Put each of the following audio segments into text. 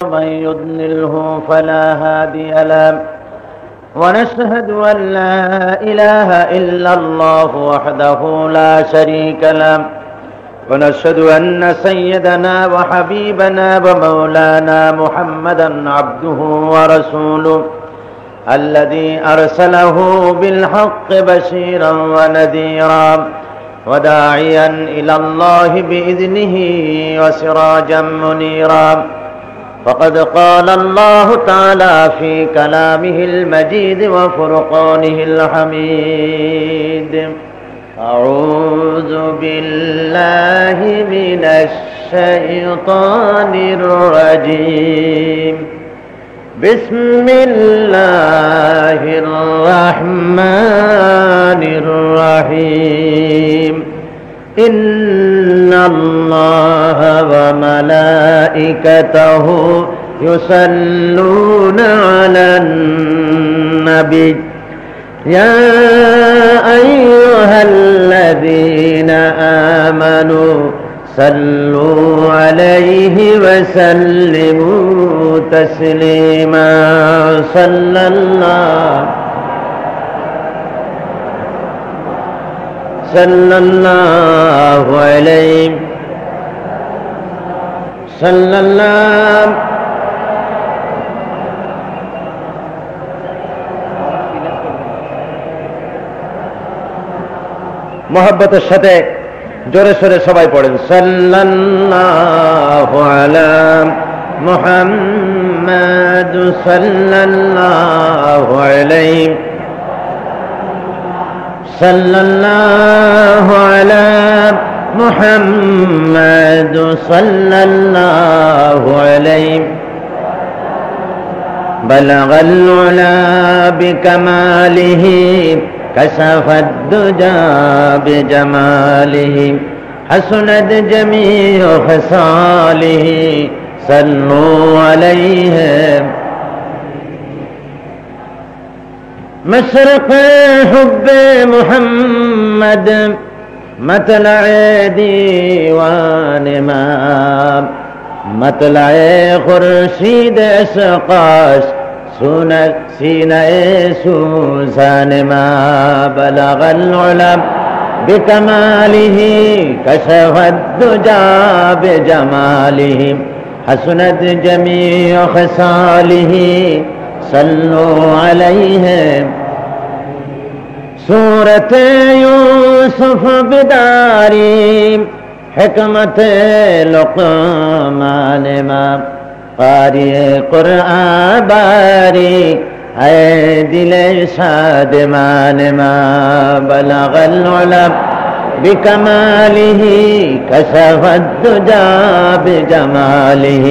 من يضلله فلا هادي له ونشهد أن لا إله إلا الله وحده لا شريك له ونشهد أن سيدنا وحبيبنا ومولانا محمدا عبده ورسوله الذي أرسله بالحق بشيرا ونذيرا وداعيا إلى الله بإذنه وسراجا منيرا فقد قال الله تعالى في كلامه المجيد وفرقانه الحميد أعوذ بالله من الشيطان الرجيم بسم الله الرحمن الرحيم إن الله وملائكته يصلون على النبي يا أيها الذين آمنوا صلوا عليه وسلموا تسليما صلى الله عليه صلى الله মোহাব্বতের সাথে জোরে সোরে সবাই পড়েন সাল্লাল্লাহু আলা মুহাম্মাদ সাল্লাল্লাহু আলাইহি সাল্লাল্লাহু আলা মুহাম্মাদ সাল্লাল্লাহু আলাইহি বালাগাল উলা বিকামালিহি كشف الدجى بجماله حسنت جميع خصاله صلوا عليه مشرق حب محمد مطلع ديوان ما مطلع خورشید اشقاش سینہ سوزان ما بلغ العلم بکمالہ کشف الدجى بجمالہ حسنت جمیع خصالہ صلوا علیہ سورت یوسف بداری حکمت لقمان ما قاری قرآن باری اے دل شادمان ما بلغ العلم بکمالہ کشف الدجى بجمالہ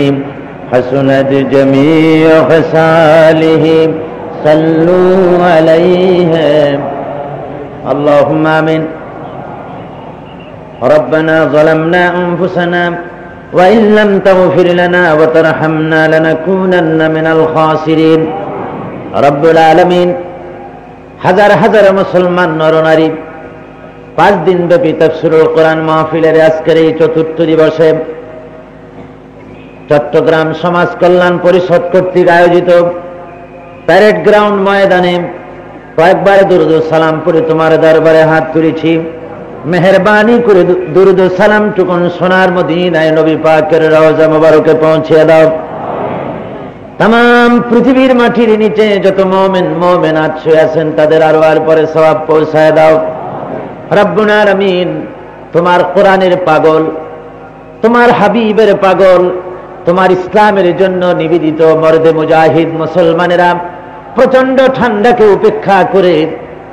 حسنت جمیع خصالہ صلوا علیہ اللہم آمین ربنا ظلمنا انفسنا وإن لم تغفر لنا وترحمنا لنكونن من الخاسرين رب العالمين হাজার হাজার মুসলমান নরনারী 5 দিন ব্যাপী তাফসীরুল কোরআন মাহফিলের আজকের এই চতুর্থ দিবসে চট্টগ্রাম সমাজ কল্যাণ পরিষদ কর্তৃক আয়োজিত প্যারেড গ্রাউন্ড ময়দানে কয়েকবার দুরূদ ও সালাম পড়ে তোমার দরবারে হাত তুলেছি মেহেরবানি করে দুরূদ ও সালাম টুকুন সোনার মদিনায় নবী পাকের রওজা মোবারকে পৌঁছে দাও तमाम পৃথিবীর মাটির নিচে যত মুমিন মুমিনাত শুয়ে আছেন তাদের আরওয়ার পরে সওয়াব পৌঁছায় দাও রব্বুল আলামিন তোমার কোরআনের পাগল তোমার হাবিবের পাগল তোমার ইসলামের জন্য নিবেদিত মর্দে মুজাহিদ মুসলমানেরা প্রচন্ড ঠান্ডাকে উপেক্ষা করে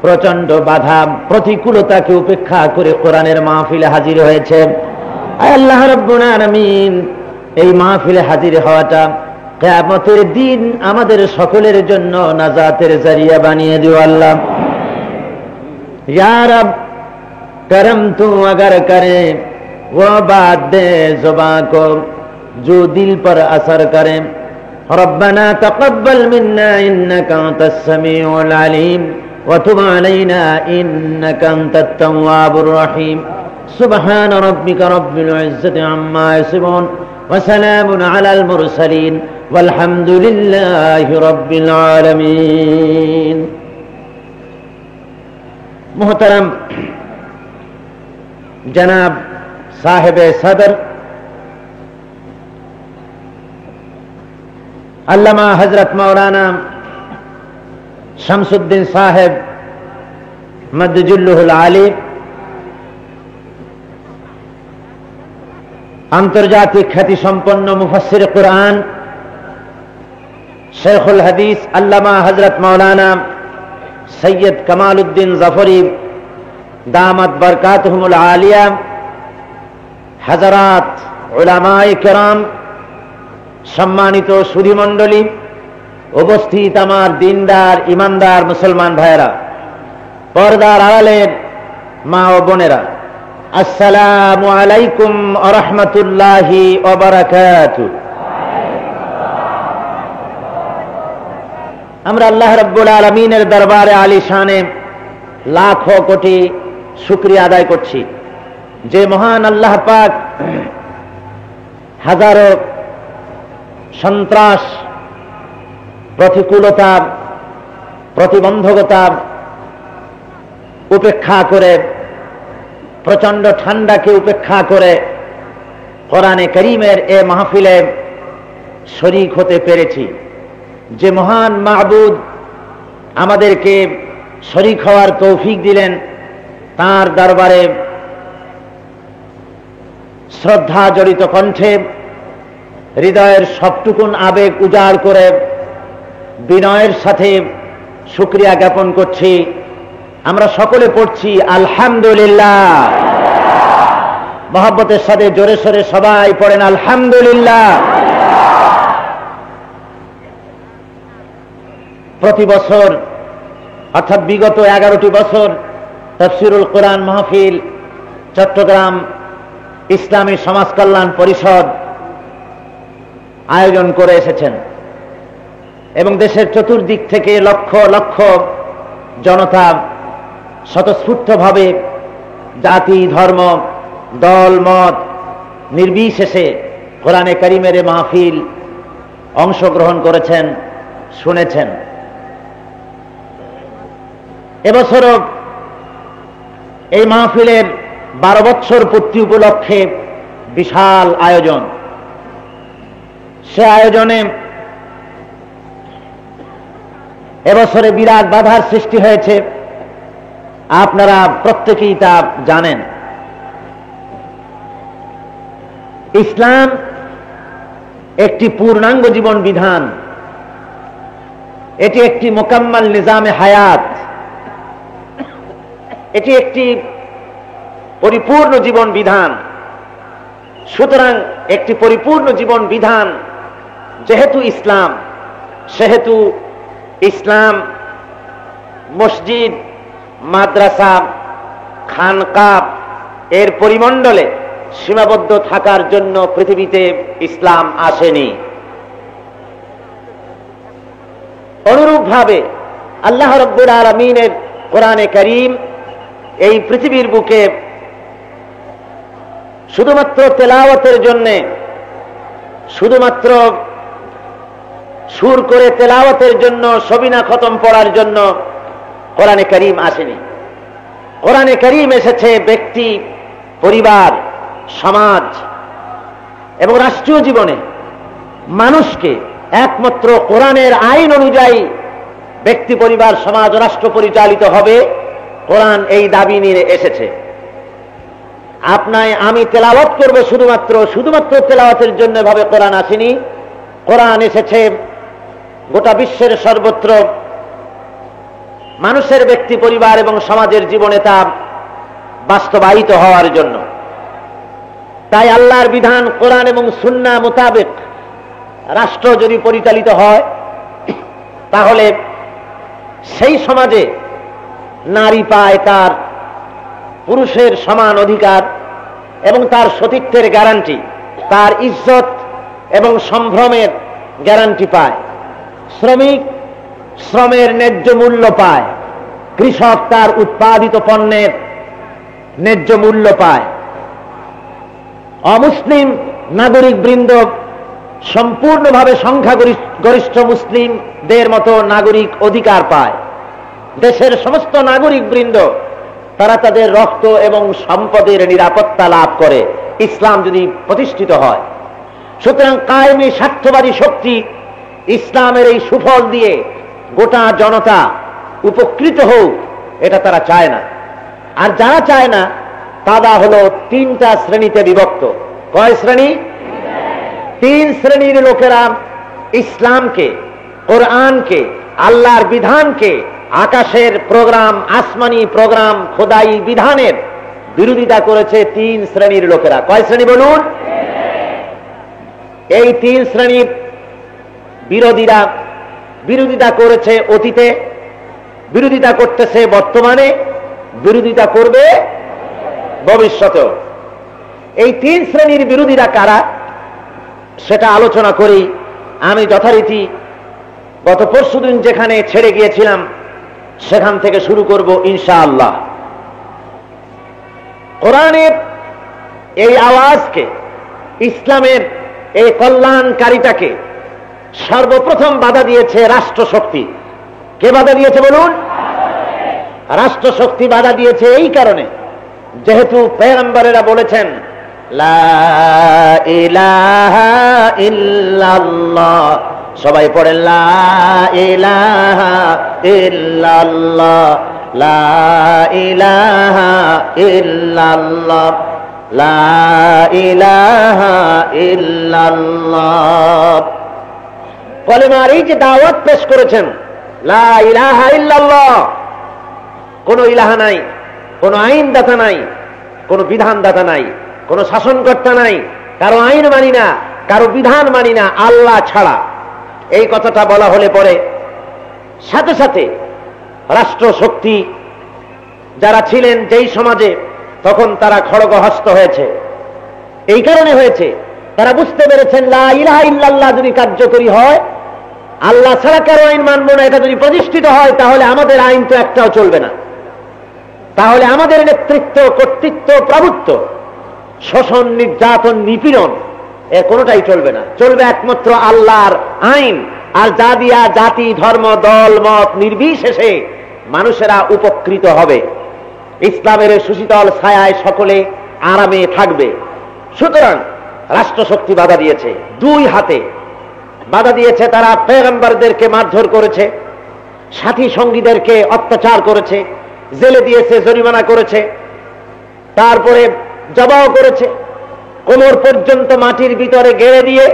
প্রচন্ড বাধা প্রতিকূলতাকে উপেক্ষা করে কোরআনের মাহফিলে হাজির হয়েছে আয় আল্লাহ রব্বুল আলামিন এই মাহফিলে হাজির হওয়াটা কিয়ামতের দিন আমাদের সকলের জন্য নাজাতের জরিয়া বানিয়ে দিও আল্লাহ ইয়া রব करम तू अगर करे वो बात दे जुबां को जो दिल पर असर करे रब्बना तक़ब्बल मिन्ना इन्नका अंतस समीउल अलीम व तुब अलैना इन्नका अंतत तव्वाबुर रहीम सुब्हान रब्बिका रब्बिल इज्जति अम्मा यसिफून ওয়া সালামুন আলাল মুরসালিন ওয়ালহামদুলিল্লাহি রাব্বিল আলামিন। মুহতারাম জনাব সাহেবে সদর আল্লামা হযরত মাওলানা শামসুদ্দিন সাহেব মদ্দুজুল্লুহুল আলী, আন্তর্জাতিক খ্যাতিসম্পন্ন মুফাসসির কুরআন, শেখুল হাদিস আল্লামা হযরত মাওলানা সৈয়দ কামাল উদ্দিন জাফরি দামাত বরকাতুহুমুল আলিয়া, হাজারাত উলামায়ে কেরাম, সম্মানিত সুধীমণ্ডলী, উপস্থিত আমার দিনদার ইমানদার মুসলমান ভাইয়েরা, পর্দার আড়ালের মা ও বোনেরা, আসসালামু আলাইকুম ওয়া রাহমাতুল্লাহি ওয়া বারাকাতুহু। আমরা আল্লাহ রাব্বুল আলামিনের দরবারে আলিশানে লাখো কোটি শুকরিয়া আদায় করছি যে মহান আল্লাহ পাক হাজারো সন্ত্রাস, প্রতিকূলতা, প্রতিবন্ধকতা উপেক্ষা করে, প্রচন্ড ঠান্ডাকে উপেক্ষা করে কোরআনে কারীমের এ মাহফিলে শরীক হতে পেরেছি। যে মহান মাহবুদ আমাদেরকে শরীক হওয়ার তৌফিক দিলেন, তার দরবারে শ্রদ্ধা জড়িত কণ্ঠে হৃদয়ের সবটুকুন আবেগ উজাড় করে বিনয়ের সাথে শুকরিয়া জ্ঞাপন করছি। আমরা সকলে পড়ছি আলহামদুলিল্লাহ। মহব্বতের সাথে জোরে সোরে সবাই পড়েন আলহামদুলিল্লাহ। প্রতি বছর অর্থাৎ বিগত 11টি বছর তাফসীরুল কোরআন মাহফিল চট্টগ্রাম ইসলামী সমাজ কল্যাণ পরিষদ আয়োজন করে এসেছেন এবং দেশের চতুর্দিক থেকে লক্ষ লক্ষ জনতা স্বতঃস্ফূর্তভাবে জাতি, ধর্ম, দল, মত নির্বিশেষে কোরআনে কারীমের মাহফিল অংশগ্রহণ করেছেন, শুনেছেন। এবছরও এই মাহফিলের 12 বছর পূর্তি উপলক্ষে বিশাল আয়োজন। সে আয়োজনে এবছরে বিরাট বাধার সৃষ্টি হয়েছে, আপনারা প্রত্যেকেই তা জানেন। ইসলাম একটি পূর্ণাঙ্গ জীবন বিধান, এটি একটি মোকাম্মাল নিজামে হায়াত, এটি একটি পরিপূর্ণ জীবন বিধান। সুতরাং একটি পরিপূর্ণ জীবন বিধান যেহেতু ইসলাম, সেহেতু ইসলাম মসজিদ, মাদ্রাসা, খানকা এর পরিমণ্ডলে সীমাবদ্ধ থাকার জন্য পৃথিবীতে ইসলাম আসেনি। অনুরূপভাবে আল্লাহ রাব্বুল আলামিনের কোরআনে কারীম এই পৃথিবীর বুকে শুধুমাত্র তেলাওয়াতের জন্য, শুধুমাত্র সুর করে তেলাওয়াতের জন্য, সবিনা খতম পড়ার জন্য কোরআনে কারীম আসেনি। কোরআনে কারীম এসেছে ব্যক্তি, পরিবার, সমাজ এবং রাষ্ট্রীয় জীবনে মানুষকে একমাত্র কোরআনের আইন অনুযায়ী ব্যক্তি, পরিবার, সমাজ ও রাষ্ট্র পরিচালিত হবে। কোরআন এই দাবি নিয়ে এসেছে। আপনায় আমি তেলাওয়াত করব শুধুমাত্র তেলাওয়াতের জন্য ভাবে কোরআন আসেনি। কোরআন এসেছে গোটা বিশ্বের সর্বত্র মানুষের ব্যক্তি, পরিবার এবং সমাজের জীবনে তা বাস্তবায়িত হওয়ার জন্য। তাই আল্লাহর বিধান কোরআন এবং সুন্নাহ মোতাবেক রাষ্ট্র যদি পরিচালিত হয়, তাহলে সেই সমাজে নারী পায় তার পুরুষের সমান অধিকার এবং তার সতীত্বের গ্যারান্টি, তার ইজ্জত এবং সম্ভ্রমের গ্যারান্টি পায়। শ্রমিক শ্রমের ন্যায্য মূল্য পায়, কৃষক তার উৎপাদিত পণ্যের ন্যায্য মূল্য পায়। অমুসলিম নাগরিক বৃন্দ সম্পূর্ণভাবে সংখ্যাগরিষ্ঠ মুসলিমদের মতো নাগরিক অধিকার পায়। দেশের সমস্ত নাগরিক বৃন্দ তারা তাদের রক্ত এবং সম্পদের নিরাপত্তা লাভ করে ইসলাম যদি প্রতিষ্ঠিত হয়। সুতরাং কায়েমি স্বার্থবাদী শক্তি ইসলামের এই সুফল দিয়ে গোটা জনতা উপকৃত হোক, এটা তারা চায় না। আর যারা চায় না তারা হলো তিনটা শ্রেণীতে বিভক্ত। কয় শ্রেণী? তিন শ্রেণীর লোকেরা ইসলামকে, কোরআনকে, আল্লাহর বিধানকে, আকাশের প্রোগ্রাম, আসমানি প্রোগ্রাম, খোদাই বিধানের বিরোধিতা করেছে তিন শ্রেণীর লোকেরা। কয় শ্রেণী বলুন? এই তিন শ্রেণীর বিরোধিতা করেছে অতীতে, বিরোধিতা করতেছে বর্তমানে, বিরোধিতা করবে ভবিষ্যতেও। এই তিন শ্রেণীর বিরোধীরা কারা সেটা আলোচনা করি। আমি যথারীতি গত পরশুদিন যেখানে ছেড়ে গিয়েছিলাম সেখান থেকে শুরু করব ইনশাআল্লাহ। কোরআনের এই আওয়াজকে, ইসলামের এই কল্যাণকারিতাকে সর্বপ্রথম বাধা দিয়েছে রাষ্ট্রশক্তি। কে বাধা দিয়েছে বলুন? রাষ্ট্রশক্তি বাধা দিয়েছে এই কারণে, যেহেতু পয়গম্বরেরা বলেছেন লা ইলাহা ইল্লাল্লাহ, সবাই পড়েন লা ইলাহা ইল্লাল্লাহ, লা ইলাহা ইল্লাল্লাহ, লা ইলাহা ইল্লাল্লাহ। কলেমার এই যে দাওয়াত পেশ করেছেন লা ইলাহা ইল্লাল্লাহ, কোন ইলাহা নাই, কোন আইনদাতা নাই, কোন বিধানদাতা নাই, কোন শাসনকর্তা নাই, কারো আইন মানি না, কারো বিধান মানি না আল্লাহ ছাড়া। এই কথাটা বলা হলে পরে সাথে সাথে রাষ্ট্রশক্তি যারা ছিলেন যেই সমাজে, তখন তারা খড়গহস্ত হয়েছে। এই কারণে হয়েছে, তারা বুঝতে পেরেছেন লা ইলাহা ইল্লাল্লাহ যদি কার্যকরী হয়, আল্লাহ ছাড়া কারো আইন মানব না, এটা যদি প্রতিষ্ঠিত হয়, তাহলে আমাদের আইন তো একটাও চলবে না। তাহলে আমাদের নেতৃত্ব, কর্তৃত্ব, প্রভুত্ব, শোষণ, নির্যাতন, নিপীড়ন এর কোনোটাই চলবে না। চলবে একমাত্র আল্লাহর আইন। আর যা দিয়া জাতি, ধর্ম, দল, মত নির্বিশেষে মানুষেরা উপকৃত হবে। ইসলামের সুশীতল ছায়ায় সকলে আরামে থাকবে। সুতরাং রাষ্ট্রশক্তি বাধা দিয়েছে, দুই হাতে বাধা দিয়েছে। তারা পয়গম্বরদেরকে মারধর করেছে, সাথী সঙ্গীদেরকে অত্যাচার করেছে, জেলে দিয়েছে, জরিমানা করেছে, তারপরে জবাও করেছে, কোমর পর্যন্ত মাটির ভিতরে গেড়ে দিয়ে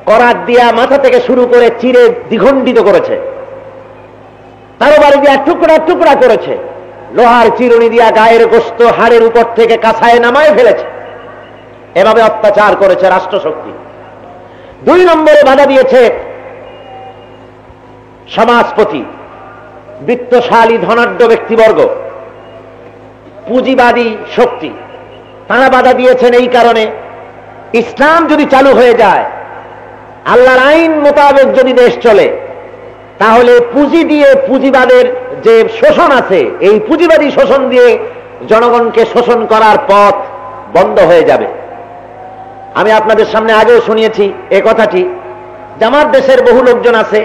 করাত দিয়া মাথা থেকে শুরু করে চিরে দ্বিখণ্ডিত করেছে, তারবারে দিয়া টুকরা টুকরা করেছে, লোহার চিরুনি দিয়া গায়ের গোশত হাড়ের উপর থেকে কাছায় নামায় ফেলেছে। এভাবে অত্যাচার করেছে রাষ্ট্রশক্তি। দুই নম্বরে বাধা দিয়েছে সমাজপতি, বিত্তশালী, ধনাঢ্য ব্যক্তিবর্গ, পুঁজিবাদী শক্তি। তারা বাধা দিয়েছেন এই কারণে, ইসলাম যদি চালু হয়ে যায়, আল্লাহর আইন মোতাবেক যদি দেশ চলে, তাহলে পুঁজি দিয়ে পুঁজিবাদের যে শোষণ আছে, এই পুঁজিবাদী শোষণ দিয়ে জনগণকে শোষণ করার পথ বন্ধ হয়ে যাবে। আমি আপনাদের সামনে আগেও শুনিয়েছি এ কথাটি, যে আমার দেশের বহু লোকজন আছে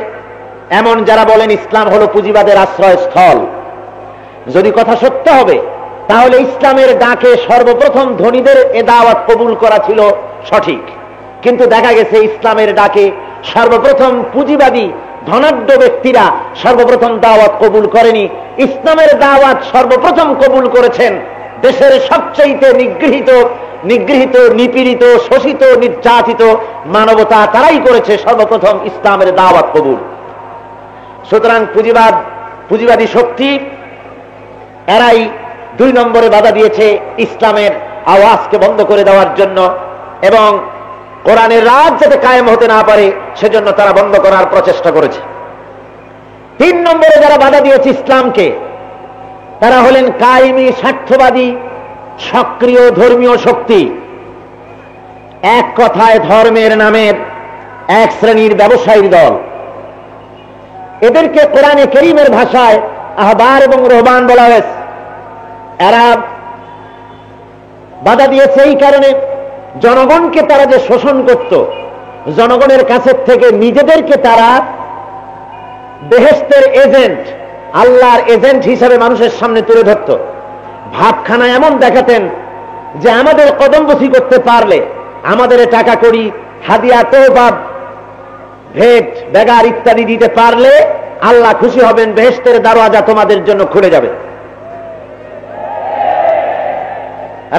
এমন যারা বলেন ইসলাম হলো পুঁজিবাদের আশ্রয়স্থল। যদি কথা সত্য হবে, তাহলে ইসলামের ডাকে সর্বপ্রথম ধনীদের এ দাওয়াত কবুল করা ছিল সঠিক, কিন্তু দেখা গেছে ইসলামের ডাকে সর্বপ্রথম পুঁজিবাদী ধনাঢ্য ব্যক্তিরা সর্বপ্রথম দাওয়াত কবুল করেনি। ইসলামের দাওয়াত সর্বপ্রথম কবুল করেছেন দেশের সবচেয়ে নিগৃহীত, নিপীড়িত, শোষিত, নির্যাতিত মানবতা, তারাই করেছে সর্বপ্রথম ইসলামের দাওয়াত কবুল। সুতরাং পুঁজিবাদী শক্তি এরাই দুই নম্বরে বাধা দিয়েছে ইসলামের আওয়াজকে বন্ধ করে দেওয়ার জন্য, এবং কোরআনের রাজ যাতে কায়েম হতে না পারে সেজন্য তারা বন্ধ করার প্রচেষ্টা করেছে। তিন নম্বরে যারা বাধা দিয়েছে ইসলামকে, তারা হলেন কায়েমি স্বার্থবাদী সক্রিয় ধর্মীয় শক্তি। এক কথায় ধর্মের নামের এক শ্রেণীর ব্যবসায়ীর দল। এদেরকে কোরআনে কারীমের ভাষায় আহবার এবং রহবান বলা হয়েছে। এরা বাধা দিয়েছে এই কারণে জনগণকে তারা যে শোষণ করত, জনগণের কাছে থেকে নিজেদেরকে তারা বেহেশতের এজেন্ট, আল্লাহর এজেন্ট হিসাবে মানুষের সামনে তুলে ধরত। ভাবখানা এমন দেখাতেন যে আমাদের কদমবসি করতে পারলে, আমাদের টাকা কড়ি, হাদিয়া, তোহফা, ভেট, বেগার ইত্যাদি দিতে পারলে আল্লাহ খুশি হবেন, বেহেশতের দরওয়াজা তোমাদের জন্য খুলে যাবে।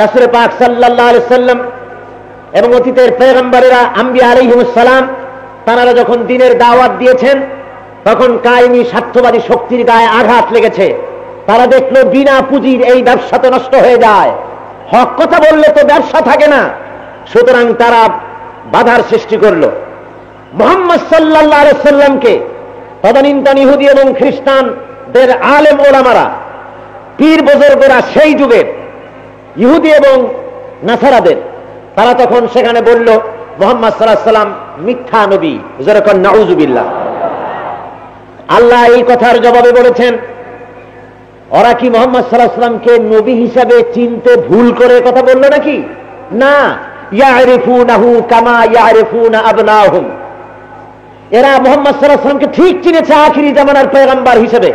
রাসূল পাক সাল্লাল্লাহু আলাইহি সাল্লাম এবং অতীতের পয়গম্বরেরা, আম্বিয়া আলাইহিমুস সালাম, তারা যখন দ্বীনের দাওয়াত দিয়েছেন তখন কায়েমি স্বার্থবাদী শক্তির গায়ে আঘাত লেগেছে। তারা দেখলো বিনা পুঁজির এই ব্যবসা তো নষ্ট হয়ে যায়, হক কথা বললে তো ব্যবসা থাকে না। সুতরাং তারা বাধার সৃষ্টি করলো। মুহাম্মদ সাল্লাল্লাহু আলাইহি সাল্লামকে তদানীন্তন ইহুদি এবং খ্রিস্টানদের আলেম ওলামারা, পীর বুজুর্গরা, সেই যুগের ইহুদি এবং নাসারাদের, তারা তখন সেখানে বলল মুহাম্মদ সাল্লাল্লাহু আলাইহি সাল্লাম মিথ্যা নবী। যেরকম নাউযুবিল্লাহ। আল্লাহ এই কথার জবাবে বলেছেন, ওরা কি মুহাম্মদ সাল্লাল্লাহু আলাইহি সাল্লামকে নবী হিসাবে চিনতে ভুল করে কথা বলল নাকি? না, ইয়ারিফুনাহু কামা ইয়ারিফুনা আবনাহুম। এরা মুহাম্মদ সাল্লাল্লাহু আলাইহি সাল্লামকে ঠিক চিনেছে আখিরি জামানার পয়গম্বর হিসেবে।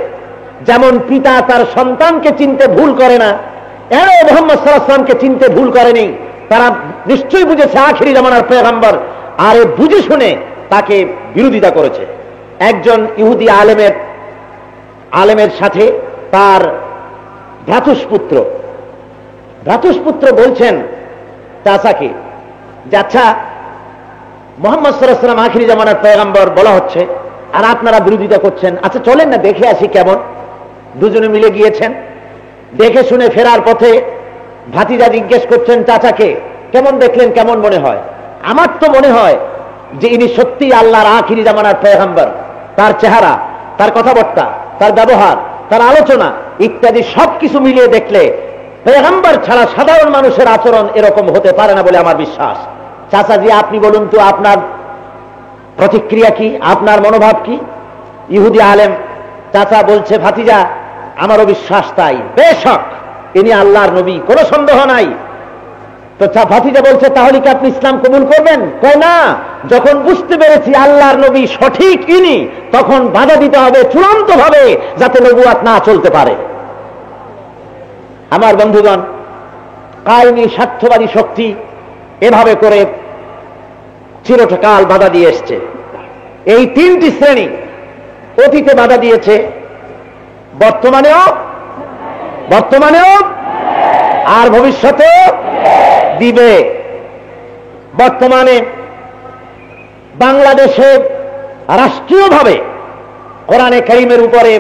যেমন পিতা তার সন্তানকে চিনতে ভুল করে না, এরাও মুহাম্মদ সাল্লাল্লাহু আলাইহি সাল্লামকে চিনতে ভুল করেনি। তারা নিশ্চয়ই বুঝেছে আখিরি জামানার পয়গম্বর, আর বুঝে শুনে তাকে বিরোধিতা করেছে। একজন ইহুদি আলেমের সাথে তার ভ্রাতুষ্পুত্র বলছেন চাচাকে যে, আচ্ছা মুহাম্মদ সাল্লাল্লাহু আলাইহি সাল্লাম আখিরি জামানার পয়গম্বর বলা হচ্ছে, আর আপনারা বিরোধিতা করছেন, আচ্ছা চলেন না দেখে আসি কেমন। দুজনে মিলে গিয়েছেন। দেখে শুনে ফেরার পথে ভাতিজা জিজ্ঞেস করছেন চাচাকে, কেমন দেখলেন, কেমন মনে হয়? আমার তো মনে হয় যে ইনি সত্যি আল্লাহর আখিরি জামানার পয়গম্বর। তার চেহারা, তার কথাবার্তা, তার ব্যবহার, তার আলোচনা ইত্যাদি সবকিছু মিলিয়ে দেখলে পয়গম্বর ছাড়া সাধারণ মানুষের আচরণ এরকম হতে পারে না বলে আমার বিশ্বাস। চাচাজি, আপনি বলুন তো আপনার প্রতিক্রিয়া কি, আপনার মনোভাব কি? ইহুদি আলেম চাচা বলছে, ভাতিজা আমারও বিশ্বাস তাই, বেশক ইনি আল্লাহর নবী, কোনো সন্দেহ নাই। তো ভাতিজা বলছে, তাহলে কি আপনি ইসলাম কবুল করবেন? কয় না, যখন বুঝতে পেরেছি আল্লাহর নবী সঠিক ইনি, তখন বাধা দিতে হবে চূড়ান্ত ভাবে, যাতে নবুয়াত না চলতে পারে। আমার বন্ধুগণ, কায়েমি স্বার্থবাদী শক্তি এভাবে করে চিরকাল বাধা দিয়ে এসছে। এই তিনটি শ্রেণী অতীতে বাধা দিয়েছে, বর্তমানেও আর ভবিষ্যতেও দিবে। বর্তমানে বাংলাদেশে রাষ্ট্রীয়ভাবে কোরআনে কারীমের উপরে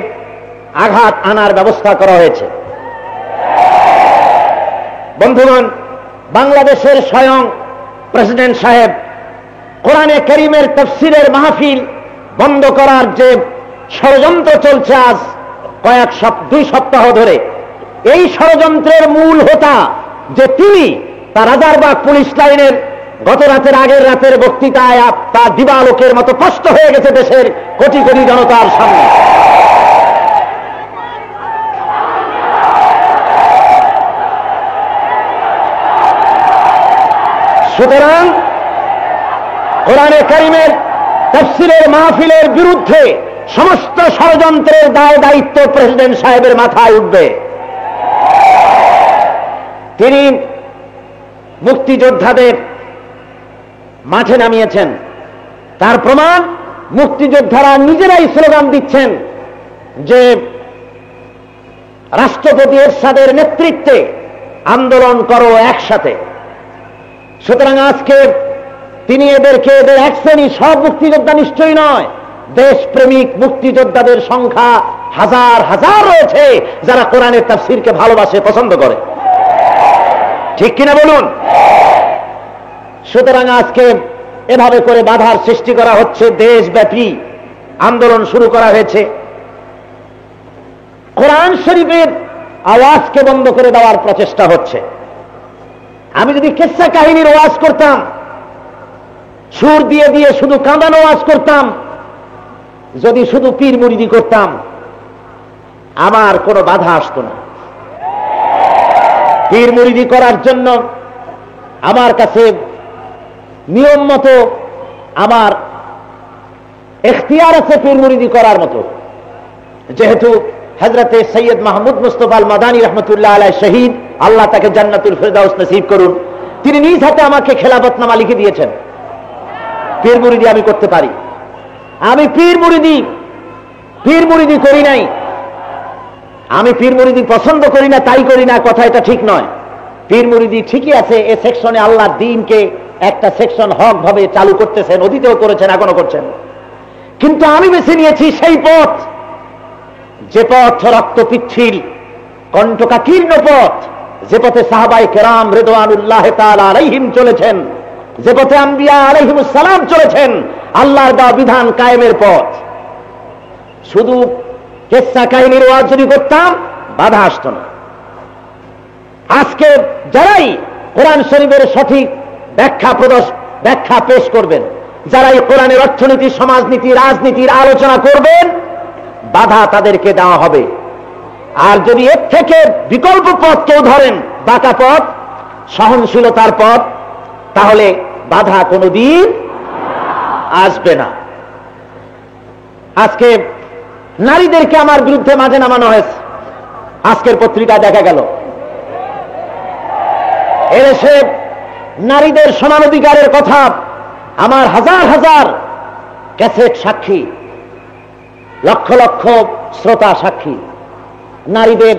আঘাত আনার ব্যবস্থা করা হয়েছে। বন্ধুগণ, বাংলাদেশের স্বয়ং প্রেসিডেন্ট সাহেব কোরআনে কারীমের তাফসীরের মাহফিল বন্ধ করার যে ষড়যন্ত্র চলছে আজ দুই সপ্তাহ ধরে, এই ষড়যন্ত্রের মূল হোতা যে তিনি, তার রাজারবাগ পুলিশ লাইনের গত রাতের আগের রাতের বক্তৃতায় তার দিবালোকের মতো স্পষ্ট হয়ে গেছে দেশের কোটি কোটি জনতার সামনে। সুতরাং কোরআনে কারীমের তাফসীরের মাহফিলের বিরুদ্ধে সমস্ত ষড়যন্ত্রের দায় দায়িত্ব প্রেসিডেন্ট সাহেবের মাথায় উঠবে। তিনি মুক্তিযোদ্ধাদের মাঠে নামিয়েছেন, তার প্রমাণ মুক্তিযোদ্ধারা নিজেরাই স্লোগান দিচ্ছেন যে রাষ্ট্রপতি এরশাদের নেতৃত্বে আন্দোলন করো একসাথে। সুতরাং আজকে তিনি এদের এক শ্রেণী, সব মুক্তিযোদ্ধা নিশ্চয়ই নয়, দেশপ্রেমিক মুক্তিযোদ্ধাদের সংখ্যা হাজার হাজার রয়েছে যারা কোরআনের তাফসীরকে ভালোবাসে, পছন্দ করে। ঠিক কিনা বলুন? সুতরাং আজকে এভাবে করে বাধার সৃষ্টি করা হচ্ছে, দেশব্যাপী আন্দোলন শুরু করা হয়েছে। কোরআন শরীফের আওয়াজকে বন্ধ করে দেওয়ার প্রচেষ্টা হচ্ছে। আমি যদি কিসসা কাহিনীর ওয়াজ করতাম, সুর দিয়ে দিয়ে শুধু কাঁদানো ওয়াজ করতাম, যদি শুধু পীর মুরিদি করতাম, আমার কোনো বাধা আসতো না। পীর মুরিদি করার জন্য আমার কাছে নিয়ম মতো আমার এখতিয়ার আছে পীর মুরিদি করার মতো। যেহেতু হযরতে সৈয়দ মাহমুদ মুস্তফা আল মাদানী রহমতুল্লাহ আলাইহি শহীদ, আল্লাহ তাকে জান্নাতুল ফেরদাউস নসিব করুন, তিনি নিজ হাতে আমাকে খেলাফতনামা লিখে দিয়েছেন। পীর মুরিদি আমি করতে পারি। আমি পীর মুরিদি করি নাই। আমি পীর মুরিদি পছন্দ করি না, তাই করি না, কথা এটা ঠিক নয়। পীর মুরিদি ঠিকই আছে, এ সেকশনে আল্লাহর দ্বীনকে একটা সেকশন হক ভাবে চালু করতেছেন, অতীতেও করেছেন, এখনো করছেন। কিন্তু আমি বেছে নিয়েছি সেই পথ, যে পথ রক্ত পিচ্ছিল, কণ্ঠকাকীর্ণ পথ, যে পথে সাহাবায়ে কেরাম রিদওয়ানুল্লাহ তাআলা আলাইহিম চলেছেন, যে পথে আম্বিয়া আলাইহিমুস সালাম চলেছেন, আল্লাহর দেওয়া বিধান কায়েমের পথ। শুধু কিসসা কাহিনীর ওয়াজ যদি করতাম, বাধা আসতো না। আজকে যারাই কোরআন শরীফের সঠিক ব্যাখ্যা পেশ করবেন, যারাই কোরআনের অর্থনীতি, সমাজনীতি, রাজনীতির আলোচনা করবেন, বাধা তাদেরকে দেওয়া হবে। আর যদি এর থেকে বিকল্প পথ কেউ ধরেন, বাঁকা পথ, সহনশীলতার পথ, তাহলে বাধা কোনোদিন আসবে না। আজকে নারীদেরকে আমার বিরুদ্ধে মাঝে নামানো হয়েছে, আজকের পত্রিকায় দেখা গেল। এদেশে নারীদের সমান অধিকারের কথা আমার হাজার হাজার ক্যাসেট সাক্ষী, লক্ষ লক্ষ শ্রোতা সাক্ষী। নারীদের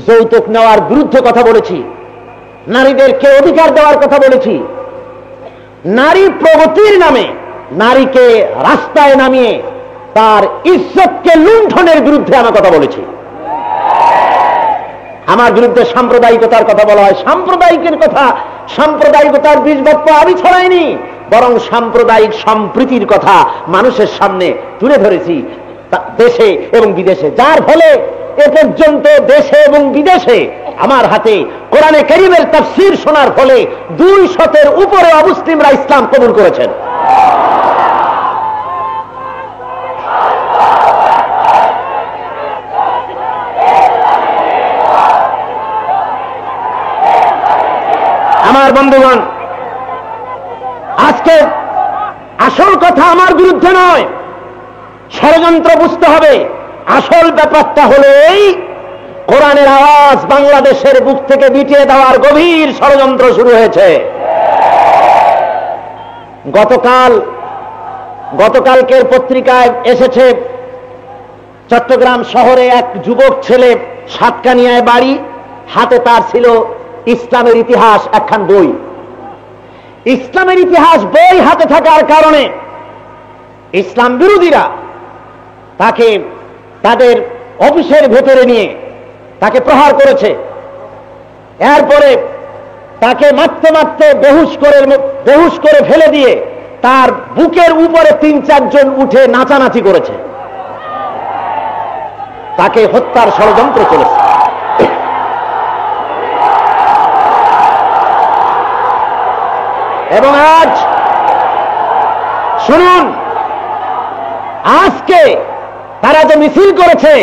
যৌতুক নেওয়ার বিরুদ্ধে কথা বলেছি, নারীদেরকে অধিকার দেওয়ার কথা বলেছি, নারী প্রগতির নামে নারীকে রাস্তায় নামিয়ে তার ইজ্জতকে লুণ্ঠনের বিরুদ্ধে আমি কথা বলেছি। আমার বিরুদ্ধে সাম্প্রদায়িকতার কথা বলা হয়। সাম্প্রদায়িকতার বীজবপ্প আমি ছড়াইনি, বরং সাম্প্রদায়িক সম্প্রীতির কথা মানুষের সামনে তুলে ধরেছি, দেশে এবং বিদেশে। যার ফলে এ পর্যন্ত দেশে এবং বিদেশে আমার হাতে কোরআনে কারীমের তাফসীর শোনার ফলে 200-এর উপরে অমুসলিমরা ইসলাম কবুল করেছেন। আমার বন্ধুগণ, আজকে আসল কথা আমার বিরুদ্ধে নয়, ষড়যন্ত্র বুঝতে হবে। আসল ব্যাপারটা হলো এই, কোরআনের আওয়াজ বাংলাদেশের বুক থেকে মিটিয়ে দেওয়ার গভীর ষড়যন্ত্র শুরু হয়েছে। গতকালকের পত্রিকায় এসেছে, চট্টগ্রাম শহরে এক যুবক ছেলে, সাতকানিয়ায় বাড়ি, হাতে তার ছিল ইসলামের ইতিহাস একখান বই। ইসলামের ইতিহাস বই হাতে থাকার কারণে ইসলাম বিরোধীরা তাকে তাদের অফিসের ভেতরে নিয়ে তাকে প্রহার করেছে। এরপরে তাকে মারতে মারতে বেহুশ করে ফেলে দিয়ে তার বুকের উপরে 3-4 জন উঠে নাচানাচি করেছে। তাকে হত্যার ষড়যন্ত্র চলেছে। এবং আজ শুনুন, আজকে তারা যে মিছিল করেছে,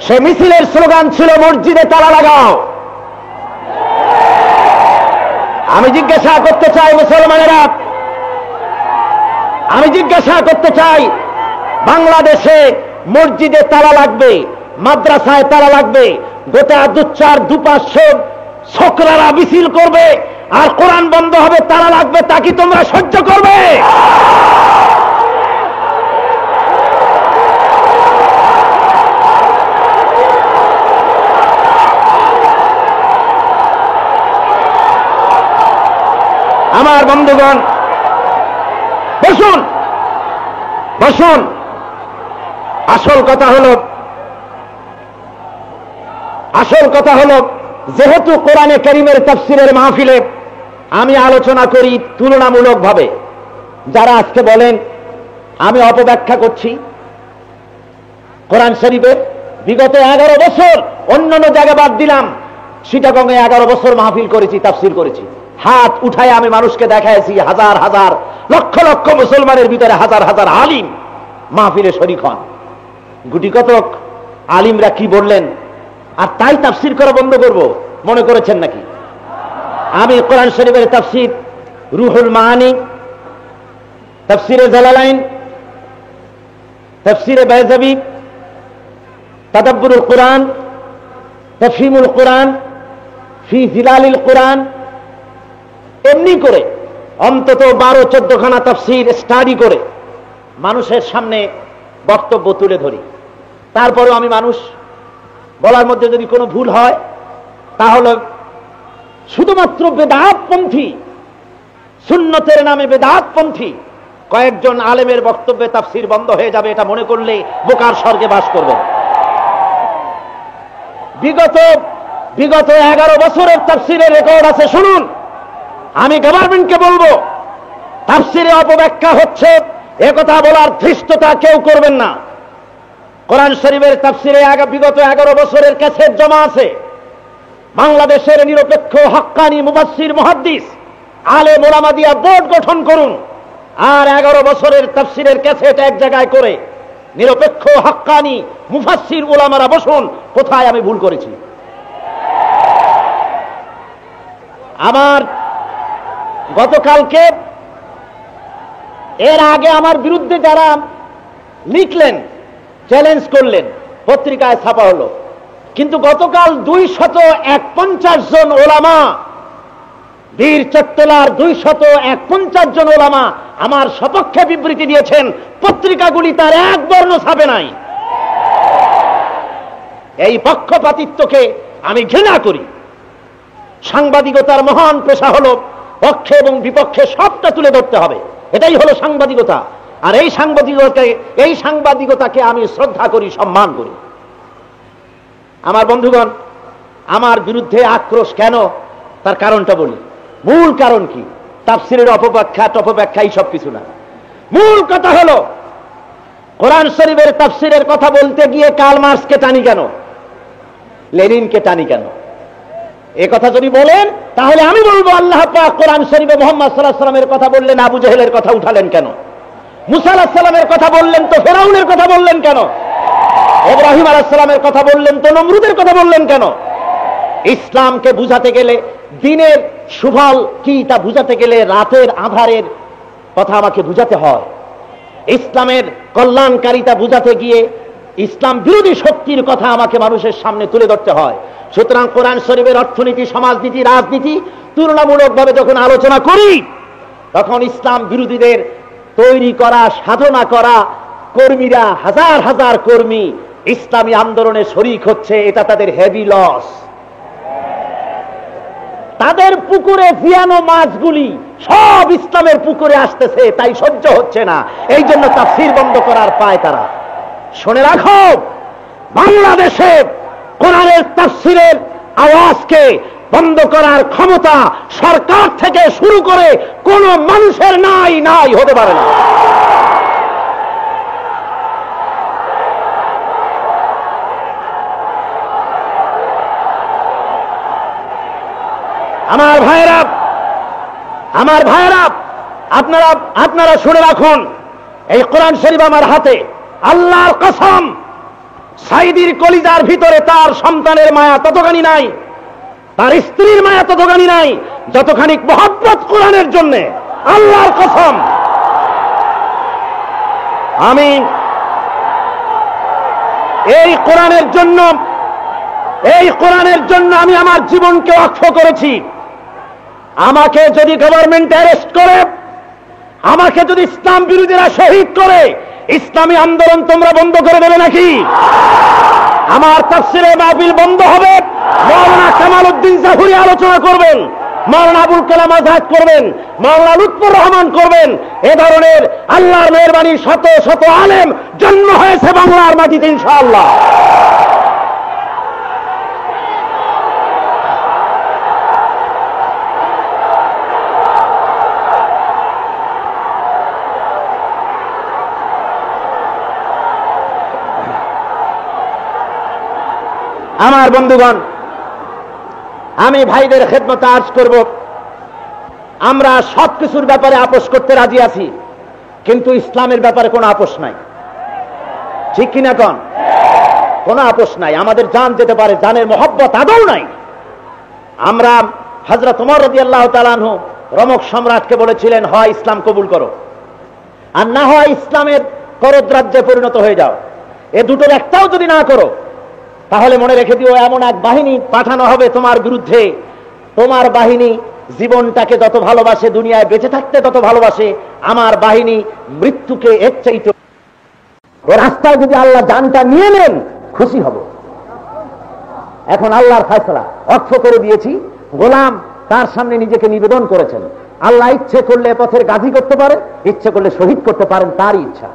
সে মিছিলের স্লোগান ছিল মসজিদে তালা লাগাও। আমি জিজ্ঞাসা করতে চাই মুসলমানেরা, আমি জিজ্ঞাসা করতে চাই, বাংলাদেশে মসজিদে তালা লাগবে, মাদ্রাসায় তালা লাগবে, গোটা 2-4-500 ছোকরারা মিছিল করবে, আর কোরআন বন্ধ হবে, তালা লাগবে, তা কি তোমরা সহ্য করবে? আমার বন্ধুগণ, বসুন বসুন। আসল কথা হলো যেহেতু কোরআনে কারীমের তাফসীরের মাহফিলে আমি আলোচনা করি তুলনামূলকভাবে, যারা আজকে বলেন আমি অপব্যাখ্যা করছি কোরআন শরীফের, বিগত 11 বছর অন্যান্য জায়গা বাদ দিলাম, চিটাগংয়ে 11 বছর মাহফিল করেছি, তাফসীর করেছি। হাত উঠায় আমি মানুষকে দেখাইছি, হাজার হাজার লক্ষ লক্ষ মুসলমানের ভিতরে হাজার হাজার আলিম মাহফিলে শরীক হন। গুটি কতক আলিমরা কি বললেন, আর তাই তাফসীর করা বন্ধ করব মনে করেছেন নাকি? আমি কোরআন শরীফের তাফসীর রুহুল মাআনি তাফসিরে জালালাইন, তাফসিরে বাইজাবি, তাদাব্বুরুল কোরআন, তাফহিমুল কোরআন, ফি জিলালিল কোরআন, এমনি করে অন্তত 12-14 খানা তাফসির স্টাডি করে মানুষের সামনে বক্তব্য তুলে ধরি। তারপরেও আমি মানুষ, বলার মধ্যে যদি কোনো ভুল হয় তাহলে শুধুমাত্র বেদাতপন্থী, সুন্নতের নামে বেদাতপন্থী কয়েকজন আলেমের বক্তব্যে তাফসির বন্ধ হয়ে যাবে এটা মনে করলে বোকার স্বর্গে বাস করবেন। বিগত 11 বছরের তাফসিরের রেকর্ড আছে, শুনুন। আমি গভর্নমেন্টকে বলবো, তাফসিরে অপব্যাখ্যা হচ্ছে একথা বলার ধৃষ্টতা কেউ করবেন না। কোরআন শরীফের তাফসিরে বিগত 11 বছরের ক্যাসেট জমা আছে। বাংলাদেশের নিরপেক্ষ হক্কানি মুফাসসির মুহাদ্দিস আলেম ওলামা দিয়া বোর্ড গঠন করুন, আর 11 বছরের তাফসিরের ক্যাসেট এক জায়গায় করে নিরপেক্ষ হক্কানি মুফাসসির ওলামারা বসুন, কোথায় আমি ভুল করেছি। আমার গতকালকে, এর আগে আমার বিরুদ্ধে যারা লিখলেন, চ্যালেঞ্জ করলেন, পত্রিকায় ছাপা হলো, কিন্তু গতকাল 251 জন ওলামা, বীর চট্টলার 251 জন ওলামা আমার সপক্ষে বিবৃতি দিয়েছেন। পত্রিকাগুলি তার এক বর্ণ ছাপে নাই। এই পক্ষপাতিত্বকে আমি ঘৃণা করি। সাংবাদিকতার মহান পেশা হলো পক্ষে এবং বিপক্ষে সবটা তুলে ধরতে হবে, এটাই হলো সাংবাদিকতা। আর এই সাংবাদিকতাকে আমি শ্রদ্ধা করি, সম্মান করি। আমার বন্ধুগণ, আমার বিরুদ্ধে আক্রোশ কেন, তার কারণটা বলি। মূল কারণ কি? তাফসিরের অপব্যাখ্যা এই সব কিছু না। মূল কথা হলো, কোরআন শরীফের তাফসিরের কথা বলতে গিয়ে কার্ল মার্ক্সকে টানি কেন, লেনিনকে টানি কেন? এ কথা যদি বলেন তাহলে আমি বলবো, আল্লাহ পাক কোরআন শরীফে মুহাম্মদ সাল্লাল্লাহু আলাইহি ওয়াসাল্লামের কথা বললেন, আবু জেহেলের কথা উঠালেন কেন? মুসা আলাইহিস সালামের কথা বললেন তো ফেরাউনের কথা বললেন কেন? ইব্রাহিম আলাইহিস সালামের কথা বললেন তো নমরুদের কথা বললেন কেন? ইসলামকে বুঝাতে গেলে, দিনের সুফল কি তা বুঝাতে গেলে রাতের আধারের কথা আমাকে বুঝাতে হয়। ইসলামের কল্যাণকারিতা বুঝাতে গিয়ে ইসলাম বিরোধী শক্তির কথা আমাকে মানুষের সামনে তুলে ধরতে হয়। সুতরাং কোরআন শরীফের অর্থনীতি, সমাজনীতি, রাজনীতি তুলনামূলকভাবে যখন আলোচনা করি, তখন ইসলাম বিরোধীদের তৈরি করা, সাধনা করা কর্মীরা, হাজার হাজার কর্মী ইসলামী আন্দোলনে শরীক হচ্ছে, এটা তাদের হেভি লস। তাদের পুকুরে জিয়ানো মাছগুলি সব ইসলামের পুকুরে আসতেছে, তাই সহ্য হচ্ছে না, এই জন্য তাফসীর বন্ধ করার পায় তারা। শুনে রাখো, বাংলাদেশে কোরআনের তাফসীরের আওয়াজকে বন্ধ করার ক্ষমতা সরকার থেকে শুরু করে কোন মানুষের নাই হতে পারে না। আমার ভাইয়েরা, আপনারা শুনে রাখুন, এই কোরআন শরীফ আমার হাতে, আল্লাহর কসম, সাইদির কলিজার ভিতরে তার সন্তানের মায়া ততখানি নাই, তার স্ত্রীর মায়া ততখানি নাই যতখানি মহব্বত কোরআনের জন্য। আল্লাহর কসম, আমি এই কোরআনের জন্য আমি আমার জীবনকে ওয়াকফ করেছি। আমাকে যদি গভর্নমেন্ট অ্যারেস্ট করে, আমাকে যদি ইসলাম বিরোধীরা শহীদ করে, ইসলামী আন্দোলন তোমরা বন্ধ করে দেবে নাকি? আমার তাফসীরের মাহফিল বন্ধ হবে, মাওলানা কামাল উদ্দিন জাফরি আলোচনা করবেন, মাওলানা আবুল কালাম আজাদ করবেন, মাওলানা লুৎফুর রহমান করবেন। এ ধরনের আল্লাহর মেহেরবানি শত শত আলেম জন্ম হয়েছে বাংলার মাটিতে ইনশাআল্লাহ। আমার বন্ধুগণ, আমি ভাইদের খেদমতে আর্জ করব, আমরা সবকিছুর ব্যাপারে আপোষ করতে রাজি আছি, কিন্তু ইসলামের ব্যাপারে কোনো আপোষ নাই। ঠিক কিনা কোন? কোনো আপোষ নাই। আমাদের জান যেতে পারে, জানের মহব্বত আদৌ নাই। আমরা হযরত ওমর রাদিয়াল্লাহু তাআলা আনহু রোমক সম্রাটকে বলেছিলেন, হয় ইসলাম কবুল করো, আর না হয় ইসলামের করদ্রাজ্যে পরিণত হয়ে যাও। এ দুটোর একটাও যদি না করো, তাহলে মনে রেখে দিও এমন এক বাহিনী পাঠানো হবে তোমার বিরুদ্ধে। তোমার বাহিনী জীবনটাকে যত ভালোবাসে, দুনিয়ায় বেঁচে থাকতে তত ভালোবাসে, আমার বাহিনী মৃত্যুকে এর চাইতে। ও রাস্তায় যদি আল্লাহ জানটা নিয়ে নেন, খুশি হব। এখন আল্লাহর ফয়সালা অর্থ করে দিয়েছি, গোলাম তার সামনে নিজেকে নিবেদন করেছেন। আল্লাহ ইচ্ছে করলে পথের গাজী করতে পারে, ইচ্ছে করলে শহীদ করতে পারেন, তারই ইচ্ছা।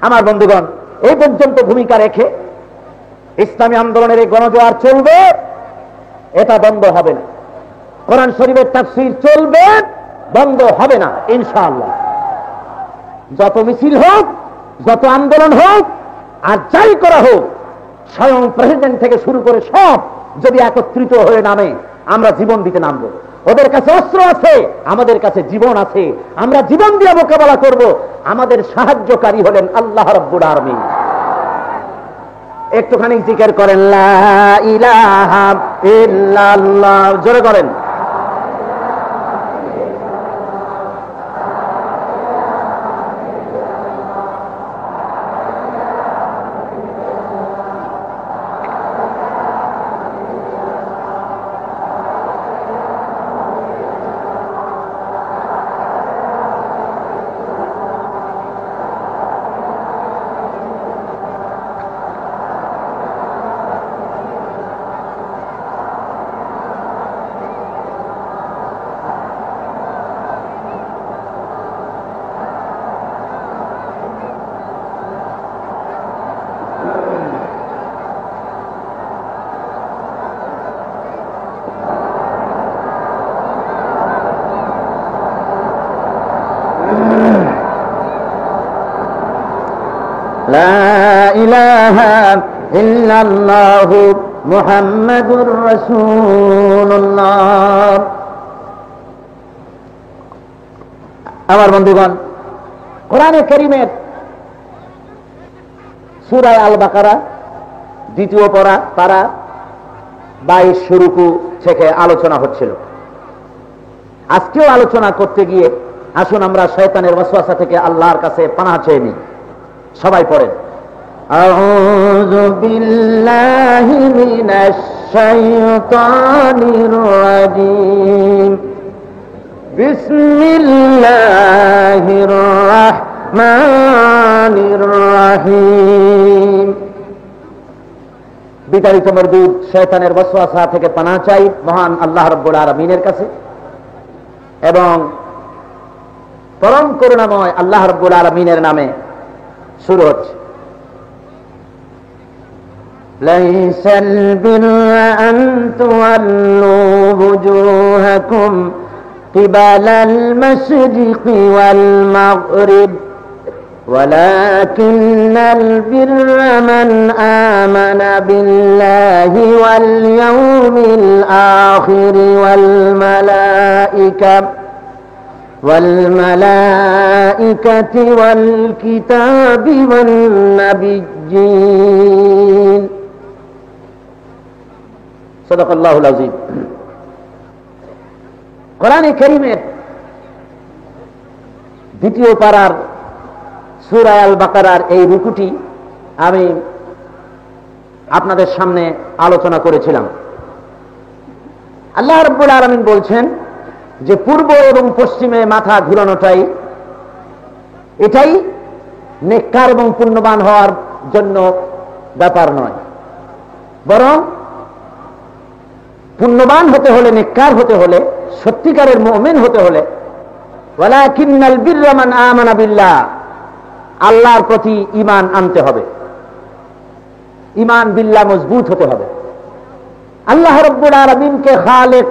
আমার বন্ধুগণ, এই পর্যন্ত ভূমিকা রেখে ইসলামী আন্দোলনের এই গণজোয়ার চলবে, এটা বন্ধ হবে না। কোরআন শরীফের তাফসীর চলবে, বন্ধ হবে না ইনশাআল্লাহ। যত মিছিল হোক, যত আন্দোলন হোক, আর যাই করা হোক, স্বয়ং প্রেসিডেন্ট থেকে শুরু করে সব যদি একত্রিত হয়ে নামে, আমরা জীবন দিতে নামবো। ওদের কাছে অস্ত্র আছে, আমাদের কাছে জীবন আছে, আমরা জীবন দিয়ে মোকাবেলা করব। আমাদের সাহায্যকারী হলেন আল্লাহ রাব্বুল আলামিন। একটুখানি জিকির করেন, লা ইলাহা ইল্লাল্লাহ, জোরে করেন। লা ইলাহা ইল্লাল্লাহ মুহাম্মাদুর রাসূলুল্লাহ। আমার বন্ধুগণ, কোরআনে কারীমের সূরা আল বাকারা দ্বিতীয় পারা 22 রুকু থেকে আলোচনা হচ্ছিল। আজকেও আলোচনা করতে গিয়ে আসুন আমরা শয়তানের ওয়াসওয়াসা থেকে আল্লাহর কাছে পানাহ চেয়ে নিই। সবাই পড়েন, আউযু বিল্লাহি মিনাশ শাইতানির রাজীম, বিসমিল্লাহির রাহমানির রাহিম। বিতাড়িত মরদুদ শয়তানের ওয়াসওয়াসা থেকে পানাহ চাই মহান আল্লাহ রাব্বুল আলামিনের কাছে, এবং পরম করুণাময় আল্লাহ রাব্বুল আলামিনের নামে শুরু হচ্ছে। লাইসাল বিররা আন তুওয়াল্লু বুজুহাকুম কিবালাল মাশরিকি ওয়াল মাগরিব ওয়ালাকিন্নাল বিররা মান আমানা বিল্লাহি ওয়াল ইয়াউমিল আখির ওয়াল والملائكة والكتاب والنبيين صدق الله العظيم। কোরআনে কারীমের দ্বিতীয় পারার সূরা আল বাকারার এই রুকুটি আমি আপনাদের সামনে আলোচনা করেছিলাম। আল্লাহ রাব্বুল আলামিন বলছেন যে পূর্ব এবং পশ্চিমে মাথা ঘুরানোটাই এটাই নেককার এবং পুণ্যবান হওয়ার জন্য ব্যাপার নয়, বরং পুণ্যবান হতে হলে, নেককার হতে হলে, সত্যিকারের মুমিন হতে হলে ওয়ালাকিন্নাল বিররা মান আমানা বিল্লাহ, আল্লাহর প্রতি ঈমান আনতে হবে, ঈমান বিল্লাহ মজবুত হতে হবে। আল্লাহ রাব্বুল আলামিনকে খালেক,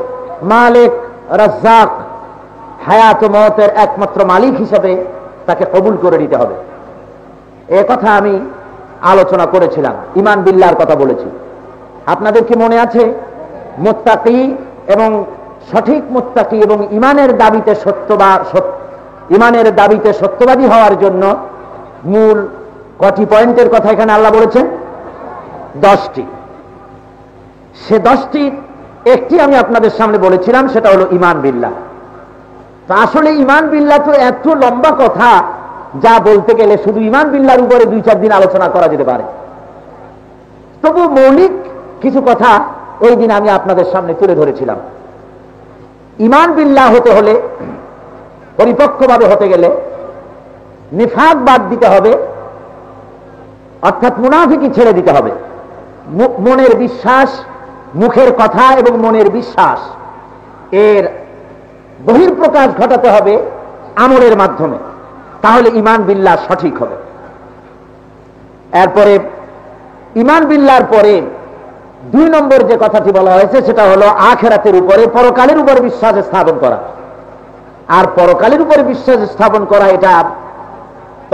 মালিক, রাজ্জাক, হায়াত ও মওতের একমাত্র মালিক হিসেবে তাকে কবুল করে নিতে হবে। এ কথা আমি আলোচনা করেছিলাম, ঈমান বিল্লাহর কথা বলেছি। আপনাদের কি মনে আছে মুত্তাকি এবং সঠিক মুত্তাকি এবং ঈমানের দাবিতে সত্যবাদী হওয়ার জন্য মূল কটি পয়েন্টের কথা এখানে আল্লাহ বলেছেন? 10টি। সে 10টির একটি আমি আপনাদের সামনে বলেছিলাম, সেটা হলো ঈমান বিল্লাহ। তো আসলে ঈমান বিল্লাহ তো এত লম্বা কথা, যা বলতে গেলে শুধু ঈমান বিল্লাহর উপরে 2-4 দিন আলোচনা করা যেতে পারে। তবু মৌলিক কিছু কথা ওই দিন আমি আপনাদের সামনে তুলে ধরেছিলাম। ঈমান বিল্লাহ হতে হলে, পরিপক্কভাবে হতে গেলে নিফাক বাদ দিতে হবে, অর্থাৎ মুনাফিকি ছেড়ে দিতে হবে। মনের বিশ্বাস, মুখের কথা এবং মনের বিশ্বাস এর বহিঃপ্রকাশ ঘটাতে হবে আমলের মাধ্যমে, তাহলে ঈমান বিল্লাহ সঠিক হবে। এরপরে ঈমান বিল্লাহর পরে 2 নম্বর যে কথাটি বলা হয়েছে সেটা হলো আখিরাতের উপরে, পরকালের উপর বিশ্বাস স্থাপন করা। আর পরকালের উপরে বিশ্বাস স্থাপন করা এটা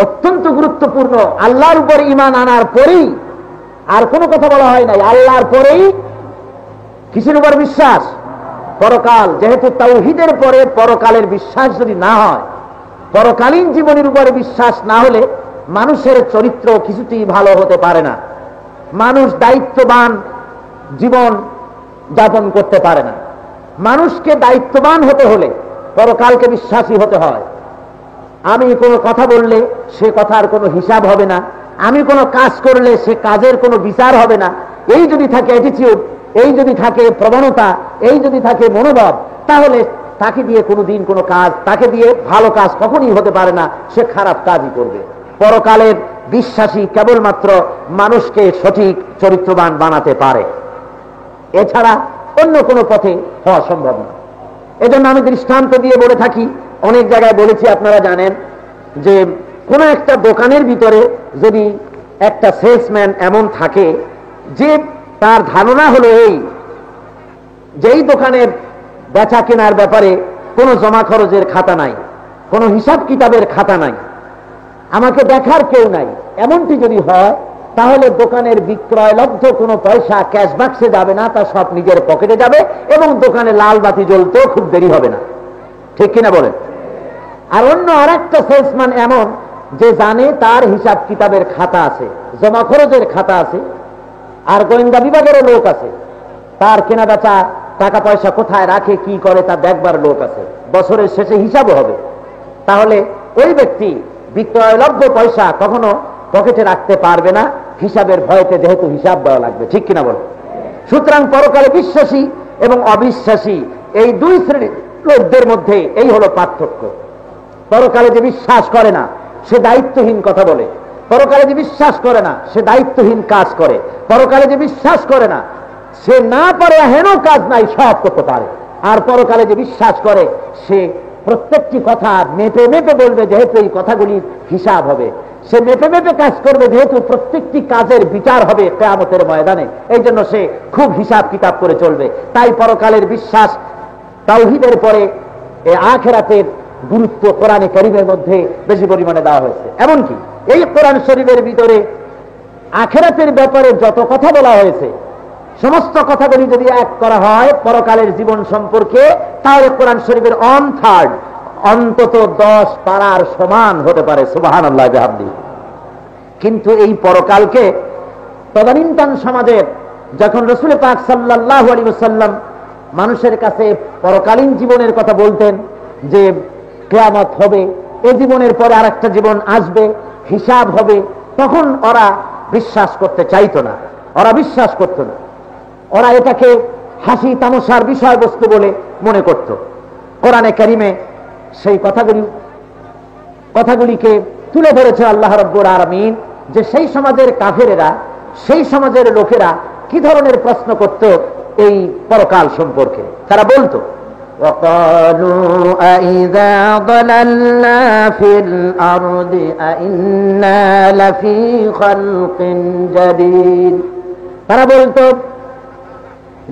অত্যন্ত গুরুত্বপূর্ণ। আল্লাহর উপরে ঈমান আনার পরেই, আর কোনো কথা বলা হয় নাই, আল্লাহর পরেই কিসের উপর বিশ্বাস? পরকাল। যেহেতু তাওহীদের পরে পরকালের বিশ্বাস যদি না হয়, পরকালীন জীবনের উপরে বিশ্বাস না হলে মানুষের চরিত্র কিছুতেই ভালো হতে পারে না। মানুষ দায়িত্ববান জীবন যাপন করতে পারে না। মানুষকে দায়িত্ববান হতে হলে পরকালকে বিশ্বাসী হতে হয়। আমি কোনো কথা বললে সে কথার কোনো হিসাব হবে না, আমি কোনো কাজ করলে সে কাজের কোনো বিচার হবে না। এই যদি থাকে অ্যাটিটিউড, এই যদি থাকে প্রবণতা, এই যদি থাকে মনোভাব, তাহলে তাকে দিয়ে কোনোদিন কোনো কাজ, তাকে দিয়ে ভালো কাজ কখনই হতে পারে না, সে খারাপ কাজই করবে। পরকালের বিশ্বাসী কেবলমাত্র মানুষকে সঠিক চরিত্রবান বানাতে পারে, এছাড়া অন্য কোনো পথে হওয়া সম্ভব না। এজন্য আমি দৃষ্টান্ত দিয়ে বলে থাকি, অনেক জায়গায় বলেছি, আপনারা জানেন যে কোনো একটা দোকানের ভিতরে যদি একটা সেলসম্যান এমন থাকে যে তার ধারণা হলো এই যেই দোকানের বেচা কেনার ব্যাপারে কোনো জমা খরচের খাতা নাই, কোনো হিসাব কিতাবের খাতা নাই, আমাকে দেখার কেউ নাই, এমনটি যদি হয় তাহলে দোকানের বিক্রয়লব্ধ কোনো পয়সা ক্যাশ বাক্সে যাবে না, তা সব নিজের পকেটে যাবে এবং দোকানে লাল বাতি জ্বলতেও খুব দেরি হবে না। ঠিক কিনা বলেন? আর অন্য আরেকটা সেলসম্যান এমন যে জানে তার হিসাব কিতাবের খাতা আছে, জমা খরচের খাতা আছে, আর গোয়েন্দা বিভাগেরও লোক আছে, তার কেনা বেচা টাকা পয়সা কোথায় রাখে, কি করে তা দেখবার লোক আছে, বছরের শেষে হিসাবও হবে। তাহলে ওই ব্যক্তি বিক্রয়লব্ধ পয়সা কখনো পকেটে রাখতে পারবে না, হিসাবের ভয়তে, যেহেতু হিসাব দেওয়া লাগবে। ঠিক কিনা বল? সুতরাং পরকালে বিশ্বাসী এবং অবিশ্বাসী এই 2 শ্রেণীর লোকদের মধ্যে এই হলো পার্থক্য। পরকালে যে বিশ্বাস করে না সে দায়িত্বহীন কথা বলে, পরকালে যে বিশ্বাস করে না সে দায়িত্বহীন কাজ করে, পরকালে যে বিশ্বাস করে না সে না পারে হেন কাজ নাই, সব করতে পারে। আর পরকালে যে বিশ্বাস করে সে প্রত্যেকটি কথা মেপে মেপে বলবে, যেহেতু এই কথাগুলির হিসাব হবে। সে মেপে মেপে কাজ করবে, যেহেতু প্রত্যেকটি কাজের বিচার হবে কিয়ামতের ময়দানে। এই জন্য সে খুব হিসাব কিতাব করে চলবে। তাই পরকালের বিশ্বাস তাওহীদের পরে আখিরাতের গুরুত্ব কোরআনে কারীমের মধ্যে বেশি পরিমাণে দেওয়া হয়েছে। এমনকি এই কোরআন শরীফের ভিতরে আখিরাতের ব্যাপারে যত কথা বলা হয়েছে, সমস্ত কথাগুলি যদি এক করা হয় পরকালের জীবন সম্পর্কে, তাহলে কোরআন শরীফের 1/3 অন্তত 10 পারার সমান হতে পারে। সুবহানাল্লাহ বিহামদিহি। কিন্তু এই পরকালকে তদানীন্তন সমাজের যখন রাসূল পাক সাল্লাল্লাহু আলাইহি ওয়াসাল্লাম মানুষের কাছে পরকালীন জীবনের কথা বলতেন, যে কিয়ামত হবে, এই জীবনের পরে আরেকটা জীবন আসবে, হিসাব হবে, তখন ওরা বিশ্বাস করতে চাইতো না, ওরা বিশ্বাস করত না, ওরা এটাকে হাসি তামাশার বিষয়বস্তু বলে মনে করত। কোরআনে কারীমে সেই কথাগুলিকে তুলে ধরেছে আল্লাহ রাব্বুল আলামিন, যে সেই সমাজের কাফেরেরা, সেই সমাজের লোকেরা কি ধরনের প্রশ্ন করত এই পরকাল সম্পর্কে। তারা বলতো, وقالوا أإذا ضللنا في الأرض أإنا لفي خلق جديد। তারা বলতো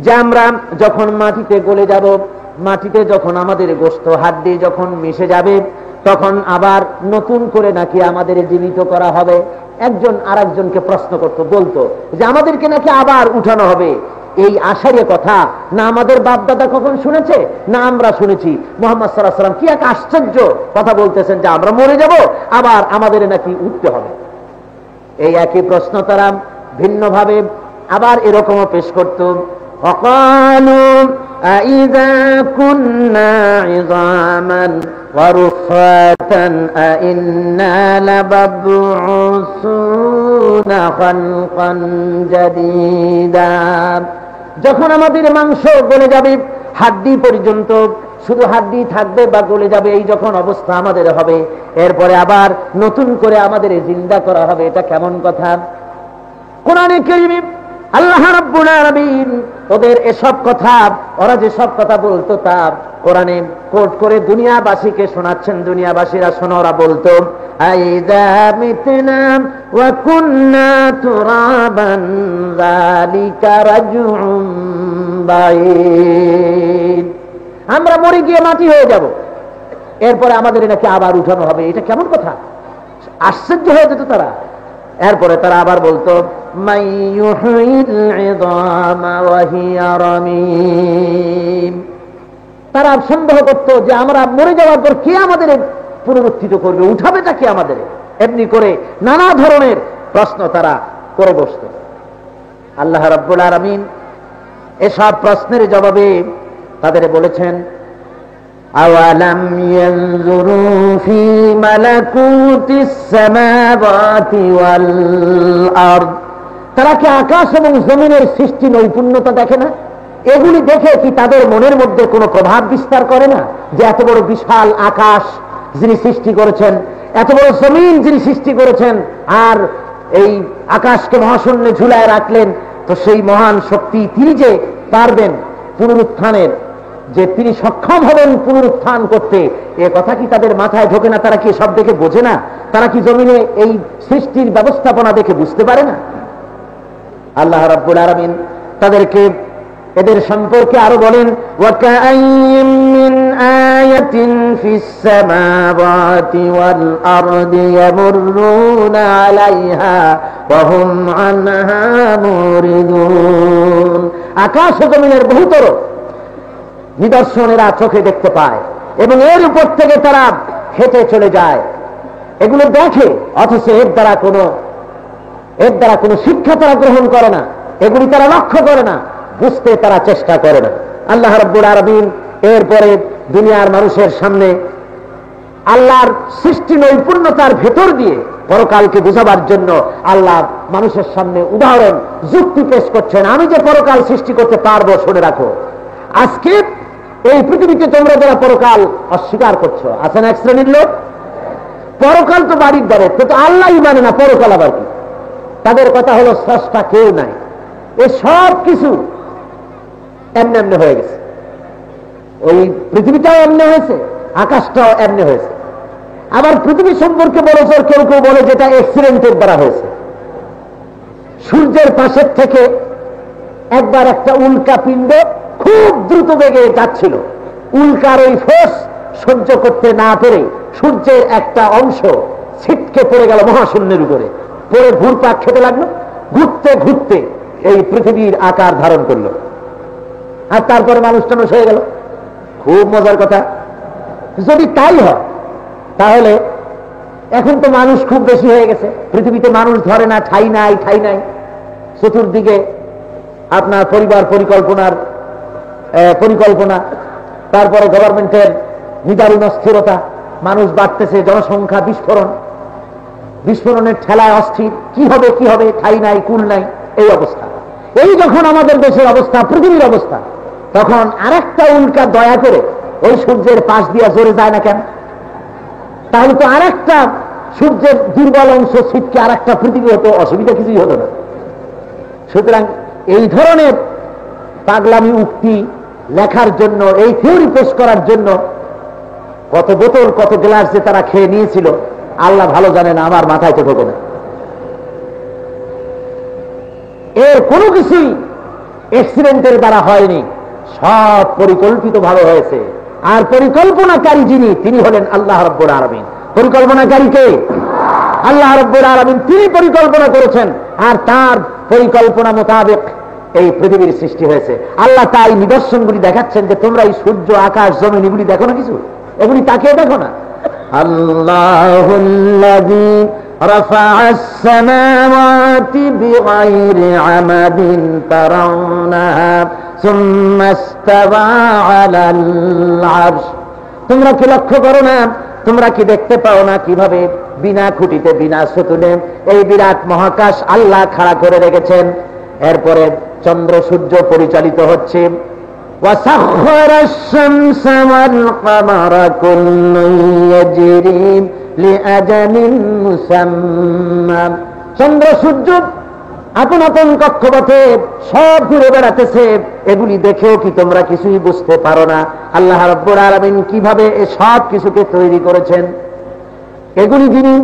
যে আমরা যখন মাটিতে গলে যাব, মাটিতে যখন আমাদের গোশত হাড্ডি যখন মিশে যাবে, তখন আবার নতুন করে নাকি আমাদের জীবিত করা হবে। একজন আরেকজনকে প্রশ্ন করতো, বলতো যে আমাদেরকে নাকি আবার উঠানো হবে। এই আশারে কথা না আমাদের বাপ দাদা কখন শুনেছে, না আমরা শুনেছি। মুহাম্মদ সাল্লাল্লাহু আলাইহি ওয়াসাল্লাম কি এক আশ্চর্য কথা বলতেছেন যে আমরা মরে যাব, আবার আমাদের নাকি উঠতে হবে। এই একই প্রশ্ন তারা ভিন্নভাবে আবার এরকমও পেশ করত। وقالوا আইযা কুন্না ইযামান ওয়া রুফাতান আইন্না লামাবউসুনা খালকান জাদীদা। যখন আমাদের মাংস গলে যাবে, হাড্ডি পর্যন্ত, শুধু হাড্ডি থাকবে বা গলে যাবে, এই যখন অবস্থা আমাদের হবে, এরপরে আবার নতুন করে আমাদের জিন্দা করা হবে, এটা কেমন কথা? কোরআনে কারীমে আল্লাহ রাব্বুল আলামিন ওদের এসব কথা, ওরা যে সব কথা বলতো তা কোরআনে কোট করে দুনিয়াবাসীকে শোনাচ্ছেন। দুনিয়াবাসীরা শোনো, ওরা বলতো আইযা মিতনা ওয়া কুন্না তুরাবান যালিকা রাজউম বাঈদ। আমরা মরে গিয়ে মাটি হয়ে যাব, এরপরে আমাদের নাকি আবার উঠানো হবে, এটা কেমন কথা? আশ্চর্য হয়ে যেত তারা। এরপরে তারা আবার বলতো মান ইউহয়িল ইযামা ওয়া হিয়া রামীম। তারা সন্দেহ করত যে আমরা মরে যাওয়ার পর কে আমাদের পুনরুত্থিত করবে, উঠাবেটা কে আমাদের? এমনি করে নানা ধরনের প্রশ্ন তারা করে বসত। আল্লাহ রাব্বুল আলামিন এসব প্রশ্নের জবাবে তাদের বলেছেন আওয়ালাম ইয়ানজুরু ফি মালাকুতিস সামাওয়াতি ওয়াল আরদ। তারা কি আকাশ এবং জমিনের সৃষ্টি নৈপুণ্যতা দেখে না? এগুলি দেখে কি তাদের মনের মধ্যে কোনো প্রভাব বিস্তার করে না যে এত বড় বিশাল আকাশ যিনি সৃষ্টি করেছেন, এত বড় জমিন যিনি সৃষ্টি করেছেন, আর এই আকাশকে মহাশূন্যে ঝুলায় রাখলেন, তো সেই মহান শক্তি তিনি যে পারবেন পুনরুত্থানের, যে তিনি সক্ষম হবেন পুনরুত্থান করতে, এ কথা কি তাদের মাথায় ঢোকে না? তারা কি সব দেখে বোঝে না? তারা কি জমিনে এই সৃষ্টির ব্যবস্থাপনা দেখে বুঝতে পারে না? আল্লাহ রাব্বুল আলামিন তাদেরকে এদের সম্পর্কে আরো বলেন ওয়াকাআইয়িম মিন আয়াতিন ফিস সামাওয়াতি ওয়াল আরদি ইয়ামুররুনা আলাইহা ওয়া হুম আনহা মুরিদুন। আকাশ ও জমিনের বহুতর নিদর্শনেরা চোখে দেখতে পায় এবং এর উপর থেকে তারা হেঁটে চলে যায়, এগুলো দেখে, অথচ এর দ্বারা কোনো শিক্ষা তারা গ্রহণ করে না, এগুলি তারা লক্ষ্য করে না, বুঝতে তারা চেষ্টা করে না। আল্লাহ রাব্বুল আলামিন এরপরে দুনিয়ার মানুষের সামনে আল্লাহর সৃষ্টি নৈপুণ্যতার ভেতর দিয়ে পরকালকে বোঝাবার জন্য আল্লাহ মানুষের সামনে উদাহরণ যুক্তি পেশ করছেন। আমি যে পরকাল সৃষ্টি করতে পারবো, শুনে রাখো, আজকে এই পৃথিবীতে তোমরা যারা পরকাল অস্বীকার করছো, আছেন এক শ্রেণীর লোক, পরকাল তো বাড়ির দ্বারে, কিন্তু আল্লাহই মানে না, পরকাল আবার কি? তাদের কথা হলো স্রষ্টা কেউ নাই, এ সব কিছু এমনি এমনি হয়ে গেছে। ওই পৃথিবীটাও এমনি হয়েছে, আকাশটাও এমনি হয়েছে। আবার পৃথিবী সম্পর্কে বলেছে কেউ কেউ বলে যেটা অ্যাক্সিডেন্টের দ্বারা হয়েছে। সূর্যের পাশের থেকে একবার একটা উল্কা পিণ্ড খুব দ্রুত বেগে যাচ্ছিল, উল্কার ওই ফোর্স সহ্য করতে না পেরে সূর্যের একটা অংশ ছিটকে পড়ে গেল মহাশূন্যের উপরে, পরে ঘুরপাক খেতে লাগলো, ঘুরতে ঘুরতে এই পৃথিবীর আকার ধারণ করলো, আর তারপরে মানুষ টানুষ হয়ে গেল। খুব মজার কথা। যদি তাই হয় তাহলে এখন তো মানুষ খুব বেশি হয়ে গেছে, পৃথিবীতে মানুষ ধরে না, ঠাই নাই। চতুর্দিকে আপনার পরিবার পরিকল্পনা, তারপরে গভর্নমেন্টের নিদারুণ অস্থিরতা, মানুষ বাড়তেছে, জনসংখ্যা বিস্ফোরণের ঠেলায় অস্থির, কি হবে, ঠাই নাই, কুল নাই, এই অবস্থা। এই যখন আমাদের দেশের অবস্থা, পৃথিবীর অবস্থা, তখন আরেকটা উল্কা দয়া করে ওই সূর্যের পাশ দিয়ে জোরে যায় না কেন? তাহলে তো আরেকটা সূর্যের দুর্বল অংশ ছিটকে আরেকটা পৃথিবী হতো, অসুবিধা কিছুই হতো না। সুতরাং এই ধরনের পাগলামি উক্তি লেখার জন্য, এই থিওরি পেশ করার জন্য কত বোতল কত গ্লাস যে তারা খেয়ে নিয়েছিল আল্লাহ ভালো জানে না, আমার মাথায় তো ঢোকে না। এর কোনো কিছুই অ্যাক্সিডেন্টের দ্বারা হয়নি, সব পরিকল্পিত ভাবে হয়েছে। আর পরিকল্পনাকারী যিনি, তিনি হলেন আল্লাহ রাব্বুল আলামিন। পরিকল্পনাকারী কে? আল্লাহ রাব্বুল আলামিন। তিনি পরিকল্পনা করেছেন, আর তার পরিকল্পনা মোতাবেক এই পৃথিবীর সৃষ্টি হয়েছে। আল্লাহ তাই নিদর্শনগুলি দেখাচ্ছেন যে তোমরা এই সূর্য, আকাশ, জমিন এগুলি দেখো না, কিছু এগুলি তাকিয়ে দেখো না। আল্লাহুল্লাযী রাফা'আস সামাওয়াতি বিগাইরি আমাদিন তারাউনাহা সুম্মা ইসতাওয়া আলাল আরশ। তোমরা কি লক্ষ্য করো না, তোমরা কি দেখতে পাও না কিভাবে বিনা খুঁটিতে বিনা সেতুনে এই বিরাট মহাকাশ আল্লাহ খাড়া করে রেখেছেন। এরপরে চন্দ্র সূর্য পরিচালিত হচ্ছে। ওয়াসাখখারাশ শামসা ওয়াল কামারা কুল্লুন ইয়াজরি লিআজালিন মুসাম্মা। চন্দ্র সূর্য আপন আপন কক্ষপথে সব ঘুরে বেড়াতেছে, এগুলি দেখেও কি তোমরা কিছুই বুঝতে পারো না আল্লাহ রাব্বুল আলামিন কিভাবে এই সব কিছুকে তৈরি করেছেন? এগুলি যিনি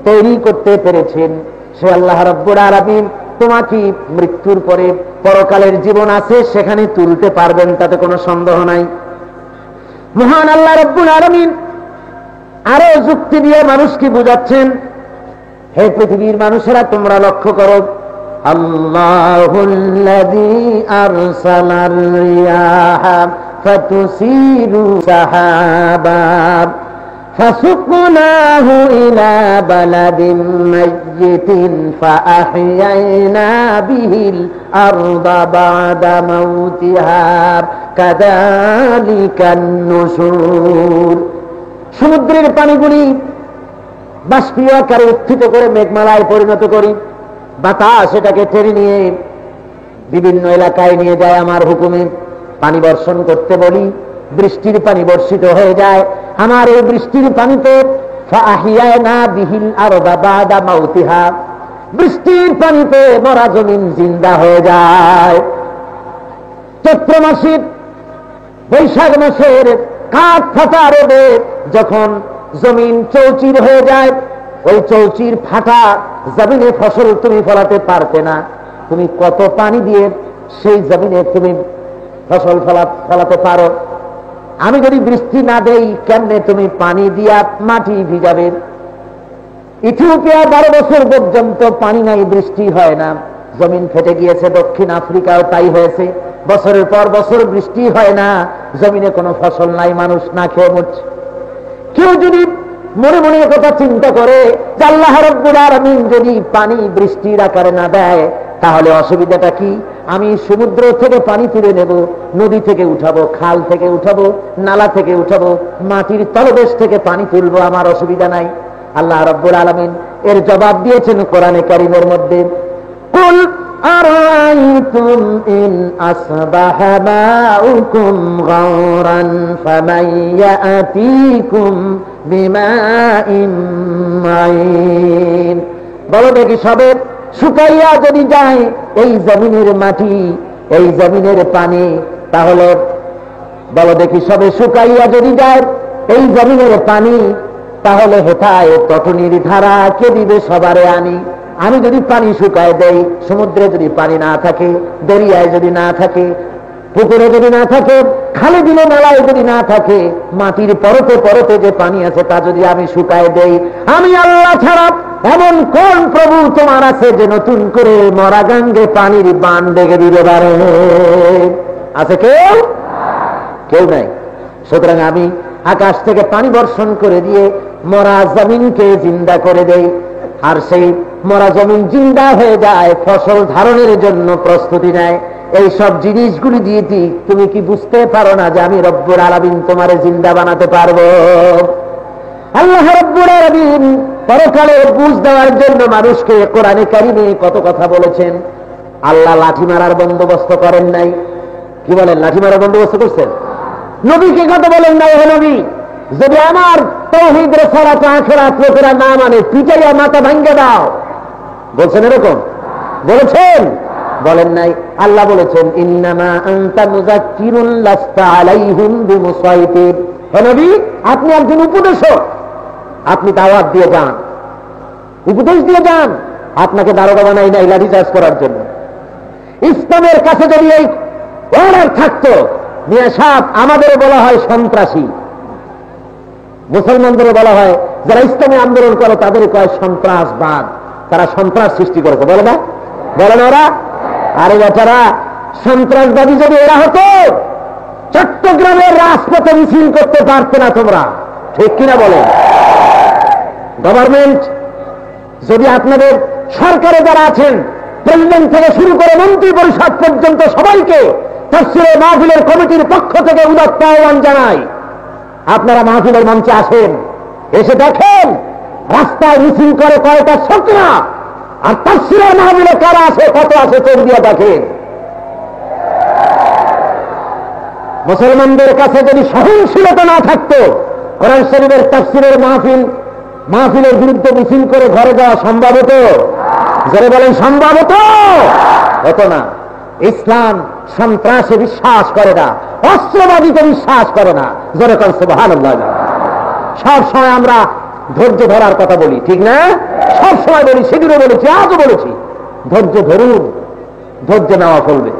তৈরি করতে পেরেছেন সে আল্লাহ রাব্বুল আলামিন তোমাকে মৃত্যুর পরে পরকালের জীবন আছে সেখানে তুলতে পারবেন, তাতে কোনো সন্দেহ নাই। মহান আল্লাহ রাব্বুল আলামিন আরো যুক্তি দিয়ে মানুষকে বুঝাচ্ছেন, হে পৃথিবীর মানুষেরা তোমরা লক্ষ্য করো, আল্লাহুল্লাযী আরসালার রিয়াহা ফাতুসিরু সাহাবা ফাসুকনাহু ইলা বালাদিন মাইয়িতিন ফাআহইয়ানা বিহিল আরদা বা'দা মাউতিহা কাযালিকান নুশুর। সমুদ্রের পানিগুলি বাষ্পীয় আকারে উত্থিত করে মেঘমালায় পরিণত করি, বাতাস এটাকে টেনে নিয়ে বিভিন্ন এলাকায় নিয়ে যায় আমার হুকুমে। পানি বর্ষণ করতে বলি, বৃষ্টির পানি বর্ষিত হয়ে যায়। আমার এই বৃষ্টির পানিতে ফাআহইয়ানা বিহিল আরদা বা'দা মাউতিহা, বৃষ্টির পানিতে মরা জমিন জিন্দা হয়ে যায়। চৈত্র মাসের বৈশাখ মাসের কাঠ ফাটা রোদে যখন জমিন চৌচির হয়ে যায়, ওই চৌচির ফাটা জমিনে ফসল তুমি ফলাতে পারতে না। তুমি কত পানি দিয়ে সেই জমিনে তুমি ফসল ফলাতে পারো? আমি যদি বৃষ্টি না দেই কেমনে তুমি পানি দিয়া মাটি ভিজাবে? ইথিওপিয়া 12 বছর পর্যন্ত পানি নাই, বৃষ্টি হয় না, জমিন ফেটে গিয়েছে। দক্ষিণ আফ্রিকাও তাই হয়েছে, বছরের পর বছর বৃষ্টি হয় না, জমিনে কোনো ফসল নাই, মানুষ না খেয়ে মরছে। কেউ যদি মনে মনে কথা চিন্তা করে যে আল্লাহ রাব্বুল আলামিন যদি পানি বৃষ্টির আকারে না দেয় তাহলে অসুবিধাটা কি? আমি সমুদ্র থেকে পানি তুলে নেব, নদী থেকে উঠাবো, খাল থেকে উঠাবো, নালা থেকে উঠাবো, মাটির তলদেশ থেকে পানি তুলবো, আমার অসুবিধা নাই। আল্লাহ রাব্বুল আলামিন এর জবাব দিয়েছেন কোরআনে কারীমের মধ্যে, কুল আরাইতুম ইন আসবাহা মাউকুম গাওরান ফামান ইয়াতিকুম বিমাইন মাইন। বলো দেখি, সবে শুকাইয়া যদি যায় এই জমিনের মাটি, এই জমিনের পানি, তাহলে বলো দেখি, সবে শুকাইয়া যদি যায় এই জমিনের পানি, তাহলে হেথায় তটনির ধারা কে দিবে সবারে আনি? আমি যদি পানি শুকায় দেই, সমুদ্রে যদি পানি না থাকে, দরিয়ায় যদি না থাকে, পুকুরে যদি না থাকে, খালে দিলে নালায় যদি না থাকে, মাটির পরতে পরতে যে পানি আছে তা যদি আমি শুকায় দেই, আমি আল্লাহ ছাড়া এমন কোন প্রভু তোমার আছে যে নতুন করে মরা গাঙ্গে পানির বান ডেকে দিতে পারে? আছে কেউ? কেউ নাই। সুতরাং আমি আকাশ থেকে পানি বর্ষণ করে দিয়ে মরা জমিনকে জিন্দা করে দেই, আর সেই মরা জমিন জিন্দা হয়ে যায়, ফসল ধারণের জন্য প্রস্তুতি নেয়। এই সব জিনিসগুলি দিয়ে তুমি কি বুঝতে পারো না যে আমি রব্বুল আলামিন তোমারে জিন্দা বানাতে পারবো? আল্লাহ রব্বুল আলামিন পরকালে বুঝ দেওয়ার জন্য মানুষকে কোরআনে কারিমে কত কথা বলেছেন। আল্লাহ লাঠি মারার বন্দোবস্ত করেন নাই। কি বলেন? লাঠি মারার বন্দোবস্ত করছেন? নবীকে কথা বলেন নাই, হে নবী, যদি আমার তাওহীদ রিসালাত আখিরাত লোকেরা না মানে পিটাইয়া মাথা ভাঙ্গে দাও, বলছেন এরকম? বলেছেন? বলেন নাই। আল্লাহ বলেছেন, ইন্নামা আনতা মুযাক্কিরুন লাস্তা আলাইহিম বিমুসাইতির। হে নবী, আপনি একজন উপদেশক, আপনি দাওয়াত দিয়ে যান, উপদেশ দিয়ে যান, আপনাকে দারোগা বানাই নাই লাঠি চার্জ করার জন্য। ইসলামের কাছে যদি এই অর্ডার থাকতো, মিয়া সাহেব, আমাদের বলা হয় সন্ত্রাসী, মুসলমানদেরও বলা হয় যারা ইসলামী আন্দোলন করে তাদের কয় সন্ত্রাসবাদ, তারা সন্ত্রাস সৃষ্টি করেছে, বলে না? বলে না ওরা? আরে বেচারা, সন্ত্রাসবাদী যদি এরা হতো চট্টগ্রামের রাজপথে মিছিল করতে পারতে না তোমরা, ঠিক কিনা বলে? গভর্নমেন্ট যদি আপনাদের সরকারে যারা আছেন, প্রেসিডেন্ট থেকে শুরু করে মন্ত্রী পরিষদ পর্যন্ত সবাইকে তাফসীরের মাহফিলের কমিটির পক্ষ থেকে উদাত্ত আহ্বান জানাই, আপনারা মাহফিলের মঞ্চে আসেন, এসে দেখেন রাস্তায় মিছিল করে কয়টা ছোকরা, আর তাফসীরের মাহফিলে কারা আছে, কত আছে, চোখ দিয়ে দেখেন। মুসলমানদের কাছে যদি সহনশীলতা না থাকতো, কোরআন শরীফের তাফসীরের মাহফিলের বিরুদ্ধে মিছিল করে ঘরে যাওয়া সম্ভব হতো? যারা বলেন সম্ভব হতো? হতো না। ইসলাম সন্ত্রাসে বিশ্বাস করে না, অস্ত্রবাদীতে বিশ্বাস করে না। যেরকম সুবহানাল্লাহ। সব সময় আমরা ধৈর্য ধরার কথা বলি, ঠিক না? সব সময় বলি, সেদিনও বলেছি, আজও বলেছি, ধৈর্য ধরুন, ধৈর্য নেওয়া ফলবে।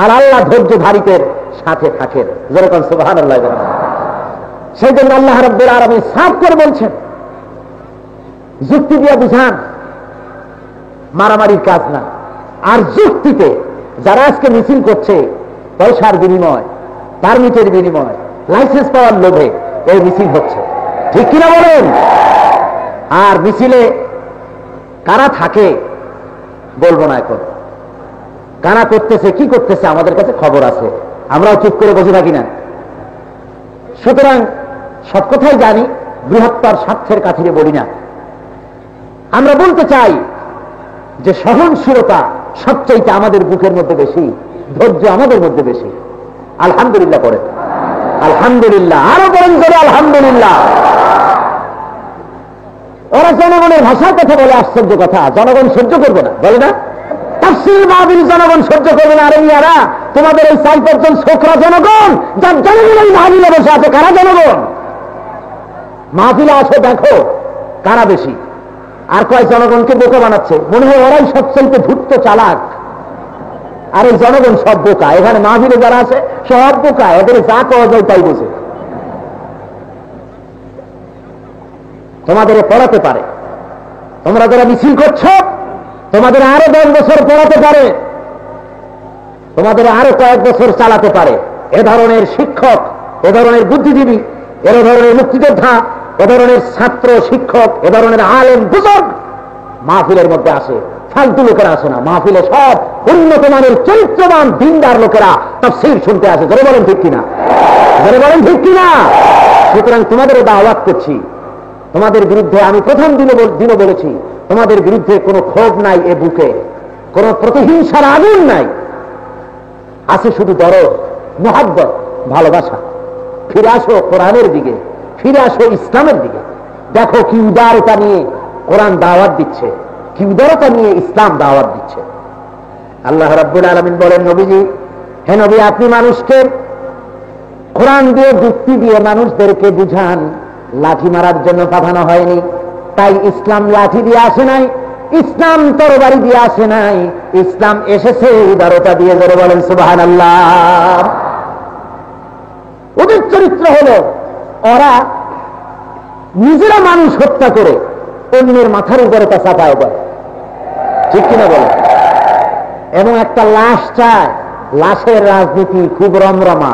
আর আল্লাহ ধৈর্যধারীদের সাথে থাকেন। যেরকম সুবহানাল্লাহ। সেই জন্য আল্লাহ রাব্বুল আলামিন সাফ করে বলছেন, যুক্তি দিয়ে বুঝান, মারামারির কাজ না। আর যুক্তিতে যারা আজকে মিছিল করছে, পয়সার বিনিময়, পারমিটের বিনিময়, লাইসেন্স পাওয়ার লোভে এই মিছিল হচ্ছে, ঠিক কিনা বলেন? আর মিছিলে কারা থাকে বলবো না এখন, কারা করতেছে, কি করতেছে আমাদের কাছে খবর আছে, আমরাও চুপ করে বসে থাকি না। সুতরাং সব কথাই জানি, বৃহত্তর স্বার্থের কাছে বলি না। আমরা বলতে চাই যে সহনশীলতা সবচাইতে আমাদের বুকের মধ্যে বেশি, ধৈর্য আমাদের মধ্যে বেশি। আলহামদুলিল্লাহ পড়ে, আলহামদুলিল্লাহ, আরো বলেন করে আলহামদুলিল্লাহ। ওরা জনগণের ভাষার কথা বলে, আশ্চর্য কথা, জনগণ সহ্য করবে না, বলে না? তাফসীর মাহফিল জনগণ সহ্য করবে না। আরে ইয়ারা, তোমাদের এই 4-5 জন ছোকরা জনগণ, যার জনগণ এই মাহফিলে বসে আছে, কারা জনগণ? মাহফিলে আসো, দেখো কারা বেশি। আর কয় জনগণকে বোকা বানাচ্ছে, মনে হয় ওরাই সবচেয়ে ধূর্ত চালাক, আর এই জনগণ সব বোকা। এখানে মাহফিলে যারা আছে সব বোকা, এদের যা কওয়া যায় তাই বোঝে। তোমাদের পড়াতে পারে, তোমরা যারা মিছিল করছো, তোমাদের আরো 10 বছর পড়াতে পারে, তোমাদের আরো কয়েক বছর চালাতে পারে। এ ধরনের শিক্ষক, এ ধরনের বুদ্ধিজীবী, এ ধরনের মুক্তিযোদ্ধা, এ ধরনের ছাত্র শিক্ষক, এ ধরনের আলেম বুজুর্গ মাহফিলের মধ্যে আসে। ফালতু লোকেরা আসে না মাহফিলে, সব উন্নত মানের চরিত্রবান দিনদার লোকেরা তাফসীর শুনতে আসে। ধরে বলেন ঠিক কিনা? ধরে বলেন ঠিক কিনা? সুতরাং তোমাদের দাওয়াত করছি, তোমাদের বিরুদ্ধে আমি প্রথম দিনও বলেছি, তোমাদের বিরুদ্ধে কোনো ক্ষোভ নাই, এ বুকে কোনো প্রতিহিংসার আগুন নাই, আছে শুধু দরদ, মুহাব্বত, ভালোবাসা। ফিরে আসো কোরআনের দিকে, ফিরে আসো ইসলামের দিকে। দেখো কি উদারতা নিয়ে কোরআন দাওয়াত দিচ্ছে, কি উদারতা নিয়ে ইসলাম দাওয়াত দিচ্ছে। আল্লাহ রাব্বুল আলামিন বলেন, নবীজি, হে নবী, আপনি মানুষকে কোরআন দিয়ে, যুক্তি দিয়ে মানুষদেরকে বুঝান। লাঠি মারার জন্য পাঠানো হয়নি, তাই ইসলাম লাঠি দিয়ে আসে নাই, ইসলাম তরবারি দিয়ে আসে নাই, ইসলাম এসেছে উদারতা দিয়ে। জোরে বলেন সুবহানাল্লাহ। ওদের চরিত্র হলো, ওরা নিজেরা মানুষ হত্যা করে অন্যের মাথার উপরে তা চাপায় দেয়, ঠিক কিনা বলে? এবং একটা লাশ চায়, লাশের রাজনীতি খুব রমরমা,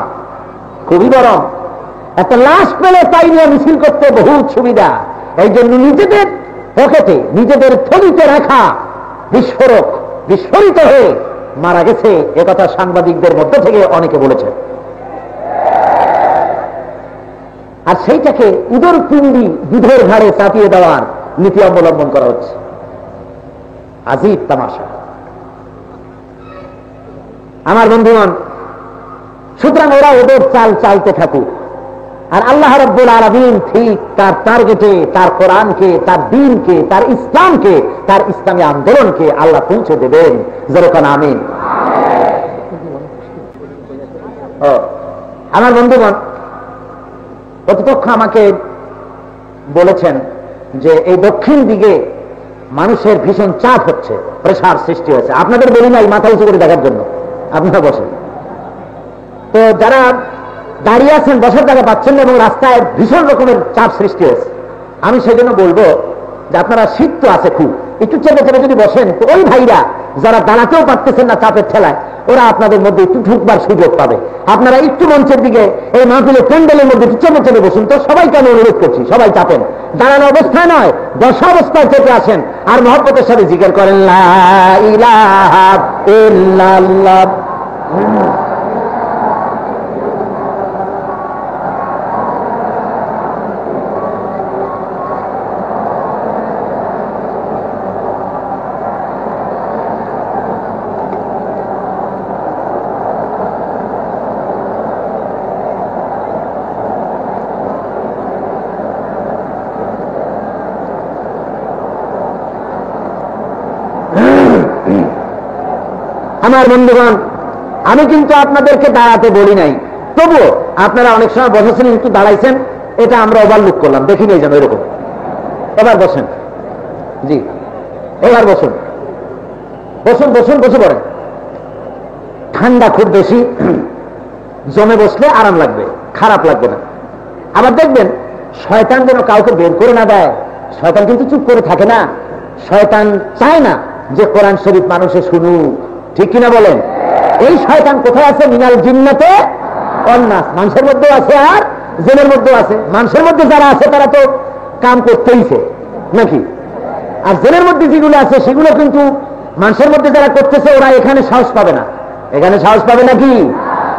খুবই গরম। একটা লাশ পেলে তাই নিয়ে মিছিল করতে বহুত সুবিধা। এই জন্য নিজেদের পকেটে, নিজেদের থলিতে রাখা বিস্ফোরক বিস্ফোরিত হয়ে মারা গেছে, একথা সাংবাদিকদের মধ্য থেকে অনেকে বলেছে। আর সেইটাকে উদর পিণ্ডি দুধের ঘাড়ে চাপিয়ে দেওয়ার নীতি অবলম্বন করা হচ্ছে। আজীব তামাশা আমার বন্ধুগণ। সুতরাং ওরা ওদের চাল চালতে থাকুক, আর আল্লাহ রাব্বুল আলামিন ঠিক তার টার্গেটে, তার কোরআনকে, তার দ্বীনকে, তার ইসলামকে, তার ইসলামী আন্দোলনকে আল্লাহ পৌঁছে দেবেন। যেরকম আমিন। আমার বন্ধুগণ, প্রতিপক্ষ আমাকে বলেছেন যে এই দক্ষিণ দিকে মানুষের ভীষণ চাপ হচ্ছে, প্রেসার সৃষ্টি হয়েছে। আপনাদের বলি নাই মাথা উঁচু করে দেখার জন্য, আপনারা বসেন। তো যারা দাঁড়িয়ে আছেন, বসার জায়গা পাচ্ছেন না এবং রাস্তায় ভীষণ রকমের চাপ সৃষ্টি হয়েছে, আমি সেজন্য বলবো যে আপনারা শীত তো আছে খুব, একটু চেপে চেপে যদি বসেন, তো ওই ভাইরা যারা দাঁড়াতেও পারতেছেন না চাপের ঠেলায়, ওরা আপনাদের মধ্যে একটু ঢুকবার সুযোগ পাবে। আপনারা একটু মঞ্চের দিকে এই মাহফিলের প্যান্ডেলের মধ্যে একটু চেপে চেপে বসুন তো। সবাইকে আমি অনুরোধ করছি, সবাই চাপেন, দাঁড়ানো অবস্থায় নয়, বসা অবস্থায় চেপে আসেন আর মহব্বতের সাথে জিকির করেন লা ইলাহা ইল্লাল্লাহ। আমার বন্ধুগণ, আমি কিন্তু আপনাদেরকে দাঁড়াতে বলি নাই, তবুও আপনারা অনেক সময় বসেছেন, একটু দাঁড়াইছেন, এটা আমরা ওভারলুক করলাম, দেখি নাই যেন এরকম। এবার বসেন, জি এবার বসুন, বসুন বসুন, বসে পড়েন। ঠান্ডা খুব বেশি, জমে বসলে আরাম লাগবে, খারাপ লাগবে না। আবার দেখবেন শয়তান যেন কাউকে বের করে না দেয়। শয়তান কিন্তু চুপ করে থাকে না, শয়তান চায় না যে কোরআন শরীফ মানুষে শুনুক, ঠিক কিনা বলেন? এই শয়তান কোথায় আছে? মিনাল জিন্নাতে ওয়ান নাস, মানুষের মধ্যে আছে আর জিনের মধ্যে আছে। মানুষের মধ্যে যারা আছে তারা তো কাম করতেইছে নাকি, আর জিনের মধ্যে যেগুলো আছে সেগুলো কিন্তু মানুষের মধ্যে যারা করতেছে ওরা এখানে সাহস পাবে না। এখানে সাহস পাবে নাকি?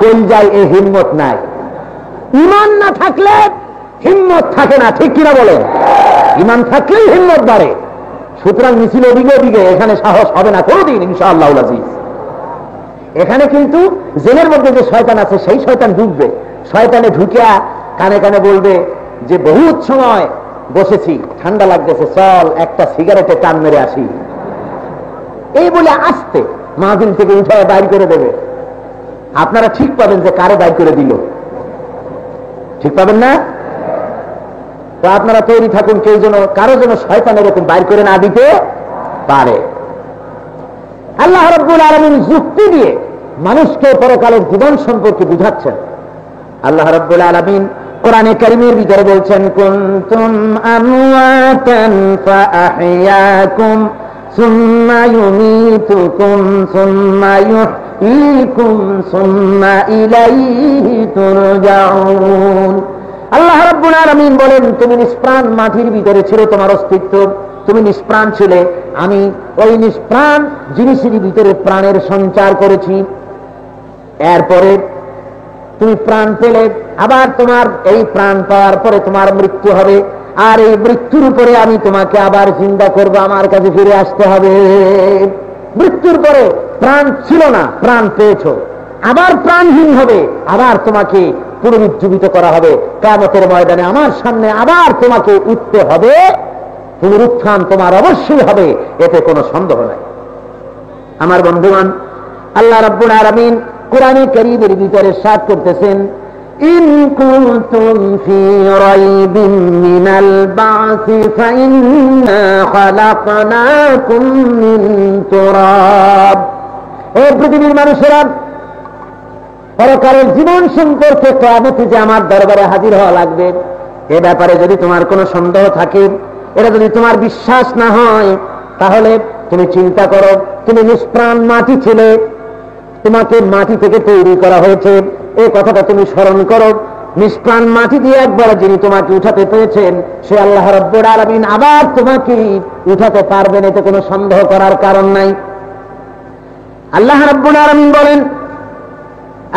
কোন যায় এই হিম্মত নাই। ঈমান না থাকলে হিম্মত থাকে না, ঠিক কিনা বলেন? ঈমান থাকলেই হিম্মত বাড়ে। সুতরাং মিছিল ওদিকে ওদিকে এখানে সাহস হবে না কোনদিন ইনশাআল্লাহ আজিজ। এখানে কিন্তু জেলের মধ্যে যে শয়তান আছে সেই শয়তান ঢুকবে। শয়তানে ঢুকিয়া কানে কানে বলবে যে বহুত সময় বসেছি, ঠান্ডা লাগতেছে, চল একটা সিগারেটে টান মেরে আসি। এই বলে আসতে মাহফিল থেকে উঠায় বাইর করে দেবে। আপনারা ঠিক পাবেন যে কারে বাইর করে দিল, ঠিক পাবেন না? তো আপনারা তৈরি থাকুন, কেউ যেন কারো যেন শয়তান এরকম বাইর করে না দিতে পারে। আল্লাহ রাব্বুল আলামিন যুক্তি দিয়ে মানুষকে পরকালের জীবন সম্পর্কে বুঝাচ্ছেন। আল্লাহ রাব্বুল আলামিন কোরআনে কারীমের ভিতরে বলছেন, কুনতুম আমওয়াতান ফাআহইয়াকুম সুম্মা ইউমীতুকুম সুম্মা ইউহয়ীকুম সুম্মা ইলাইহি তুরজাউন। আল্লাহ রাব্বুল আলামিন বলেন, তুমি নিষ্প্রাণ মাটির ভিতরে ছিল তোমার অস্তিত্ব, তুমি নিষ্প্রাণ ছিলে, আমি ওই নিষ্প্রাণ জিনিসের ভিতরে প্রাণের সঞ্চার করেছি। এরপরে তুমি প্রাণ পেলে, আবার তোমার এই প্রাণ পাওয়ার পরে তোমার মৃত্যু হবে, আর এই মৃত্যুর উপরে আমি তোমাকে আবার জিন্দা করবো, আমার কাছে ফিরে আসতে হবে। মৃত্যুর পরে প্রাণ ছিল না, প্রাণ পেয়েছো, আবার প্রাণহীন হবে, আবার তোমাকে পুনরুজ্জীবিত করা হবে। কিয়ামতের ময়দানে আমার সামনে আবার তোমাকে উঠতে হবে, পুনরুত্থান তোমার অবশ্যই হবে, এতে কোনো সন্দেহ নাই। আমার বন্ধুগণ, আল্লাহ রাব্বুল আলামিন কোরআনে কারীমের ভিতরে ইরশাদ করতেছেন, ইন কুনতুম ফি রাইবিন মিনাল বা'সি ফাইন্না খালাকনাকুম মিন তুরাব। ও পৃথিবীর মানুষেরা, পরকালের জীবন সম্পর্কে কিয়ামতে যে আমার দরবারে হাজির হওয়া লাগবে, এ ব্যাপারে যদি তোমার কোনো সন্দেহ থাকে, এটা যদি তোমার বিশ্বাস না হয়, তাহলে তুমি চিন্তা করো, তুমি নিষ্প্রাণ মাটি ছিলে, তোমাকে মাটি থেকে তৈরি করা হয়েছে, এই কথাটা তুমি স্মরণ করো। নিষ্প্রাণ মাটি দিয়ে একবার যিনি তোমাকে উঠাতে পেরেছেন, সে আল্লাহ রাব্বুল আলামিন আবার তোমাকে উঠাতে পারবেন, এতে কোনো সন্দেহ করার কারণ নাই। আল্লাহ রাব্বুল আলামিন বলেন,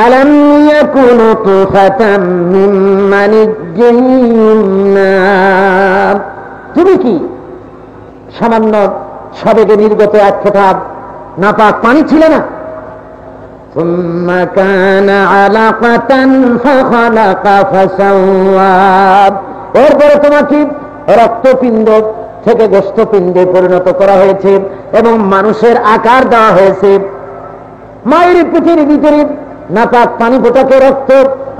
আলাম ইয়াকুন তুফাতাম মিন মানিজ্জিন ইউমনা। তুমি কি সামান্য সবেগে নির্গত এক ফোঁটা নাপাক পানি ছিলে না? সুম্মা কানা আলাকাতান ফাখালাকা ফাসাওয়া। এরপরে তোমাকে রক্তপিণ্ড থেকে গোশতপিণ্ডে পরিণত করা হয়েছে এবং মানুষের আকার দেওয়া হয়েছে। মায়ের পেটের ভিতরে নাপাক পানি ফোটাকে রক্ত,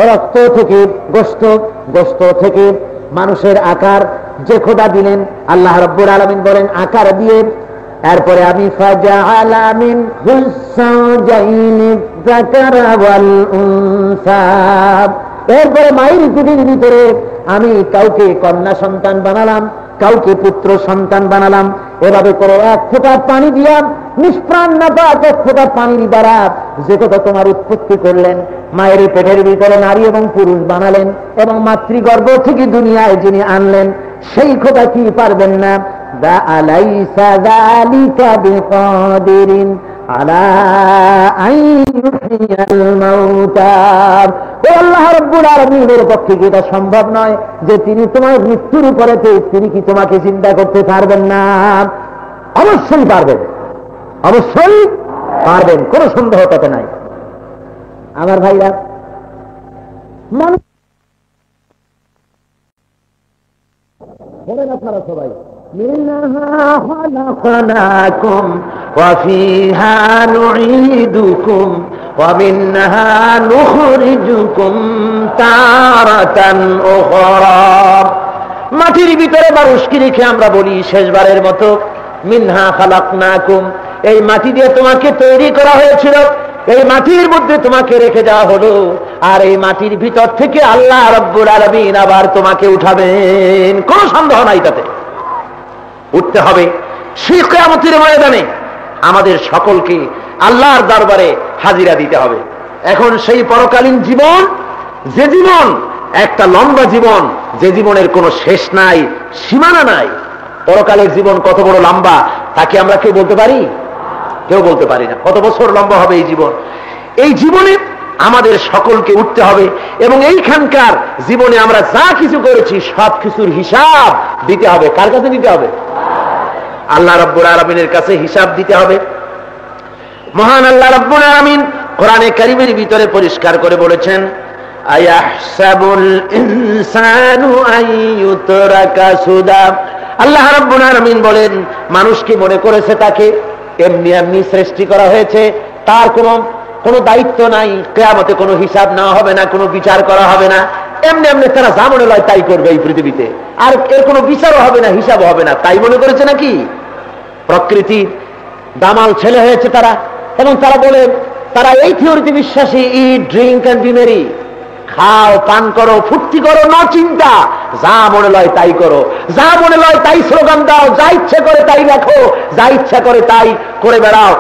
রক্ত থেকে গোশত, গোশত থেকে মানুষের আকার যে খোদা দিলেন, আল্লাহ রাব্বুল আলামিন বলেন আকার দিয়ে, এরপরে আমি ফাজআলা মিনহুস যাওজাইনি যাকারা ওয়াল উনসা। এরপরে মায়ের পেটের ভিতরে আমি কাউকে কন্যা সন্তান বানালাম, কাউকে পুত্র সন্তান বানালাম। এভাবে করে এক ফোঁটা পানি দিয়া নিষ্প্রাণ নাপাক এক ফোঁটা পানির দ্বারা যে কথা তোমার উৎপত্তি করলেন, মায়ের পেটের ভিতরে নারী এবং পুরুষ বানালেন এবং মাতৃগর্ভ থেকে দুনিয়ায় যিনি আনলেন, সেই কথা কি পারবেন না? আলাইসা যালিকা বিকাদিরিন আলা আন ইউহইয়াল মাউতা। ও আল্লাহ রাব্বুল আলামিনের পক্ষে কি এটা সম্ভব নয় যে তিনি তোমার মৃত্যুর উপরে তিনি কি তোমাকে চিন্তা করতে পারবেন না? অবশ্যই পারবেন, অবশ্যই পারবেন, কোন সন্দেহ তাতে নাই। আমার ভাইরা, মানুষ বলেন আপনারা সবাই, মিনহা খালাকনাকুম ওয়া ফিহা নুঈদুকুম ওয়া মিনহা নুখরিজুকুম তারাতান উখরা। মাটির ভিতরে মানুষকে রেখে আমরা বলি শেষবারের মতো, মিনহা খালাকনাকুম, এই মাটি দিয়ে তোমাকে তৈরি করা হয়েছিল, এই মাটির মধ্যে তোমাকে রেখে দেওয়া হলো, আর এই মাটির ভিতর থেকে আল্লাহ রাব্বুল আলামিন আবার তোমাকে উঠাবেন। কোন সন্দেহ নাই, তাতে উঠতে হবে। সেই কিয়ামতের ময়দানে আমাদের সকলকে আল্লাহর দরবারে হাজিরা দিতে হবে। এখন সেই পরকালীন জীবন, যে জীবন একটা লম্বা জীবন, যে জীবনের কোনো শেষ নাই, সীমানা নাই, পরকালের জীবন কত বড় লম্বা তাকে আমরা কেউ বলতে পারি? কেউ বলতে পারি না। কত বছর লম্বা হবে এই জীবন? এই জীবনে আমাদের সকলকে উঠতে হবে এবং এইখানকার জীবনে আমরা যা কিছু করেছি সব কিছুর হিসাব দিতে হবে। কার কাছে দিতে হবে? আল্লাহ রাব্বুল আলামিনের কাছে হিসাব দিতে হবে। মহান আল্লাহ রাব্বুল আলামিন কোরআনে কারীমের ভিতরে পরিষ্কার করে বলেছেন, আয়াহসাবুল ইনসানু আইয়ুতরাকা সুদা। আল্লাহ রাব্বুল আলামিন বলেন, মানুষ কি মনে করেছে তাকে এমনি এমনি সৃষ্টি করা হয়েছে, তার কোনো দায়িত্ব নাই, কিয়ামতে কোনো হিসাব নেওয়া হবে না, কোনো বিচার করা হবে না, এমনি এমনি তারা যা মনে হয় তাই করবে এই পৃথিবীতে, আর এর কোনো বিচারও হবে না, হিসাবও হবে না, তাই মনে করেছে নাকি? প্রকৃতির দামাল ছেলে হয়েছে তারা, এবং তারা বলে, তারা এই থিওরিতে বিশ্বাসী, ইট ড্রিঙ্ক অ্যান্ড বি মেরি, খাও পান করো ফুর্তি করো, ন চিন্তা, যা মনে লয় তাই করো, যা মনে লয় তাই স্লোগান দাও, যা ইচ্ছা করে তাই রাখো, যা ইচ্ছা করে তাই করে বেড়াও,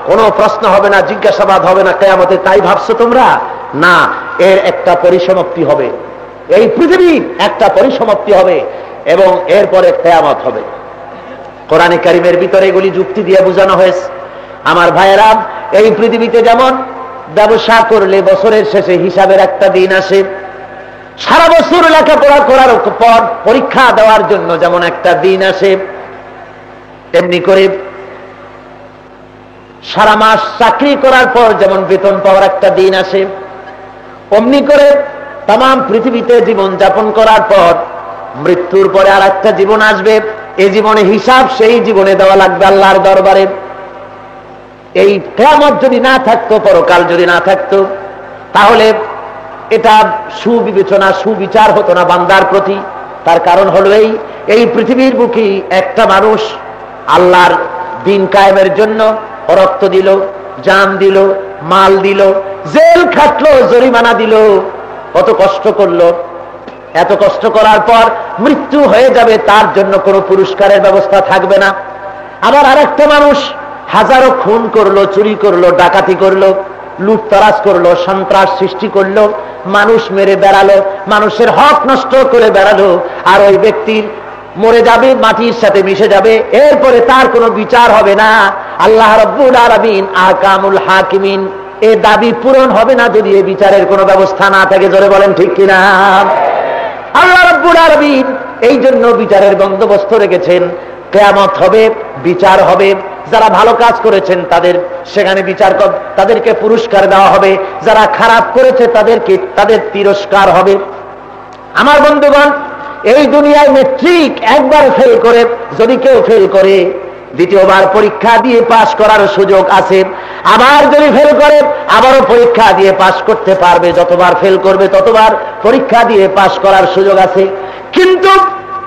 কোনো প্রশ্ন হবে না, জিজ্ঞাসাবাদ হবে না, কিয়ামতে তাই ভাবছো তোমরা? না, এর একটা পরিসমাপ্তি হবে, এই পৃথিবীর একটা পরিসমাপ্তি হবে এবং এরপরে কিয়ামত হবে। কোরআনে কারীমের ভিতরে এগুলি যুক্তি দিয়ে বোঝানো হয়েছে। আমার ভাইয়েরা, এই পৃথিবীতে যেমন ব্যবসা করলে বছরের শেষে হিসাবের একটা দিন আসে, সারা বছর লেখাপড়া করার পর পরীক্ষা দেওয়ার জন্য যেমন একটা দিন আসে, তেমনি করে সারা মাস চাকরি করার পর যেমন বেতন পাওয়ার একটা দিন আসে, অমনি করে তাম পৃথিবীতে জীবন যাপন করার পর মৃত্যুর পরে আর একটা জীবন আসবে। এই জীবনে হিসাব সেই জীবনে দেওয়া লাগবে আল্লাহর দরবারে। এই কিয়ামত যদি না থাকতো, পরকাল যদি না থাকতো, তাহলে এটা সুবিবেচনা সুবিচার হতো না বান্দার প্রতি। তার কারণ হলো এই পৃথিবীর বুকে একটা মানুষ আল্লাহর দিন কায়েমের জন্য রক্ত দিল, জান দিল, মাল দিল, জেল খাটলো, জরিমানা দিল, কত কষ্ট করলো। এত কষ্ট করার পর মৃত্যু হয়ে যাবে, তার জন্য কোনো পুরস্কারের ব্যবস্থা থাকবে না। আবার আরেকটা মানুষ হাজারো খুন করলো, চুরি করলো, ডাকাতি করলো, লুটতরাজ করলো, সন্ত্রাস সৃষ্টি করলো, মানুষ মেরে বেড়ালো, মানুষের হক নষ্ট করে বেড়ালো, আর ওই ব্যক্তির মরে যাবে, মাটির সাথে মিশে যাবে, এরপরে তার কোনো বিচার হবে না। আল্লাহ রাব্বুল আলামিন আহকামুল হাকিমিন, এ দাবি পূরণ হবে না যদি এই বিচারের কোনো ব্যবস্থা না থাকে। জোরে বলেন ঠিক কিনা? আল্লাহ রাব্বুল আলামিন এই জন্য বিচারের বন্দোবস্ত রেখেছেন। কিয়ামত হবে, বিচার হবে, যারা ভালো কাজ করেছেন তাদের সেখানে বিচার, তাদেরকে পুরস্কার দেওয়া হবে, যারা খারাপ করেছে তাদের তিরস্কার হবে। আমার বন্ধুগণ, এই দুনিয়ায় মেট্রিক একবার ফেল করে যদি কেউ ফেল করে, দ্বিতীয়বার পরীক্ষা দিয়ে পাস করার সুযোগ আছে। আবার যদি ফেল করে আবারও পরীক্ষা দিয়ে পাস করতে পারবে, যতবার ফেল করবে ততবার পরীক্ষা দিয়ে পাস করার সুযোগ আছে। কিন্তু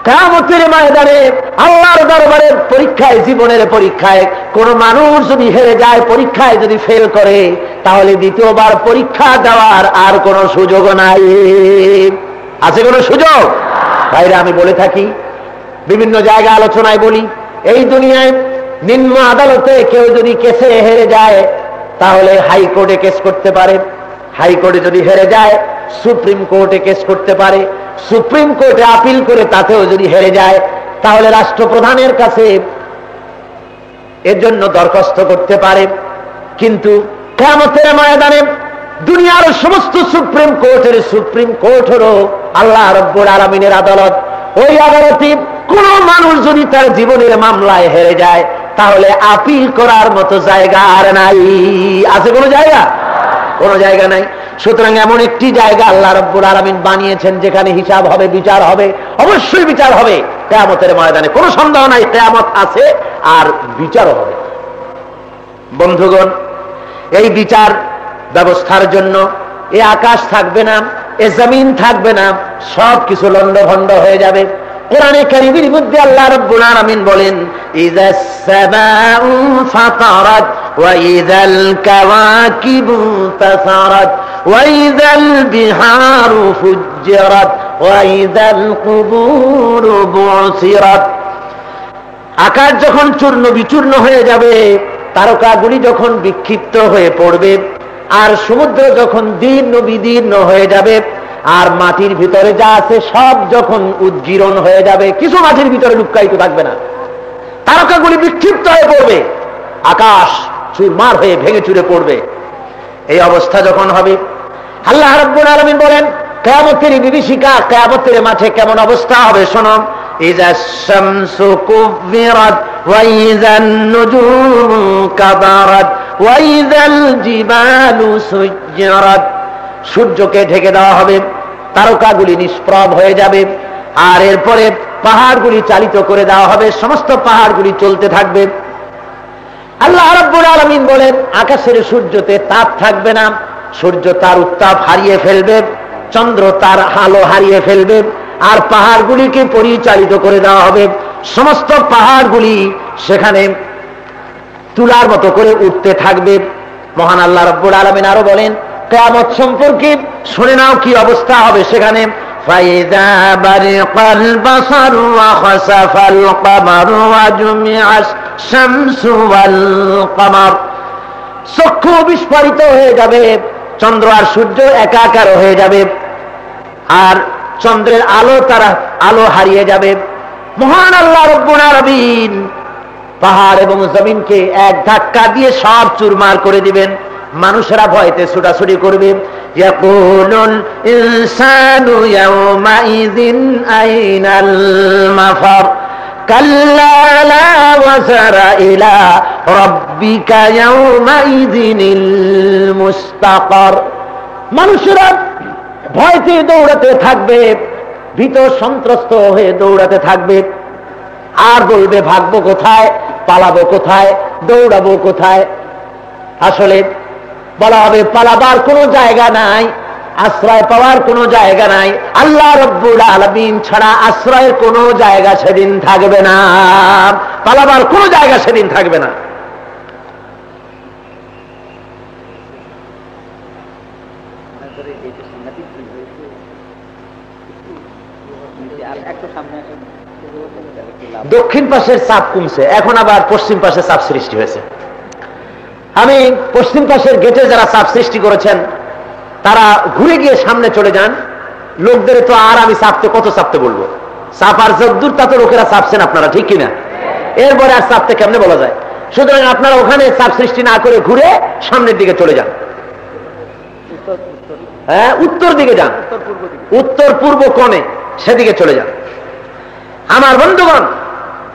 কিয়ামতের ময়দানে আল্লাহর দরবারের পরীক্ষায়, জীবনের পরীক্ষায় কোন মানুষ যদি হেরে যায়, পরীক্ষায় যদি ফেল করে, তাহলে দ্বিতীয়বার পরীক্ষা দেওয়ার আর কোনো সুযোগ নাই। আছে কোনো সুযোগ? ভাইরা, আমি বলে থাকি, বিভিন্ন জায়গায় আলোচনায় বলি, এই দুনিয়ায় নিম্ন আদালতে কেউ যদি কেসে হেরে যায় তাহলে হাইকোর্টে কেস করতে পারে, হাইকোর্টে যদি হেরে যায় সুপ্রিম কোর্টে কেস করতে পারে, সুপ্রিম কোর্টে আপিল করে তাতেও যদি হেরে যায় তাহলে রাষ্ট্রপ্রধানের কাছে এর জন্য দরখাস্ত করতে পারে। কিন্তু কিয়ামতের ময়দানে দুনিয়ার সমস্ত সুপ্রিম কোর্ট হলো আল্লাহ রাব্বুল আলামিনের আদালত। ওই আদালতে কোন মানুষ যদি তার জীবনের মামলায় হেরে যায় তাহলে আপিল করার মতো জায়গা আর নাই। আছে কোনো জায়গা? কোনো জায়গা নাই। সুতরাং এমন একটি জায়গা আল্লাহ রাব্বুল আলামিন বানিয়েছেন যেখানে হিসাব হবে, বিচার হবে, অবশ্যই বিচার হবে কিয়ামতের ময়দানে, কোনো সন্দেহ নাই। কিয়ামত আছে আর বিচারও হবে। বন্ধুগণ, এই বিচার ব্যবস্থার জন্য এ আকাশ থাকবে না, এ জমিন থাকবে না, সব কিছু লন্ডভন্ড হয়ে যাবে। কোরআনে কারীমের মধ্যে আল্লাহ রাব্বুল আলামিন বলেন, ইযাস সামাউ ফাতারাত ওয়া ইযাল কাওয়াকিবু তাসারাত ওয়া ইযাল বিহারু ফুজ্জিরাত ওয়া ইযাল কুবুরু বুসিরাত। আকাশ যখন চূর্ণ বিচূর্ণ হয়ে যাবে, তারকাগুলি যখন বিক্ষিপ্ত হয়ে পড়বে, আর সমুদ্র যখন দীর্ণ বিদীর্ণ হয়ে যাবে, আর মাটির ভিতরে যা আছে সব যখন উদ্গীরণ হয়ে যাবে, কিছু মাটির ভিতরে লুক্কায়িত থাকবে না, তারকাগুলি বিক্ষিপ্ত হয়ে পড়বে, আকাশ চুরমার হয়ে ভেঙে চুরে পড়বে। এই অবস্থা যখন হবে, আল্লাহ রাব্বুল আলামিন বলেন কিয়ামতের বিভীষিকা, কিয়ামতের মাঠে কেমন অবস্থা হবে শোনো। ইযাশ শামসু কুবিরাত ওয়া ইযান নুজুমু কাদারাত ওয়া ইযাল জিবালু সুজ্জিরাত। সূর্যকে ঢেকে দেওয়া হবে, তারকাগুলি নিষ্প্রভ হয়ে যাবে, আর এরপরে পাহাড়গুলি চালিত করে দেওয়া হবে, সমস্ত পাহাড়গুলি চলতে থাকবে। আল্লাহ রাব্বুল আলামিন বলেন আকাশের সূর্যতে তাপ থাকবে না, সূর্য তার উত্তাপ হারিয়ে ফেলবে, চন্দ্র তার আলো হারিয়ে ফেলবে, আর পাহাড়গুলিকে পরিচালিত করে দেওয়া হবে। সমস্ত পাহাড়গুলি সেখানে তুলার মতো করে উঠতে থাকবে। মহান আল্লাহ রাব্বুল আলামিন আরো বলেন কিয়ামত সম্পর্কে শুনে নাও কি অবস্থা হবে সেখানে। ফাইযা বারিকাল বাসারু ওয়া খাসাফাল কামারু ওয়া জুমিআস শামসু ওয়াল কামার। চক্ষু বিস্ফারিত হয়ে যাবে, চন্দ্র আর সূর্য একাকার হয়ে যাবে, আর চন্দ্রের আলো হারিয়ে যাবে। মহান আল্লাহ রাব্বুল আলামিন পাহাড় এবং জমিনকে এক ধাক্কা দিয়ে সব চুরমার করে দিবেন। মানুষেরা ভয়তে ছুটাছুটি করবে। ইয়াকুলুল ইনসানু ইয়াওমাইযিন আইনাল মাফার কাল্লা লা ওয়াজারা ইলা রাব্বিকা ইয়াওমাইযিনিল মুস্তাকার। মানুষেরা ভয়তে দৌড়াতে থাকবে, ভীত সন্ত্রস্ত হয়ে দৌড়াতে থাকবে, আর বলবে ভাগবো কোথায়, পালাবো কোথায়, দৌড়াবো কোথায়। আসলে বলা হবে পালাবার কোনো জায়গা নাই, আশ্রয় পাওয়ার কোনো জায়গা নাই। আল্লাহ রাব্বুল আলামিন ছাড়া আশ্রয়ের কোনো জায়গা সেদিন থাকবে না, পালাবার কোনো জায়গা সেদিন থাকবে না। দক্ষিণ পাশের চাপ কমছে, এখন আবার পশ্চিম পাশে চাপ সৃষ্টি হয়েছে। আমি পশ্চিম পাশের গেটে যারা চাপ সৃষ্টি করেছেন তারা ঘুরে গিয়ে সামনে চলে যান। লোকদের তো আর আমি কত চাপতে বলবো, চাপার যদ্দূর তা তো লোকেরা চাপছেন, আপনারা ঠিক কিনা? এরপরে আর চাপতে কেমনে বলা যায়? সুতরাং আপনারা ওখানে চাপ সৃষ্টি না করে ঘুরে সামনের দিকে চলে যান। হ্যাঁ, উত্তর দিকে যান, উত্তর পূর্ব কোণে সেদিকে চলে যান। আমার বন্ধুগণ,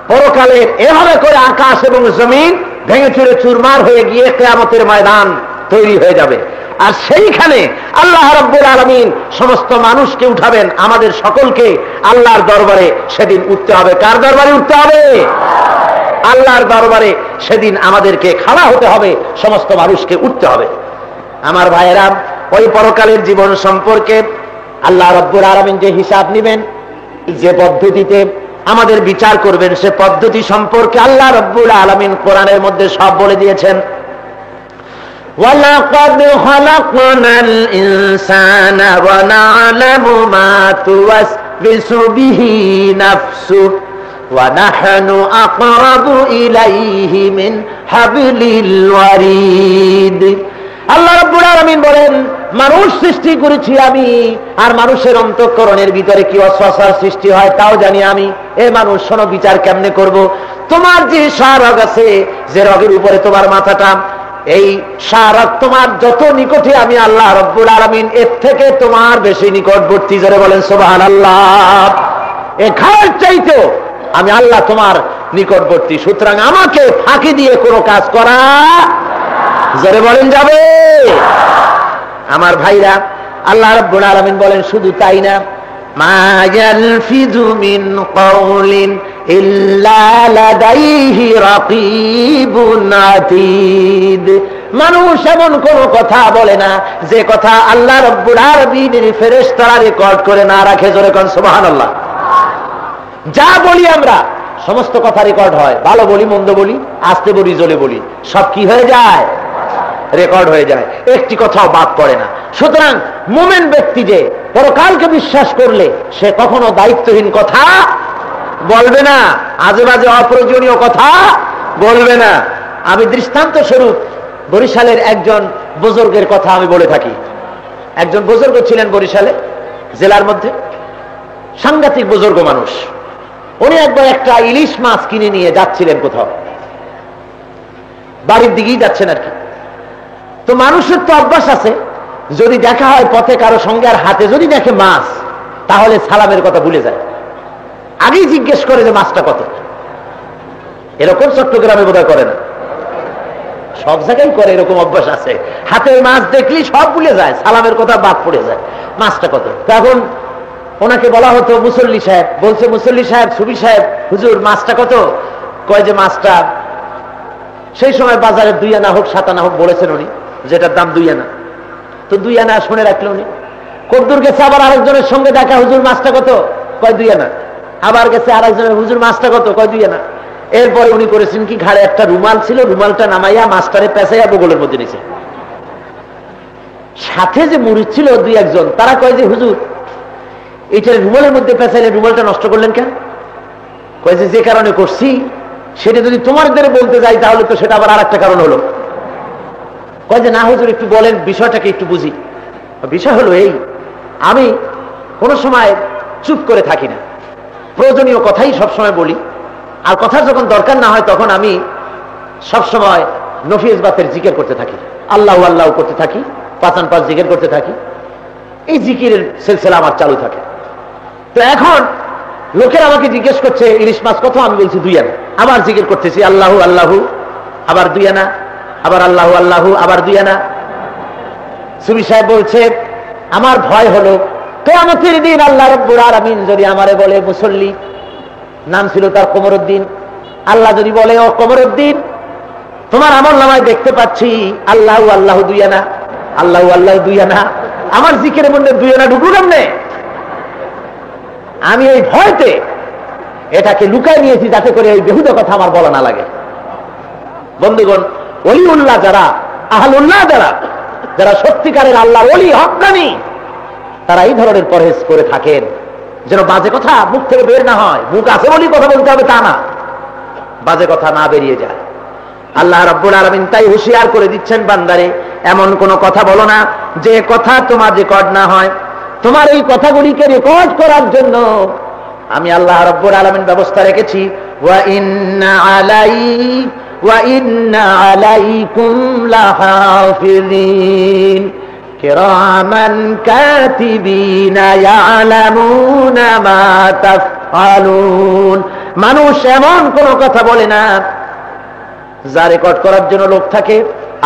পরকালের এভাবে করে আকাশ এবং জমিন ভেঙে চুরে চুরমার হয়ে গিয়ে কিয়ামতের ময়দান তৈরি হয়ে যাবে, আর সেইখানে আল্লাহ রাব্বুল আলামিন সমস্ত মানুষকে উঠাবেন। আমাদের সকলকে আল্লাহর দরবারে সেদিন উঠতে হবে। কার দরবারে উঠতে হবে? আল্লাহর দরবারে সেদিন আমাদেরকে খাড়া হতে হবে, সমস্ত মানুষকে উঠতে হবে। আমার ভাইয়েরা, ওই পরকালের জীবন সম্পর্কে আল্লাহ রাব্বুল আলামিন যে হিসাব নেবেন, যে পদ্ধতিতে আমাদের বিচার করবেন, সে পদ্ধতি সম্পর্কে আল্লাহ রাব্বুল আলামিন কোরআনের মধ্যে সব বলে দিয়েছেন। ওয়ালাকাদ খালাকনাল ইনসানা ওয়া না'লামু মা তুওয়াসবিসু বিহি নাফসুহু ওয়া নাহনু আকরাবু ইলাইহি মিন হাবলিল ওয়ারিদ। আল্লাহ রাব্বুল আলামিন বলেন, মানুষ সৃষ্টি করেছি আমি, আর মানুষের অন্তঃকরণের ভিতরে কি ওয়াসওয়াসার সৃষ্টি হয় তাও জানি আমি। এ মানুষ, শোনো, বিচার কেমনে করব? তোমার যে শাহরগ আছে, যে রগের উপরে তোমার মাথাটা, এই শাহরগ তোমার যত নিকটে আমি আল্লাহ রাব্বুল আলামিন এর থেকে তোমার বেশি নিকটবর্তী। জোরে বলেন সুবহানাল্লাহ। এ ঘাড় চাইতেও আমি আল্লাহ তোমার নিকটবর্তী। সুতরাং আমাকে ফাঁকি দিয়ে কোনো কাজ করা, জোরে বলেন, যাবে? আমার ভাইরা, আল্লাহ রাব্বুল আলামিন বলেন শুধু তাই না, মা ইয়ালফিযু মিন কাওলিন ইল্লা লাদাইহি রাকীবুন আতীদ। মানুষ এমন কোন কথা বলে না যে কথা আল্লাহ রাব্বুল আলামিনের ফেরেশতারা রেকর্ড করে না রাখে। জোরে কোন সুবহানাল্লাহ। যা বলি আমরা সমস্ত কথা রেকর্ড হয়, ভালো বলি মন্দ বলি, আস্তে বলি জোরে বলি, সব কি হয়ে যায়? রেকর্ড হয়ে যায়, একটি কথাও বাদ পড়ে না। সুতরাং মুমিন ব্যক্তি যে পরকালকে বিশ্বাস করলে সে কখনো দায়িত্বহীন কথা বলবে না, আজে বাজে অপ্রয়োজনীয় কথা বলবে না। আমি দৃষ্টান্ত স্বরূপ বরিশালের একজন বুজুর্গের কথা আমি বলে থাকি। একজন বুজুর্গ ছিলেন বরিশালে জেলার মধ্যে, সাংঘাতিক বুজুর্গ মানুষ। উনি একবার একটা ইলিশ মাছ কিনে নিয়ে যাচ্ছিলেন কোথাও, বাড়ির দিকেই যাচ্ছেন আর কি। তো মানুষের তো অভ্যাস আছে, যদি দেখা হয় পথে কারো সঙ্গে আর হাতে যদি দেখে মাছ, তাহলে সালামের কথা ভুলে যায়, আগেই জিজ্ঞেস করে যে মাছটা কত। এরকম চট্টগ্রামে বোধহয় করে না, সব জায়গায় করে, এরকম অভ্যাস আছে। হাতে মাছ দেখলেই সব ভুলে যায়, সালামের কথা বাদ পড়ে যায়, মাছটা কত। তখন ওনাকে বলা হতো মুসল্লি সাহেব, বলছে মুসল্লি সাহেব, সুবি সাহেব, হুজুর মাছটা কত? কয় যে মাছটা সেই সময় বাজারে 2 আনা হোক 7 আনা হোক বলেছেন উনি, যেটার দাম 2 আনা। তো 2 আনা শুনে রাখলো উনি। কদ্দুর গেছে আবার আরেকজনের সঙ্গে দেখা, হুজুর মাছটা কত? কয় 2 আনা। আবার গেছে আরেকজনের, হুজুর মাছটা কত? কয় 2 আনা। এরপরে উনি করেছেন কি, ঘাড়ে একটা রুমাল ছিল, রুমালটা নামাইয়া মাছটারে পেঁচাইয়া বগলের মধ্যে নিছে। সাথে যে মুরিদ ছিল 2-1 তারা কয় যে হুজুর এটা রুমালের মধ্যে পেঁচাইলে রুমালটা নষ্ট করলেন কেন? কয় যে কারণে করছি সেটা যদি তোমাদের বলতে যাই তাহলে তো সেটা আবার আরেকটা কারণ হলো। কয় যে না হুজুর একটু বলেন, বিষয়টাকে একটু বুঝি। বিষয় হলো এই, আমি কোনো সময় চুপ করে থাকি না, প্রয়োজনীয় কথাই সবসময় বলি। আর কথার যখন দরকার না হয় তখন আমি সবসময় নফিজবাতের জিকির করতে থাকি, আল্লাহ আল্লাহ করতে থাকি, 5 জিকির করতে থাকি। এই জিকিরের সিলসিলা আমার চালু থাকে। তো এখন লোকেরা আমাকে জিজ্ঞেস করছে ইলিশ মাছ কত? আমি বলছি 2 আনা। আবার জিকির করতেছি আল্লাহু আল্লাহু, আবার 2 আনা, আবার আল্লাহু আল্লাহু, আবার 2 আনা। সুবি সাহেব বলছে আমার ভয় হলো কিয়ামতের দিন আল্লাহ রাব্বুল আলামিন যদি আমারে বলে মুসল্লি, নাম ছিল তার কমরউদ্দিন, আল্লাহ যদি বলে ও কমরউদ্দিন তোমার আমলনামায় দেখতে পাচ্ছি আল্লাহু আল্লাহু 2 আনা, আল্লাহু আল্লাহু 2 আনা, আমার জিকিরের মধ্যে 2 আনা ঢুকলো কেমনে? আমি এই ভয়তে এটাকে লুকায় নিয়েছি যাতে করে এই বেহুদা কথা আমার বলা না লাগে। বন্ধুগণ, ওলিউল্লাহ যারা, আহলুল্লাহ যারা, যারা সত্যিকারের আল্লাহর ওলি হক্কানি, তারা এই ধরনের পরহেজ করে থাকেন যেন বাজে কথা মুখ থেকে বের না হয়। মুখ আছে বলি কথা বলতে হবে তা না, বাজে কথা না বেরিয়ে যায়। আল্লাহ রাব্বুল আলামিন তাই হুঁশিয়ার করে দিচ্ছেন, বান্দারে এমন কোন কথা বলো না যে কথা তোমার রেকর্ড না হয়। তোমার এই কথাগুলিকে রেকর্ড করার জন্য আমি আল্লাহ রাব্বুল আলামিন ব্যবস্থা রেখেছি। ওয়া ইন্না আলাইকুম লাহাফিজিন কিরামান কাতিবিনা ইয়ালামুনা মা তাফআলুন। মানুষ এমন কোন কথা বলে না যা রেকর্ড করার জন্য লোক থাকে।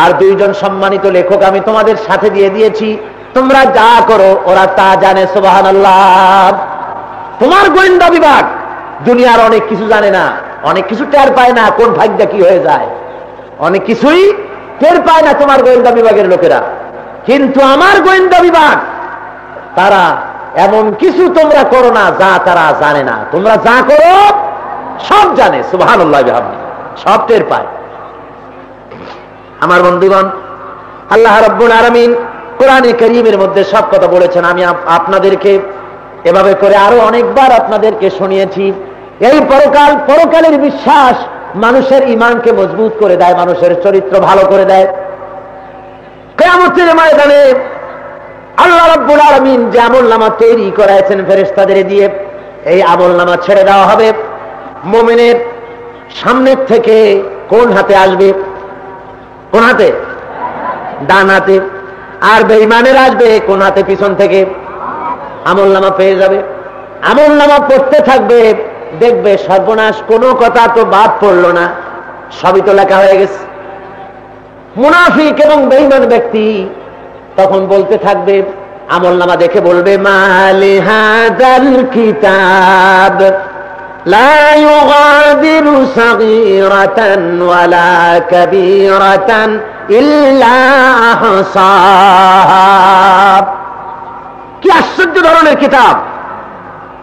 আর 2 জন সম্মানিত লেখক আমি তোমাদের সাথে দিয়ে দিয়েছি, তোমরা যা করো ওরা তা জানে। সুবহানাল্লাহ। তোমার গোয়েন্দা বিভাগ দুনিয়ার অনেক কিছু জানে না, অনেক কিছু টের পায় না, কোন ভাগ্যে কি হয়ে যায়, অনেক কিছুই টের পায় না তোমার গোয়েন্দা বিভাগের লোকেরা। কিন্তু আমার গোয়েন্দা বিভাগ, তারা এমন কিছু তোমরা করো না যা তারা জানে না। তোমরা যা করো সব জানে। সুবহানাল্লাহ, সব টের পায়। আমার বন্ধুগণ, আল্লাহ রাব্বুল আলামিন কোরআনে কারীমের মধ্যে সব কথা বলেছেন। আমি আপনাদেরকে এভাবে করে আরো অনেকবার আপনাদেরকে শুনিয়েছি। এই পরকালের বিশ্বাস মানুষের ঈমানকে মজবুত করে দেয়, মানুষের চরিত্র ভালো করে দেয়। কিয়ামতের ময়দানে আল্লাহ রাব্বুল আলামিন যে আমলনামা তৈরি করেছেন ফেরেশতাদের দিয়ে, এই আমলনামা ছেড়ে দেওয়া হবে। মুমিনের সামনের থেকে কোন হাতে আসবে? কোন হাতে? ডান হাতে। আর বেঈমানের আসবে কোন হাতে? পিছন থেকে। আমলনামা পেয়ে যাবে, আমলনামা পড়তে থাকবে, দেখবে সর্বনাশ, কোনো কথা তো বাদ পড়লো না, সবই তো লেখা হয়ে গেছে। মুনাফিক এবং বেঈমান ব্যক্তি তখন বলতে থাকবে, আমলনামা দেখে বলবে, মালি হাযাল কিতাব লা ইউগাদিরু সাগীরাতান ওয়ালা কাবীরাতান ইল্লা আহসাহা। কি আশ্চর্য ধরনের কিতাব!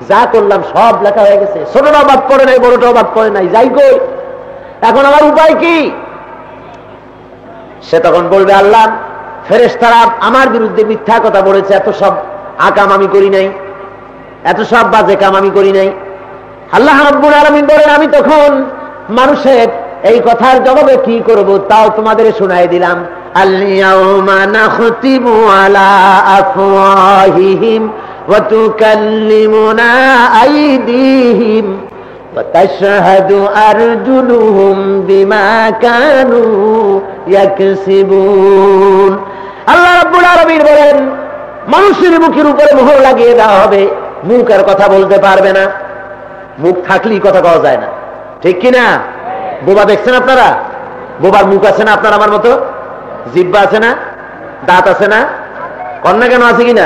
যা করলাম সব লেখা হয়ে গেছে, ছোটটাও বাদ পড়ে নাই, বড়টাও বাদ পড়ে নাই, যাই কই, এখন আমার উপায় কি? সে তখন বলবে, আল্লাহ, ফেরেশতারা আমার বিরুদ্ধে মিথ্যা কথা বলেছে, এত সব আকাম আমি করি নাই, এত সব বাজে কাম আমি করি নাই। আল্লাহ রাব্বুল আলামিন বলেন, আমি তখন মানুষের এই কথার জবাবে কি করব তাও তোমাদের শোনাই দিলাম। আল-ইয়াউমা নাখতিমু আলা আফওয়াহিহিম ওয়া তুকাল্লিমুনা আইদিহিম ওয়া তাশহাদু আরজুলুহুম বিমা কানু ইয়াকসিবুন। আল্লাহ রাব্বুল আলামিন বলেন, মানুষের মুখের উপরে মোহর লাগিয়ে দেওয়া হবে, মুখ আর কথা বলতে পারবে না। মুখ থাকলেই কথা কওয়া যায় না, ঠিক কিনা? বোবা দেখছেন আপনারা? বোবার মুখ আছে না আপনার আমার মতো? জিহ্বা আছে না? দাঁত আছে না? কন্যা কেন আছে কিনা?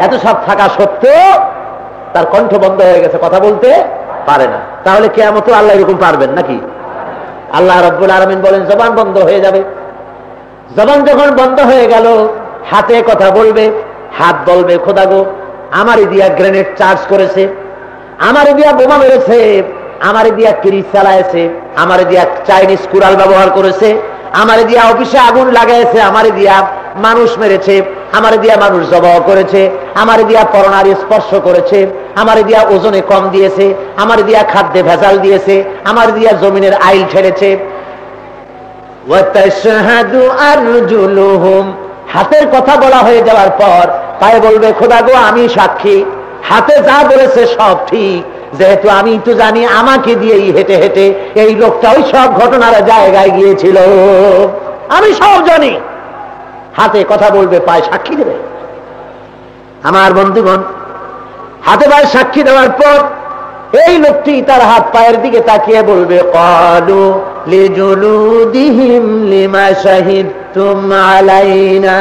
এত সব থাকা সত্ত্বেও তার কণ্ঠ বন্ধ হয়ে গেছে, কথা বলতে পারে না। তাহলে কিয়ামতে আল্লাহ এরকম পারবেন নাকি? আল্লাহ রাব্বুল আলামিন বলেন, জবান বন্ধ হয়ে যাবে। জবান যখন বন্ধ হয়ে গেল, হাতে কথা বলবে, হাত বলবে, খোদা গো, আমারই দিয়া গ্রেনেড চার্জ করেছে, আমারে দিয়া বোমা মেরেছে, আমারে দিয়া কিরিচ চালাইছে, আমারে দিয়া চাইনিজ কুড়াল ব্যবহার করেছে, আমারে দিয়া অফিসে আগুন লাগাইছে, আমারে দিয়া মানুষ মেরেছে, আমারে দিয়া মানুষ জবাই করেছে, আমারে দিয়া পরনারী স্পর্শ করেছে, আমারে দিয়া ওজনে কম দিয়েছে, আমারে দিয়া খাদ্যে ভেজাল দিয়েছে, আমারে দিয়া জমিনের আইল ছেড়েছে। ওয়া তাশহাদু আরজুলুহুম, হাতের কথা বলা হয়ে যাওয়ার পর পায়ে বলবে, খোদা গো, আমি সাক্ষী, হাতে যা বলেছে সব ঠিক, যেহেতু আমি তো জানি আমাকে দিয়েই হেঁটে হেঁটে এই লোকটা ওই সব ঘটনার জায়গায় গিয়েছিল, আমি সব জানি। হাতে কথা বলবে, পায়ে সাক্ষী দেবে। আমার বন্ধুগণ, হাতে পায়ে সাক্ষী দেওয়ার পর এই লোকটি তার হাত পায়ের দিকে তাকিয়ে বলবে, ক্বালু লিজুলুদিহিম লিমা শাহিদতুম আলাইনা,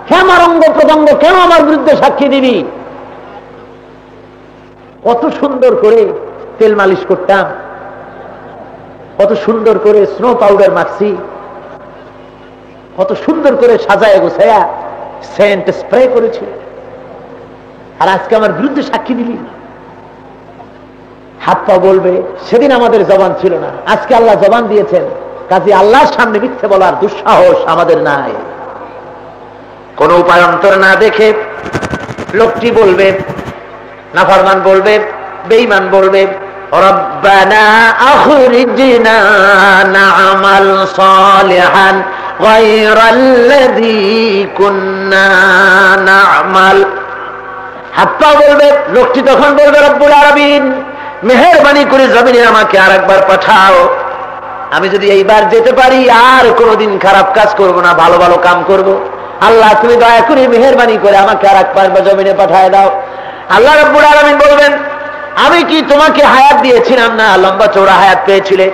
হে আমার অঙ্গ প্রত্যঙ্গ, কেন আমার বিরুদ্ধে সাক্ষী দিবি? কত সুন্দর করে তেল মালিশ করতাম, কত সুন্দর করে স্নো পাউডার মাখছি, কত সুন্দর করে সাজায় গোছায়া সেন্ট স্প্রে করেছি, আর আজকে আমার বিরুদ্ধে সাক্ষী দিলি? হাত পা বলবে, সেদিন আমাদের জবান ছিল না, আজকে আল্লাহ জবান দিয়েছেন, কাজে আল্লাহর সামনে মিথ্যে বলার দুঃসাহস আমাদের নাই। কোন উপায়ান্তর না দেখে লোকটি বলবে, নাফরমান বলবে, বেঈমান বলবে, রব্বানা আখরিজনা না'মাল সালিহান গায়রাল্লাযী কুন্না না'মাল। হাত পা বলবে, লোকটি তখন বলবে, রব্বুল আলামিন, মেহেরবানি করে জমিনে আমাকে আরেকবার পাঠাও, আমি যদি এইবার যেতে পারি আর কোনোদিন খারাপ কাজ করব না, ভালো ভালো কাম করব। আল্লাহ, তুমি দয়া করে মেহেরবানি করে আমাকে আরেকবার জমিনে পাঠায় দাও। আল্লাহ রাব্বুল আলামিন বলবেন, আমি কি তোমাকে হায়াত দিয়েছিলাম না? লম্বা চৌড়া হায়াত পেয়েছিলে,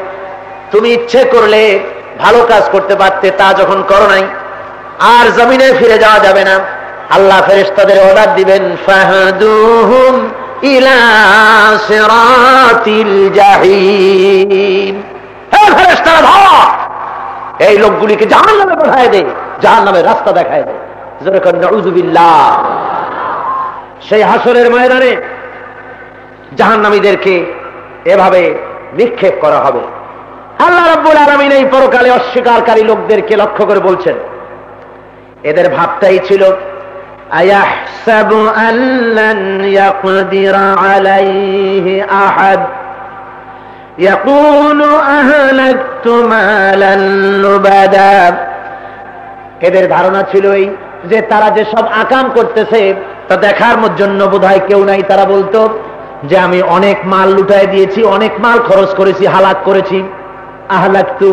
তুমি ইচ্ছে করলে ভালো কাজ করতে পারতে, তা যখন করো নাই আর জমিনে ফিরে যাওয়া যাবে না। আল্লাহ ফেরেশতাদের অর্ডার দিবেন, ফাহাদুহুম ইলা সিরাতিল জাহিম, হে ফেরেশতারা ধর, এই লোকগুলিকে জাহান্নামে পাঠায় দে, জাহান্নামের রাস্তা দেখায় দে। জোরে করে নাউযুবিল্লাহ। সেই হাসরের ময়দানে জাহান্নামীদেরকে এভাবে নিক্ষেপ করা হবে। আল্লাহ রাব্বুল আলামিন এই পরকালে অস্বীকারী লোকদেরকে লক্ষ্য করে বলছেন, এদের ভাবটাই ছিল আয়াহসাবু আল্লান ইয়াকদিরা আলাইহি আহাদ ইয়াকুলু আহলাকতু মালান লুবাদা। এদের ধারণা ছিল এই যে তারা যে সব আকাম করতেছে তা দেখার জন্য বোধহয় কেউ নাই। তারা বলতো যে আমি অনেক মাল লুটায় দিয়েছি, অনেক মাল খরচ করেছি, হালাক করেছি। আহলাকতু,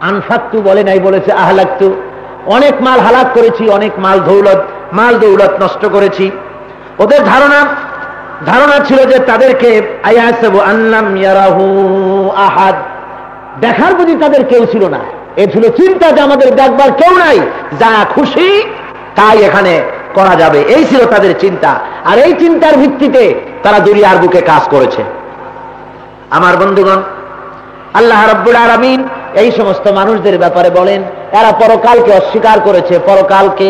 আনফাকতু বলে নাই, বলেছে আহলাকতু। অনেক মাল হালাক করেছি, অনেক মাল দৌলত নষ্ট করেছি। ওদের ধারণা ছিল যে তাদেরকে আয়াহসাবু আল্লাম ইয়ারাহু আহাদ, দেখার বুঝি তাদের কেউ ছিল না। এ ছিল চিন্তা যে আমাদের দেখবার কেউ নাই, যা খুশি তাই এখানে করা যাবে, এই ছিল তাদের চিন্তা। আর এই চিন্তার ভিত্তিতে তারা দুনিয়ার বুকে কাজ করেছে। আমার বন্ধুগণ, আল্লাহ রাব্বুল আলামিন এই সমস্ত মানুষদের ব্যাপারে বলেন, এরা পরকালকে অস্বীকার করেছে, পরকালকে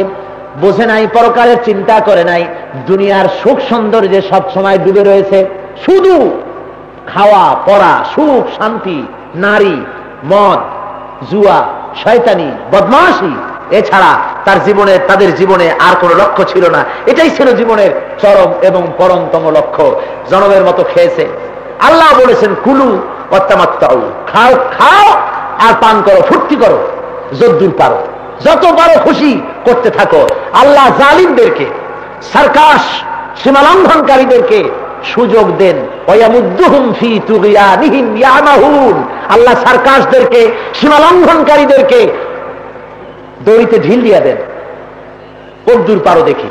বোঝে নাই, পরকালের চিন্তা করে নাই। দুনিয়ার সুখ সৌন্দর্যে সব সময় ডুবে রয়েছে, শুধু খাওয়া পড়া, সুখ শান্তি, নারী, মদ, জুয়া, শয়তানি, বদমাশি, এছাড়া তাদের জীবনে আর কোনো লক্ষ্য ছিল না। এটাই ছিল জীবনের চরম এবং পরমতম লক্ষ্য। জনমের মতো খেয়েছে। আল্লাহ বলেছেন কুলু ওয়াতামাত্তাউ, খাও খাও আর পান করো, ফুর্তি করো, যদ্দূর পারো, যত পারো খুশি করতে থাকো। আল্লাহ জালিমদেরকে, সার্কাস সীমালঙ্ঘনকারীদেরকে সুযোগ দেন। ওয়ায়ামুদ্দুহুম ফি তুগয়ানিহিম ইয়ামাহুন, আল্লাহ সার্কাসদেরকে, সীমালঙ্ঘনকারীদেরকে দড়িতে ঢিল দিয়ে দেন, কতদূর পারো দেখি,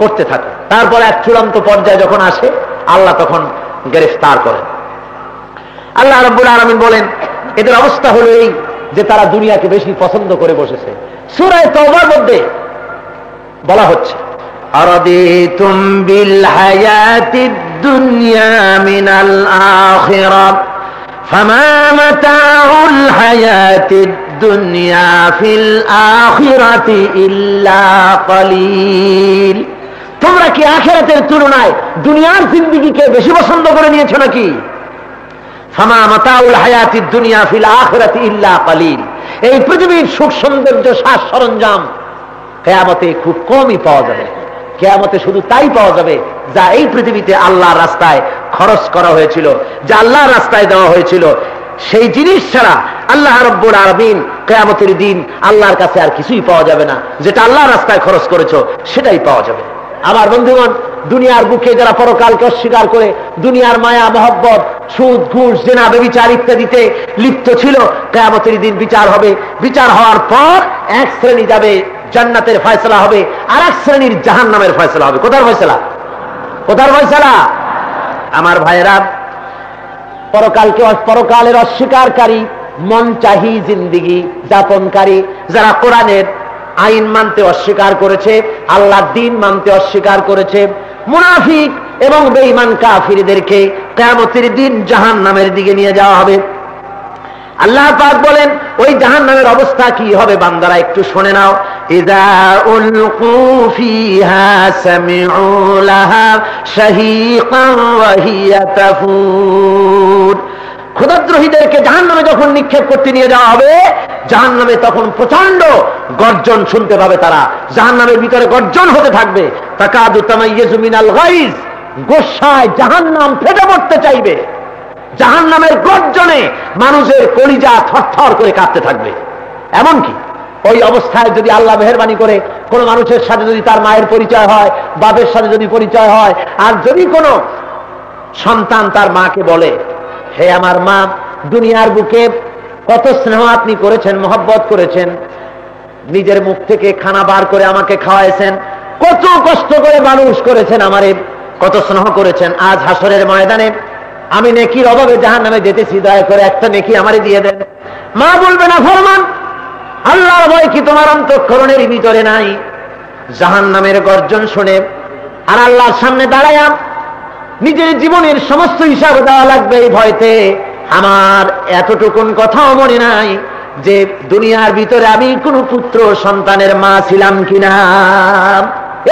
করতে থাকো। তারপর এক চূড়ান্ত পর্যায়ে যখন আসে, আল্লাহ তখন গ্রেফতার করেন। আল্লাহ রাব্বুল আলামিন বলেন এদের অবস্থা হলো এই যে তারা দুনিয়াকে বেশি পছন্দ করে বসেছে। সূরা তাওবার মধ্যে বলা হচ্ছে, আরাদিতুম বিল হায়াতিদ দুনিয়া মিনাল আখিরাহ ফামা মাতাউল হায়াতিদ দুনিয়া ফিল আখিরাতি ইল্লা কলিল। তোমরা কি আখিরাতের তুলনায় দুনিয়ার জিন্দেগিকে বেশি পছন্দ করে নিয়েছো নাকি? ফামা মাতাউল হায়াতিদ দুনিয়া ফিল আখিরাতি ইল্লা কলিল। এই পৃথিবীর সুখ সৌন্দর্য, সাজ সরঞ্জাম কিয়ামতে খুব কমই পাওয়া যাবে। কিয়ামতে শুধু তাই পাওয়া যাবে যা এই পৃথিবীতে আল্লাহর রাস্তায় খরচ করা হয়েছিল, যা আল্লাহর রাস্তায় দেওয়া হয়েছিল। সেই জিনিস ছাড়া আল্লাহ রাব্বুল আলামিন কিয়ামতের দিন আল্লাহর কাছে আর কিছুই পাওয়া যাবে না। যেটা আল্লাহর রাস্তায় খরচ করেছো সেটাই পাওয়া যাবে। আমার বন্ধুগণ, দুনিয়ার বুকে যারা পরকালকে অস্বীকার করে দুনিয়ার মায়া মহব্বত, সুদ ঘুষ জেনা ব্যভিচার ইত্যাদিতে লিপ্ত ছিল, কিয়ামতের দিন বিচার হবে। বিচার হওয়ার পর এক শ্রেণী যাবে জান্নাতের ফয়সালা হবে, আর এক শ্রেণীর জাহান্নামের ফয়সালা হবে। কোথার ফয়সালা? কোথার ফয়সালা? আমার ভাইয়েরা, পরকালের অস্বীকারী, মন চাহি জিন্দিগি যাপনকারী, যারা কোরআনের আইন মানতে অস্বীকার করেছে, আল্লাহর দ্বীন মানতে অস্বীকার করেছে, মুনাফিক এবং বেঈমান কাফিরদেরকে কিয়ামতের দিন জাহান্নামের দিকে নিয়ে যাওয়া হবে। আল্লাহ পাক বলেন ওই জাহান্নামের অবস্থা কি হবে বান্দারা একটু শুনে নাও। ইযা উলকু ফিহা সামিউ লাহা শাহীকান ওয়া হিয়া তাফুর। ক্ষুধাদ্রোহীদেরকে জাহান্নামে যখন নিক্ষেপ করতে নিয়ে যাওয়া হবে, জাহান্নামে তখন প্রচন্ড গর্জন শুনতে পাবে তারা। জাহান্নামের ভিতরে গর্জন হতে থাকবে। তাকাদু তামাইয়্যিজু মিনাল গায়জ, গোসায় জাহান্নাম ফেটে পড়তে চাইবে। জাহান্নামের গর্জনে মানুষের কলিজা থরথর করে কাঁপতে থাকবে। এমনকি ওই অবস্থায় যদি আল্লাহ মেহেরবানি করে কোন মানুষের সাথে যদি তার মায়ের পরিচয় হয়, বাপের সাথে যদি পরিচয় হয়, আর যদি কোনো সন্তান তার মাকে বলে, হে আমার মা, দুনিয়ার বুকে কত স্নেহ আপনি করেছেন, মহব্বত করেছেন, নিজের মুখ থেকে খানা বার করে আমাকে খাওয়াইছেন, কত কষ্ট করে মানুষ করেছেন, আমারে কত স্নেহ করেছেন। আজ হাসরের ময়দানে আমি নেকির অভাবে জাহান্নামে যেতেছি, দয়া করে একটা নেকি আমারে দিয়ে দেন। মা বলবে না ফরমান, আল্লাহর ভয় কি তোমার অন্তঃকরণের ভিতরে নাই? জাহান্নামের গর্জন শুনে আর আল্লাহর সামনে দাঁড়ায়া নিজের জীবনের সমস্ত হিসাব দেওয়া লাগবে এই ভয়তে। আমার এতটুকুন কথাও মনে নাই যে দুনিয়ার ভিতরে আমি কোন পুত্র সন্তানের মা ছিলাম কিনা,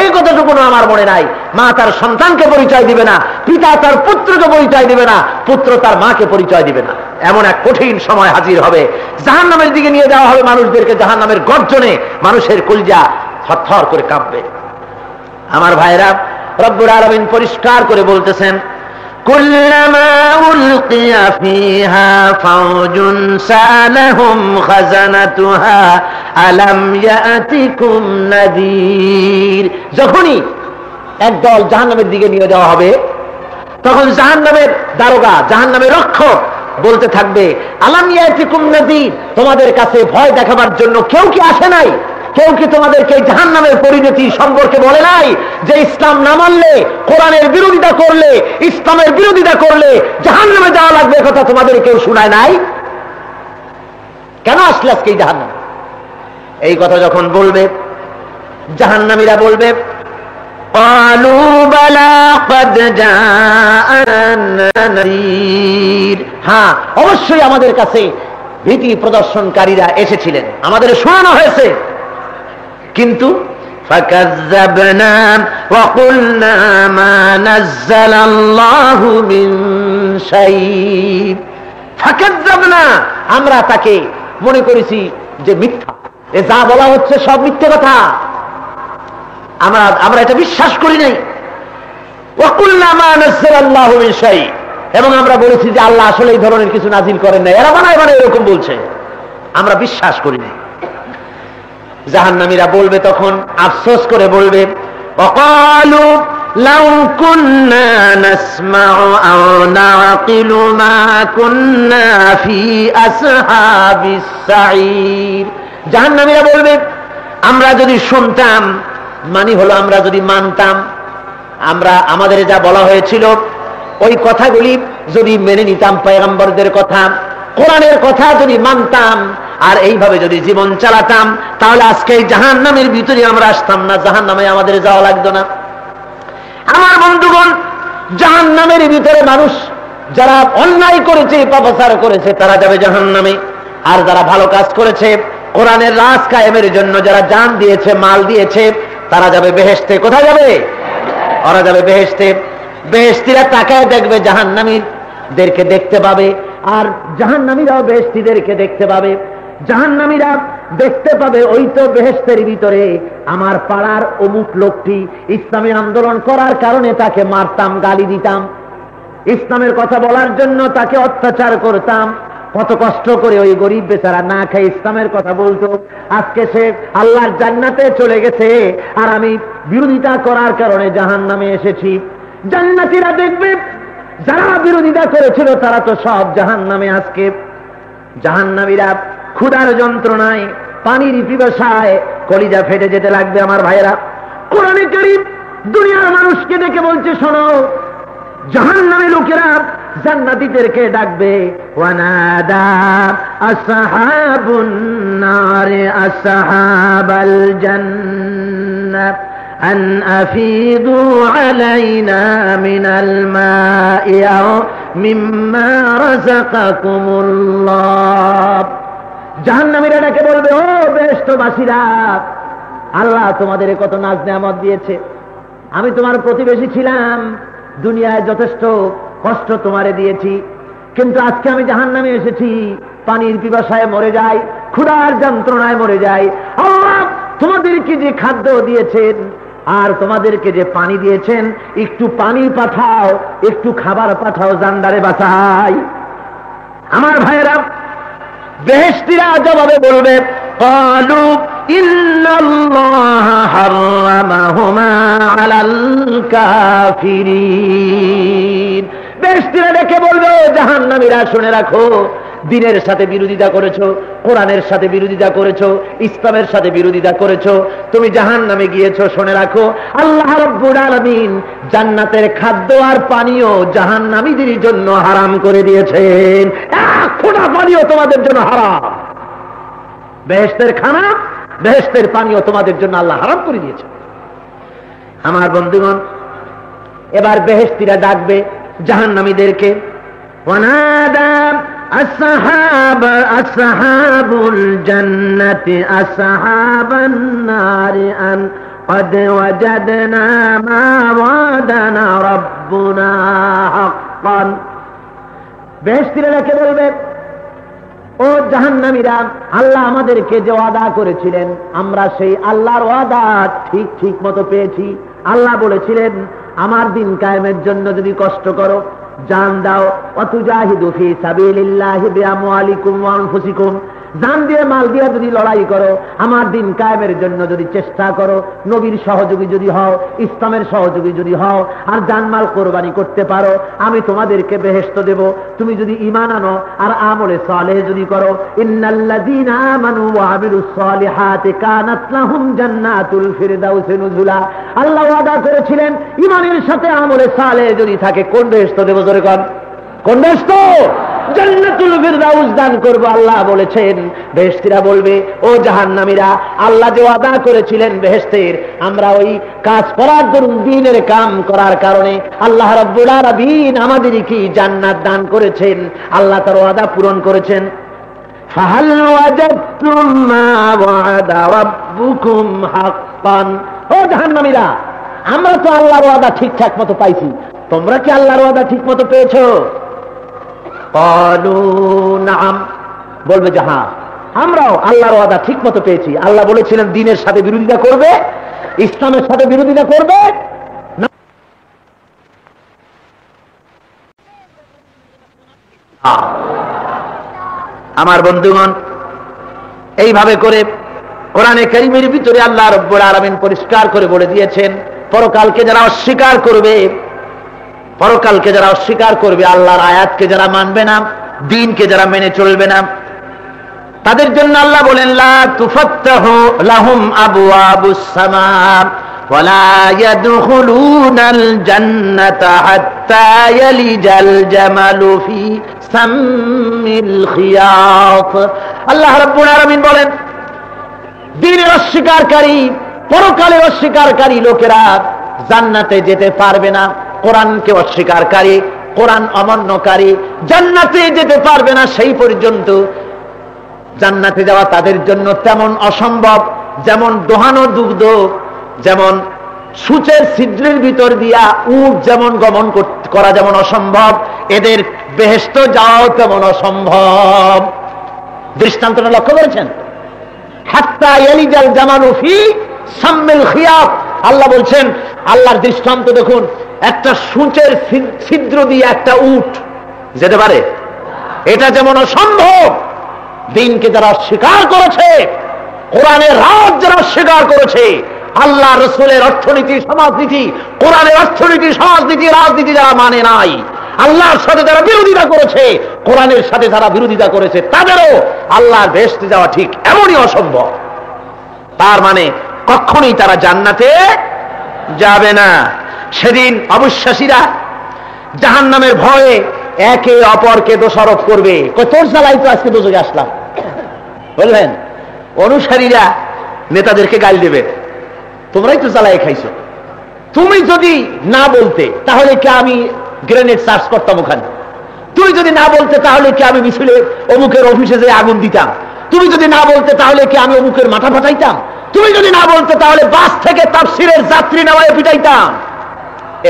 এই কথাটুকুন আমার মনে নাই। মা তার সন্তানকে পরিচয় দিবে না, পিতা তার পুত্রকে পরিচয় দিবে না, পুত্র তার মাকে পরিচয় দিবে না। এমন এক কঠিন সময় হাজির হবে, জাহান্নামের দিকে নিয়ে যাওয়া হবে মানুষদেরকে। জাহান্নামের গর্জনে মানুষের কলিজা থরথর করে কাঁপবে। আমার ভাইরা, রব্বুল আলামিন পরিষ্কার করে বলতেছেন, কুল্লামা উলকিয়া ফিহা ফাওজুন সালাহুম খাজানাতুহা আলাম ইয়াতিকুম নাযীর। যখনই একদল জাহান্নামের দিকে নিয়ে যাওয়া হবে, তখন জাহান্নামের দারোগা, জাহান্নামের রক্ষক বলতে থাকবে, আলাম ইয়াতিকুম নাযীর, তোমাদের কাছে ভয় দেখাবার জন্য কেউ কি আসে নাই? কেউ কি তোমাদেরকে জাহান্নামের পরিণতি সম্পর্কে বলে নাই যে ইসলাম না মানলে, কোরআনের বিরোধিতা করলে, ইসলামের বিরোধিতা করলে জাহান্নামে যাওয়া লাগবে? কথা তোমাদের কেউ শোনায় নাই? কেন আসলে আজকে এই জাহান্নাম? এই কথা যখন বলবে, জাহান্নামীরা বলবে, ক্বালু বালা ক্বাদ জাআনা নাযীর, হ্যাঁ অবশ্যই আমাদের কাছে ভীতি প্রদর্শনকারীরা এসেছিলেন, আমাদের শোনানো হয়েছে, কিন্তু ফাকাযযাবনা ওয়া কুলনা মা নাযালাল্লাহু মিন শাই। ফাকাযযাবনা, আমরা তাকে মনে করেছি যে মিথ্যা, এ যা বলা হচ্ছে সব মিথ্যে কথা, আমরা এটা বিশ্বাস করি নাই। ওয়া কুলনা মা নাযালাল্লাহু মিন শাই, এবং আমরা বলেছি যে আল্লাহ আসলে এই ধরনের কিছু নাজিল করেন নাই, এরা বানায় বানায় এরকম বলছে, আমরা বিশ্বাস করি নাই। জাহান্নামীরা বলবে তখন, আফসোস করে বলবে, ওয়াকালু লাউ কুন্না নাসমাউ আও নাকিলু মা কুন্না ফি আসহাবিস সাঈর। জাহান্নামীরা বলবে, আমরা যদি শুনতাম, মানে হলো আমরা যদি মানতাম, আমরা আমাদের যা বলা হয়েছিল ওই কথাগুলি যদি মেনে নিতাম, পয়গম্বরদের কথা, কোরআনের কথা যদি মানতাম, আর এইভাবে যদি জীবন চালাতাম, তাহলে আজকে জাহান্নামের ভিতরে আমরা আসতাম না, জাহান্নামে আমাদের যাওয়া লাগতো না। আমার বন্ধুগণ, জাহান্নামের ভিতরে মানুষ যারা অন্যায় করেছে, পাপাচার করেছে, তারা যাবে জাহান্নামে, আর যারা ভালো কাজ করেছে, কোরআনের রাজ কায়েমের জন্য যারা জান দিয়েছে, মাল দিয়েছে, তারা যাবে বেহেশতে। কোথায় যাবে? ওরা যাবে বেহেশতে। বেহেশতিরা তাকায় দেখবে, জাহান্নামীদেরকে দেখতে পাবে, আর জাহান্নামীরাও বেহেশতিদেরকে দেখতে পাবে। জাহান্নামীরা দেখতে পাবে, ওই তো বেহেশতের ভিতরে আমার পাড়ার অমুক লোকটি ইসলামী আন্দোলন করার কারণে তাকে মারতাম, গালি দিতাম, ইসলামের কথা বলার জন্য তাকে অত্যাচার করতাম, কত কষ্ট করে ওই গরিব বেচারা না খেয়ে ইসলামের কথা বলতো, আজকে সে আল্লাহর জান্নাতে চলে গেছে, আর আমি বিরোধিতা করার কারণে জাহান্নামে এসেছি। জান্নাতীরা দেখবে, যারা বিরোধিতা করেছিল তারা তো সব জাহান্নামে আজকে। জাহান্নামীরা ক্ষুধার যন্ত্রণায়, পানির পিপাসায় কলিজা ফেটে যেতে লাগবে। আমার ভাইয়েরা, কোরআনে কারীম দুনিয়ার মানুষকে ডেকে বলছে, শোনো, জাহান্নামী লোকেরা জান্নাতীদেরকে ডাকবে, ওয়ানাদা আসহাবুন নারে আসহাবাল জান্নাহ আন আফিদু আলাইনা মিনাল মাই আও মিম্মা রাযাকাকুমুল্লাহ। জাহান্নামীরা ডেকে বলবে, ও বেহেশতবাসীরা, আল্লাহ তোমাদের কত নাজ নেয়ামত দিয়েছে, আমি তোমার প্রতিবেশী ছিলাম, দুনিয়ায় যথেষ্ট কষ্ট তোমারে দিয়েছি, কিন্তু আজকে আমি জাহান্নামে এসেছি, পানির পিপাসায় মরে যাই, ক্ষুধার যন্ত্রণায় মরে যাই। আল্লাহ তোমাদেরকে যে খাদ্য দিয়েছেন আর তোমাদেরকে যে পানি দিয়েছেন, একটু পানি পাঠাও, একটু খাবার পাঠাও, জান্নারে বাঁচাই। আমার ভাইয়েরা, বেহেশতিরা জবাবে বলবে, ক্বালু ইন্নাল্লাহা হারামাহুমা আলাল কাফিরিন। বেহেশতিরা ডেকে বলবে, জাহান্নামীরা শুনে রাখো, দ্বীনের সাথে বিরোধিতা করেছো, কোরআনের সাথে বিরোধিতা করেছো, ইসলামের সাথে বিরোধিতা করেছো, তুমি জাহান্নামে গিয়েছো। শুনে রাখো, আল্লাহ রাব্বুল আলামিন জান্নাতের খাদ্য আর পানীয় জাহান্নামীদের জন্য হারাম করে দিয়েছেন। এক ফোঁটা পানীয় তোমাদের জন্য হারাম। বেহেশতের খানা, বেহেশতের পানীয় তোমাদের জন্য আল্লাহ হারাম করে দিয়েছে। আমার বন্ধুগণ, এবার বেহেশতিরা ডাকবে জাহান্নামীদেরকে, ওয়ানাদা আসহাবুল জান্নাতি আসহাবান নারি আন قد وجدنا ما وعدنا ربنا حقا। বেহেশতিরা ডেকে বলবে, ও জাহান্নামীরা, আল্লাহ আমাদেরকে যে ওয়াদা করেছিলেন, আমরা সেই আল্লাহর ওয়াদা ঠিক মতো পেয়েছি, আল্লাহ বলেছিলেন আমার দিন কায়েমের জন্য যদি কষ্ট করো, জান দাও, ওয়াতুজাহিদু ফি সাবিলিল্লাহি বিআমওয়ালিকুম ওয়া আনফুসিকুম, জান দিয়ে মাল দিয়ে যদি লড়াই করো, আমার দিন কায়েমের জন্য যদি চেষ্টা করো, নবীর সহযোগী যদি হও, ইসলামের সহযোগী যদি হও, আর জানমাল কোরবানি করতে পারো, আমি তোমাদেরকে বেহেশত দেব। তুমি যদি ঈমান আনো আর আমলে সালেহ যদি করো, ইন্নাল্লাযীনা আমানু ওয়া আমিলুস সালিহাতি কানাত লাহুম জান্নাতুল ফিরদাউসি নুজুলা। আল্লাহ ওয়াদা করেছিলেন ঈমানের সাথে আমলে সালেহ যদি থাকে, কোন বেহেশত দেব? জোরে কোন, কোন বেহেশত? জান্নাতুল ফিরদাউস দান করব। আল্লাহ বলেছেন, বেহেশতীরা বলবে, ও জাহান্নামীরা, আল্লাহ যে ওয়াদা করেছিলেন বেহেশতের, আমরা ওই কাজ করার দরুন, দ্বীনের কাম করার কারণে আল্লাহ রাব্বুল আলামিন আমাদের কি জান্নাত দান করেছেন, আল্লাহ তার ওয়াদা পূরণ করেছেন। ফাহাল ওয়াজাদতুম মা ওয়াদা রাব্বুকুম হাক্কান। ও জাহান্নামীরা, আমরা তো আল্লাহর ওয়াদা ঠিকঠাক মতো পাইছি, তোমরা কি আল্লাহর ওয়াদা ঠিক মতো পেয়েছো? ক্বালু নাম, বলবে যে হ্যাঁ, আমরাও আল্লাহর ওয়াদা ঠিক মতো পেয়েছি। আল্লাহ বলেছিলেন দ্বীনের সাথে বিরোধিতা করবে, ইসলামের সাথে বিরোধিতা করবে না। আমার বন্ধুগণ, এইভাবে করে কোরআনে কারীমের ভিতরে আল্লাহ রাব্বুল আলামিন পরিষ্কার করে বলে দিয়েছেন, পরকালকে যারা অস্বীকার করবে, পরকালকে যারা অস্বীকার করবে, আল্লাহর আয়াতকে যারা মানবে না, দ্বীনকে যারা মেনে চলবে না, তাদের জন্য আল্লাহ বলেন লা তুফাত্তাহু লাহুম আবওয়াবুস সামা ওয়ালা ইয়াদখুলুনাল জান্নাতা হাত্তা ইয়ালিজাল জামালু ফি সাম্মিল খিয়াত। আল্লাহ রাব্বুল আলামিন বলেন, দ্বীনের অস্বীকারকারী, পরকালের অস্বীকারকারী লোকেরা জান্নাতে যেতে পারবে না। কোরআনকে অস্বীকারকারী, কোরআন অমান্যকারী জান্নাতে যেতে পারবে না। সেই পর্যন্ত জান্নাতে যাওয়া তাদের জন্য তেমন অসম্ভব, যেমন দোহানো দুগ্ধ, যেমন সূচের ছিদ্রের ভিতর দিয়া উট যেমন গমন করা যেমন অসম্ভব, এদের বেহেশত যাওয়াও তেমন অসম্ভব। দৃষ্টান্তটা লক্ষ্য করেছেন? হাত্তা ইয়ালিজাল জামালু ফি সাম্মিল খিয়াত। আল্লাহ বলছেন, আল্লাহর দৃষ্টান্ত দেখুন, একটা সূচের ছিদ্র দিয়ে একটা উট যেতে পারে? এটা যেমন অসম্ভব, দ্বীনকে যারা অস্বীকার করেছে, কোরআনের রাজ যারা অস্বীকার করেছে, আল্লাহ রসুলের অর্থনীতি সমাজনীতি, কোরআনের অর্থনীতি সমাজনীতি রাজনীতি যারা মানে নাই, আল্লাহর সাথে যারা বিরোধিতা করেছে, কোরআনের সাথে যারা বিরোধিতা করেছে, তাদেরও আল্লাহর বেহেশতে যাওয়া ঠিক এমনই অসম্ভব। তার মানে কখনোই তারা জান্নাতে যাবে না। সেদিন অবিশ্বাসীরা জাহান্নামের ভয়ে একে অপরকে দোষারোপ করবে, তোর জ্বালাই তো আজকে দোজখে আসলাম বললেন। অনুসারীরা নেতাদেরকে গাল দেবে, তোমরাই তো জ্বালাই খাইছো, তুমি যদি না বলতে তাহলে কি আমি গ্রেনেড চার্জ করতাম ওখানে, তুমি যদি না বলতে তাহলে কি আমি মিছিলে অমুকের অফিসে যে আগুন দিতাম, তুমি যদি না বলতে তাহলে কি আমি অমুকের মাথা ফাটাইতাম, তুমি যদি না বলতে তাহলে বাস থেকে তাফসীরের যাত্রী নামায় পিটাইতাম।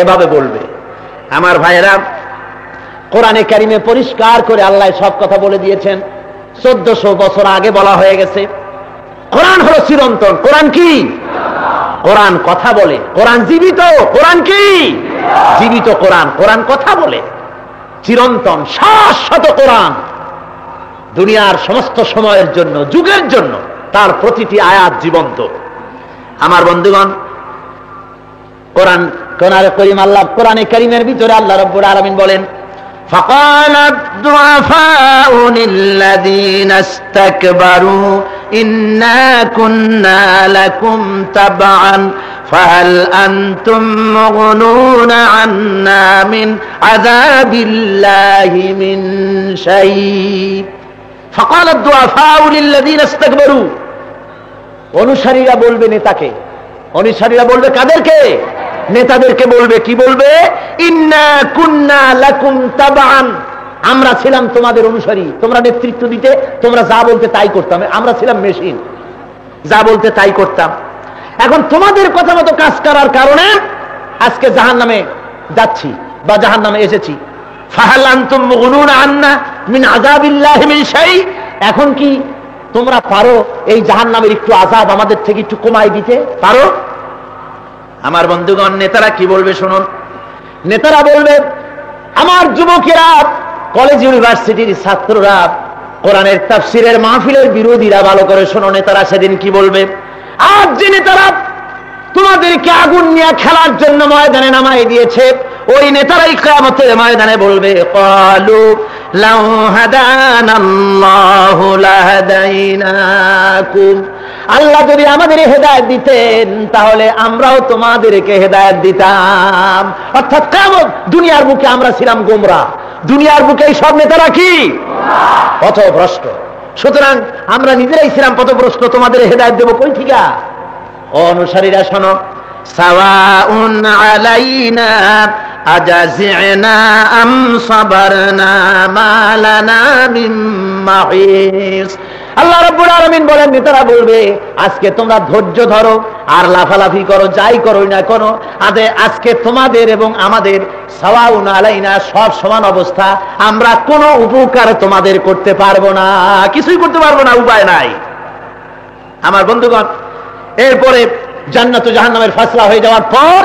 এভাবে বলবে। আমার ভাইয়েরা, কোরআনে কারিমে পরিষ্কার করে আল্লাহ সব কথা বলে দিয়েছেন। 1400 বছর আগে বলা হয়ে গেছে, কোরআন হলো চিরন্তন। কোরআন কি? কোরআন কথা বলে, কোরআন জীবিত। কোরআন কি? জীবিত কোরআন। কোরআন কথা বলে, চিরন্তন শাশ্বত কোরআন, দুনিয়ার সমস্ত সময়ের জন্য, যুগের জন্য তার প্রতিটি আয়াত জীবন্ত। আমার বন্ধুগণ, কোরআনে কারীমের ভিতরে আল্লাহ রাব্বুল আলামিন বলেন, فقال الضعفاء للذين استكبروا إنا كنا لكم تبعا فهل أنتم مغنون عنا من عذاب الله من شيء فقال الضعفاء للذين استكبروا। অনুসারীরা বলবে নেতাকে, অনুসারীরা বলবে কাদেরকে? নেতাদেরকে বলবে। কি বলবে? ইন্না কুন্না লাকুম তাবান, আমরা ছিলাম তোমাদের অনুসারী, তোমরা নেতৃত্ব দিতে, তোমরা যা বলতে তাই করতাম, আমরা ছিলাম মেশিন, যা বলতে তাই করতাম। এখন তোমাদের কথা মতো কাজ করার কারণে আজকে জাহান্নামে যাচ্ছি বা জাহান্নামে এসেছি। ফাহাল আনতুম মুগনুনা আন্না মিন আযাবিল্লাহি মিন শাই, এখন কি তোমরা পারো এই জাহান্নামের একটু আযাব আমাদের থেকে একটু কমাই দিতে পারো? আমার বন্ধুগণ, নেতারা কি বলবে শুনুন। নেতারা বলবে, আমার যুবকেরা, কলেজ ইউনিভার্সিটির ছাত্ররা, কোরআনের তাফসিরের মাহফিলের বিরোধীরা, ভালো করে শোনো, নেতারা সেদিন কি বলবে। আজ যে নেতারা তোমাদেরকে আগুন নিয়ে খেলার জন্য ময়দানে নামাই দিয়েছে, ওই নেতারাই কিয়ামতের ময়দানে বলবে, ক্বালু লাউ হাদানাল্লাহু লাহাদাইনাকুম, আল্লাহ যদি আমাদের হেদায়েত দিতেন তাহলে আমরাও তোমাদেরকে হেদায়েত দিতাম। অর্থাৎ কিয়ামত, দুনিয়ার বুকে আমরা ছিলাম গোমরাহ, দুনিয়ার বুকে এই সব নেতারা কি পথভ্রষ্ট। সুতরাং আমরা নিজেরাই ছিলাম পথভ্রষ্ট, তোমাদের হেদায়েত দেব কই ঠিকা। অনুসারীরা শোনো, সাওয়াউন আলাইনা আজাজিনা আম সাবারনা মা লানা মিন মাহিস। আল্লাহ রাব্বুল আলামিন বলেন, নেতারা বলবে, আজকে তোমরা ধৈর্য ধরো আর লাফালাফি করো, যাই করোই না কোনো, আজকে তোমাদের এবং আমাদের সাওয়াউন আলাইনা, সব সমান অবস্থা, আমরা কোনো উপকার তোমাদের করতে পারবো না, কিছুই করতে পারবো না, উপায় নাই। আমার বন্ধুগণ, এরপরে জান্নাত ও জাহান্নামের ফয়সালা হয়ে যাওয়ার পর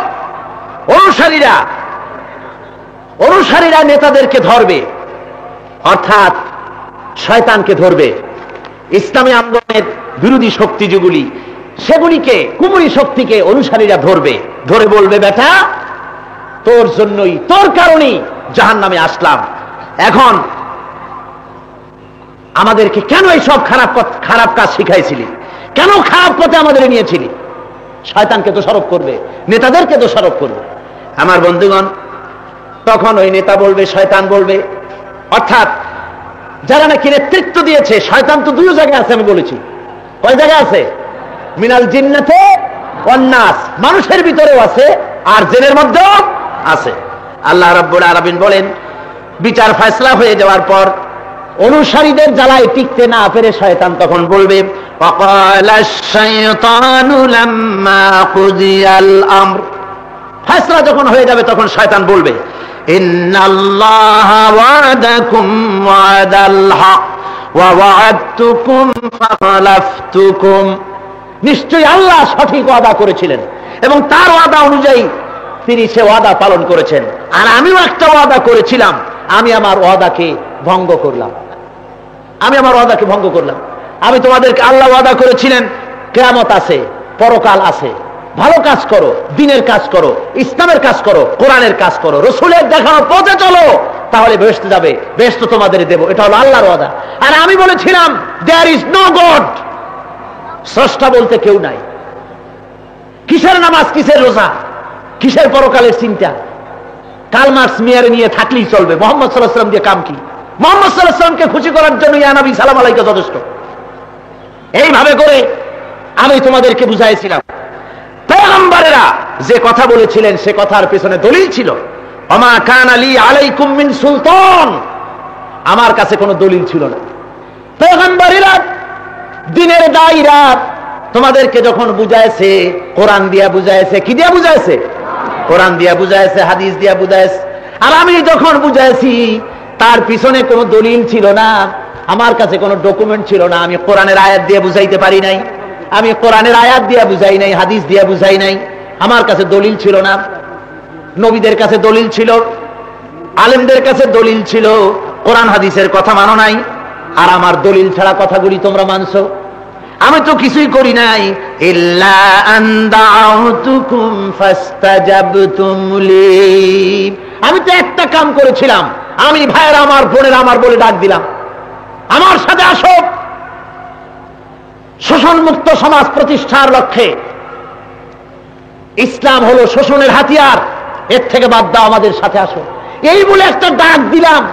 অনুসারীরা নেতাদেরকে ধরবে, অর্থাৎ শয়তানকে ধরবে। ইসলামী আন্দোলনের বিরোধী শক্তি যেগুলি, সেগুলিকে, কুমরি শক্তিকে অনুসারীরা ধরবে, ধরে বলবে, বেটা তোর জন্যই, তোর কারণেই জাহান্নামে আসলাম, এখন আমাদেরকে কেন এই সব খারাপ কাজ শিখাইছিলি, কেন খারাপ পথে আমাদের নিয়েছিলি। শয়তানকে দোষারোপ করবে, নেতাদেরকে দোষারোপ করবে। আমার বন্ধুগণ, তখন ওই নেতা বলবে, শয়তান বলবে, অর্থাৎ যারা নাকি নেতৃত্ব দিয়েছে, শয়তান তো দুই জায়গায় আছে, আমি বলেছি, কয় জায়গায় আছে, মিনাল জিন্নাতে ওয়ান নাস, মানুষের ভিতরেও আছে আর জিনের মধ্যেও আছে। আল্লাহ রাব্বুল আলামিন বলেন, বিচার ফয়সালা হয়ে যাওয়ার পর অনুসারীদের জ্বালায় টিকতে না পেরে শয়তান তখন বলবে, ওয়াকালাশ শাইতানু লাম্মা কুদিয়াল আমর, ফয়সালা যখন হয়ে যাবে তখন শয়তান বলবে, ইন্নাল্লাহা ওয়াদাকুম ওয়াদাল হক ওয়া ওয়া'আদতুকুম ফাখালাফতুকুম, নিশ্চয়ই আল্লাহ সঠিক ওয়াদা করেছিলেন এবং তার ওয়াদা অনুযায়ী তিনি সে ওয়াদা পালন করেছেন, আর আমিও একটা ওয়াদা করেছিলাম, আমি আমার ওয়াদাকে ভঙ্গ করলাম, আমি তোমাদেরকে, আল্লাহ ওয়াদা করেছিলেন কিয়ামত আছে, পরকাল আছে, ভালো কাজ করো, দ্বীনের কাজ করো, ইসলামের কাজ করো, কোরআনের কাজ করো, রাসূলের দেখানো পথে চলো, তাহলে বেহেশতে যাবে, বেহেশত তোমাদের দেব। এটা হলো আল্লাহর ওয়াদা। আর আমি বলেছিলাম, দেয়ার ইজ নো গড, স্রষ্টা বলতে কেউ নাই। কিসের নামাজ, কিসের রোজা, কিসের পরকালের চিন্তা, কার্ল মার্কস মেয়ারে নিয়ে থাকলেই চলবে, মুহাম্মদ সাল্লাল্লাহু আলাইহি ওয়াসাল্লাম দিয়ে কাম কি? মুহাম্মদ সাল্লাল্লাহু আলাইহি ওয়াসাল্লামকে খুশি করার জন্য ইয়া নবী সালাম আলাইকা যথেষ্ট। এইভাবে করে আমি তোমাদেরকে বুঝাইছিলাম। পয়গম্বরেরা যে কথা বলেছিলেন সে কথার পেছনে দলিল ছিল, ওমা কানা লি আলাইকুম মিন সুলতান, আমার কাছে কোনো দলিল ছিল না। পয়গম্বরেরা দ্বীনের দায়রা তোমাদেরকে যখন বুঝাইছে, কোরআন দিয়া বুঝাইছে, কি দিয়া বুঝাইছে? কোরআন দিয়া বুঝাইছে, হাদিস দিয়া বুঝাইছে। আর আমি যখন বুঝাইছি তার পিছনে কোনো দলিল ছিল না, আমার কাছে কোনো ডকুমেন্ট ছিল না, আমি কোরআনের আয়াত দিয়ে বুঝাইতে পারি নাই, আমি কোরআনের আয়াত দিয়া বুঝাই নাই, হাদিস দিয়া বুঝাই নাই, আমার কাছে দলিল ছিল না। নবীদের কাছে দলিল ছিল, আলেমদের কাছে দলিল ছিল, কোরআন হাদিসের কথা মানো নাই, আর আমার দলিল ছাড়া কথাগুলি তোমরা মানছো। আমি তো কিছুই করি নাই, ইল্লা আন দাউতুকুম ফাস্তাজাবতুম লি, আমি তো একটা কাম করেছিলাম, আমি ভাইয়েরা আমার, বোনেরা আমার বলে ডাক দিলাম, আমার সাথে আসো, শোষণ মুক্ত সমাজ প্রতিষ্ঠার লক্ষ্যে। ইসলাম হলো শোষণের হাতিয়ার, এর থেকে বাদ দাও, আমাদের সাথে আসো, এই বলে একটা ডাক দিলাম।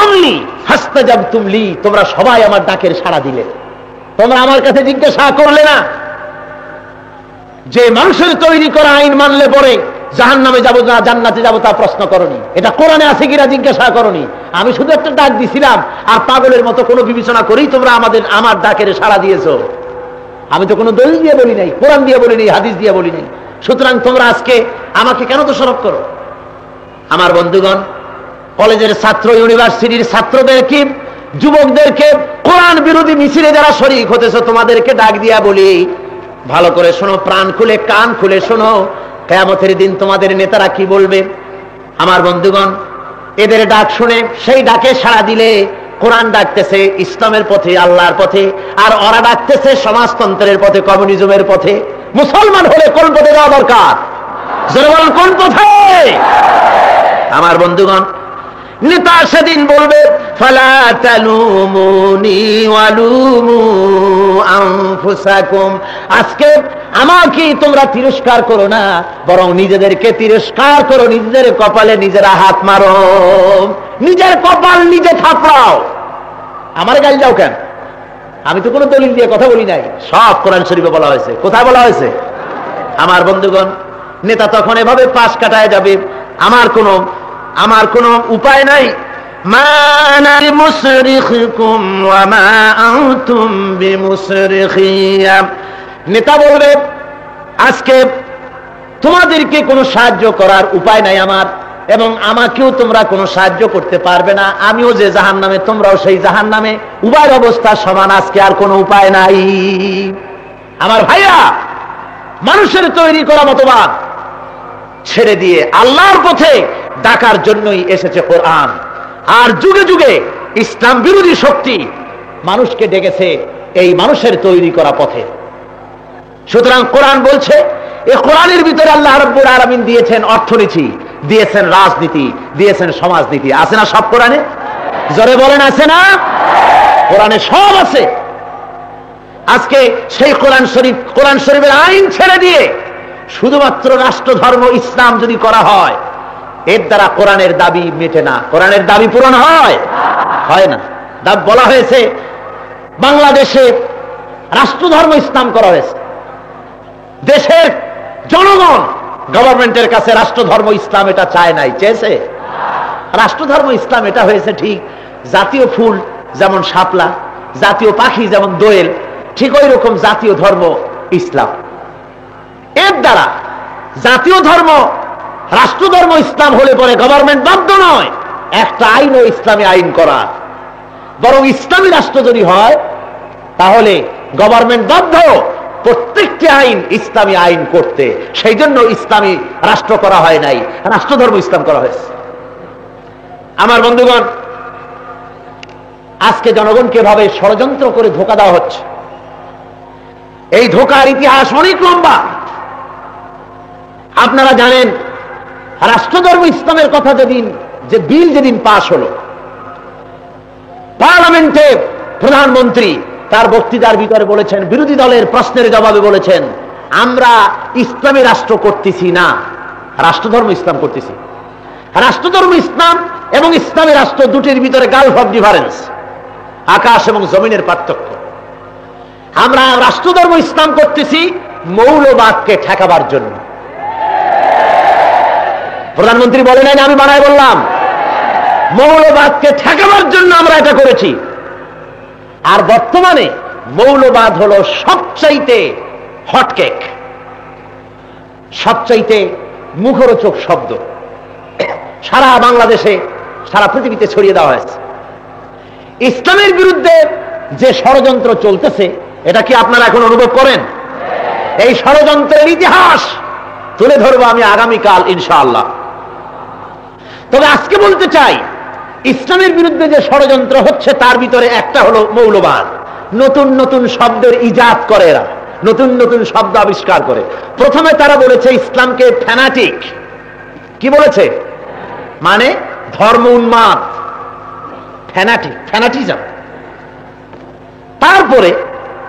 অনলি ফাস্তাজাবতুম লি, তোমরা সবাই আমার ডাকের সাড়া দিলে। তোমরা আমার কাছে জিজ্ঞাসা করলে না যে মানুষের তৈরি করা আইন মানলে পরে জাহান্নামে যাব না জান্নাতে যাব, তা প্রশ্ন করনি। এটা কোরআনে আছে কিনা জিজ্ঞাসা করনি। আমি শুধু একটা ডাক দিছিলাম, আর পাগলের মতো কোনো বিবেচনা করেই তোমরা আমার ডাকের সাড়া দিয়েছো। আমি তো কোনো দলিল দিয়ে বলি নাই, কোরআন দিয়ে বলি নাই, হাদিস দিয়ে বলি নাই। সুতরাং তোমরা আজকে আমাকে কেন দোষারোপ করো? আমার বন্ধুগণ, কলেজের ছাত্র, ইউনিভার্সিটির ছাত্রদেরকে, যুবকদেরকে কোরআন বিরোধী মিছিলে যারা শরীক হতেছে, তোমাদেরকে ডাক দিয়া বলি, ভালো করে শোনো, প্রাণ খুলে কান খুলে শোনো, কিয়ামতের দিন তোমাদের নেতারা কি বলবে। আমার বন্ধুগণ, এদের ডাক শুনে সেই ডাকে সাড়া দিলে কোরআন ডাকতেছে ইসলামের পথে, আল্লাহর পথে, আর ওরা ডাকতেছে সমাজতন্ত্রের পথে, কমিউনিজমের পথে। মুসলমান হলে কোন পথে যাওয়া দরকার? জোরে বলেন, কোন পথে? আমার বন্ধুগণ, নেতা সেদিন বলবে ফালা তালুমুনি ওয়ালুমু আনফুসাকুম, আজকে আমাকে তোমরা তিরস্কার করো না, বরং নিজেদেরকে তিরস্কার করো, নিজেদের কপালে নিজেরা হাত মারো, নিজের কপাল নিজে থাপড়াও। আমার গাল যাও কেন? আমি তো কোনো দলিল দিয়ে কথা বলি নাই, সব কোরআন শরীফে বলা হয়েছে। কোথায় বলা হয়েছে? আমার বন্ধুগণ, নেতা তখন এভাবে পাশ কাটায় যাবে, আমার কোনো উপায় নাই। মা আনা বিমুসরিখিকুম ওয়া মা আনতুম বিমুসরিখিয়া, নেতা বলবে আজকে তোমাদেরকে কোনো সাহায্য করার উপায় নাই আমার, এবং আমাকেও তোমরা কোনো সাহায্য করতে পারবে না। আমিও যে জাহান্নামে, তোমরাও সেই জাহান্নামে, উভয়ের অবস্থা সমান, আজকে আর কোনো উপায় নাই। আমার ভাইয়া, মানুষের তৈরি করা মতবাদ ছেড়ে দিয়ে আল্লাহর পথে ডাকার জন্যই এসেছে কোরআন। আর যুগে যুগে ইসলাম বিরোধী শক্তি মানুষকে ডেকেছে এই মানুষের তৈরি করা পথে। সুতরাং কোরআন বলছে, এই কোরআনের ভিতরে আল্লাহ রাব্বুল আলামিন দিয়েছেন অর্থনীতি, দিয়েছেন রাজনীতি, দিয়েছেন সমাজনীতি। আছে না সব কোরআনে? জোরে বলেন, আছে না? কোরআনে সব আছে। আজকে সেই কোরআন শরীফের আইন ছেড়ে দিয়ে শুধুমাত্র রাষ্ট্র ধর্ম ইসলাম যদি করা হয়, এর দ্বারা কোরআনের দাবি মেটে না, কোরআনের দাবি পূরণ হয় না। বলা হয়েছে বাংলাদেশে রাষ্ট্র ধর্ম ইসলাম করা হয়েছে, দেশের জনগণ গভর্নমেন্টের কাছে রাষ্ট্র ধর্ম ইসলাম এটা চায় নাই, চেয়েছে? রাষ্ট্র ধর্ম ইসলাম এটা হয়েছে ঠিক জাতীয় ফুল যেমন শাপলা, জাতীয় পাখি যেমন দোয়েল, ঠিক ওই রকম জাতীয় ধর্ম ইসলাম। এর দ্বারা জাতীয় ধর্ম, রাষ্ট্র ধর্ম ইসলাম হলে পরে গভর্নমেন্ট বাধ্য নয় একটা আইন ও ইসলামী আইন করা, বরং ইসলামী রাষ্ট্র যদি হয় তাহলে গভর্নমেন্ট বাধ্য প্রত্যেকটি আইন ইসলামী আইন করতে। সেই জন্য ইসলামী রাষ্ট্র করা হয় নাই, রাষ্ট্র ধর্ম ইসলাম করা হয়েছে। আমার বন্ধুগণ, আজকে জনগণকে ভাবে ষড়যন্ত্র করে ধোঁকা দেওয়া হচ্ছে। এই ধোঁকার ইতিহাস অনেক লম্বা। আপনারা জানেন, রাষ্ট্রধর্ম ইসলামের কথা যে বিল যেদিন পাশ হলো, পার্লামেন্টে প্রধানমন্ত্রী তার বক্তৃতার ভিতরে বলেছেন, বিরোধী দলের প্রশ্নের জবাবে বলেছেন, আমরা ইসলামী রাষ্ট্র করতেছি না, রাষ্ট্রধর্ম ইসলাম করতেছি। রাষ্ট্রধর্ম ইসলাম এবং ইসলামী রাষ্ট্র দুটির ভিতরে গালফ অফ ডিফারেন্স, আকাশ এবং জমিনের পার্থক্য। আমরা রাষ্ট্রধর্ম ইসলাম করতেছি মৌলবাদকে ঠেকাবার জন্য। প্রধানমন্ত্রী বলে নাই, আমি বানায় বললাম, মৌলবাদকে ঠেকাবার জন্য আমরা এটা করেছি। আর বর্তমানে মৌলবাদ হলো সবচাইতে হটকেক, সবচাইতে মুখরোচক শব্দ, সারা বাংলাদেশে, সারা পৃথিবীতে ছড়িয়ে দেওয়া হয়েছে। ইসলামের বিরুদ্ধে যে ষড়যন্ত্র চলতেছে, এটা কি আপনারা এখন অনুভব করেন? এই ষড়যন্ত্রের ইতিহাস তুলে ধরবো আমি আগামীকাল ইনশাআল্লাহ। তবে আজকে বলতে চাই, ইসলামের বিরুদ্ধে যে ষড়যন্ত্র হচ্ছে তার ভিতরে একটা হলো মৌলবাদ। নতুন নতুন শব্দের ইজাদ করে এরা, নতুন নতুন শব্দ আবিষ্কার করে। প্রথমে তারা বলেছে ইসলামকে ফ্যানাটিক। কি বলেছে? মানে ধর্ম উন্মাদ, ফ্যানাটিজম। তারপরে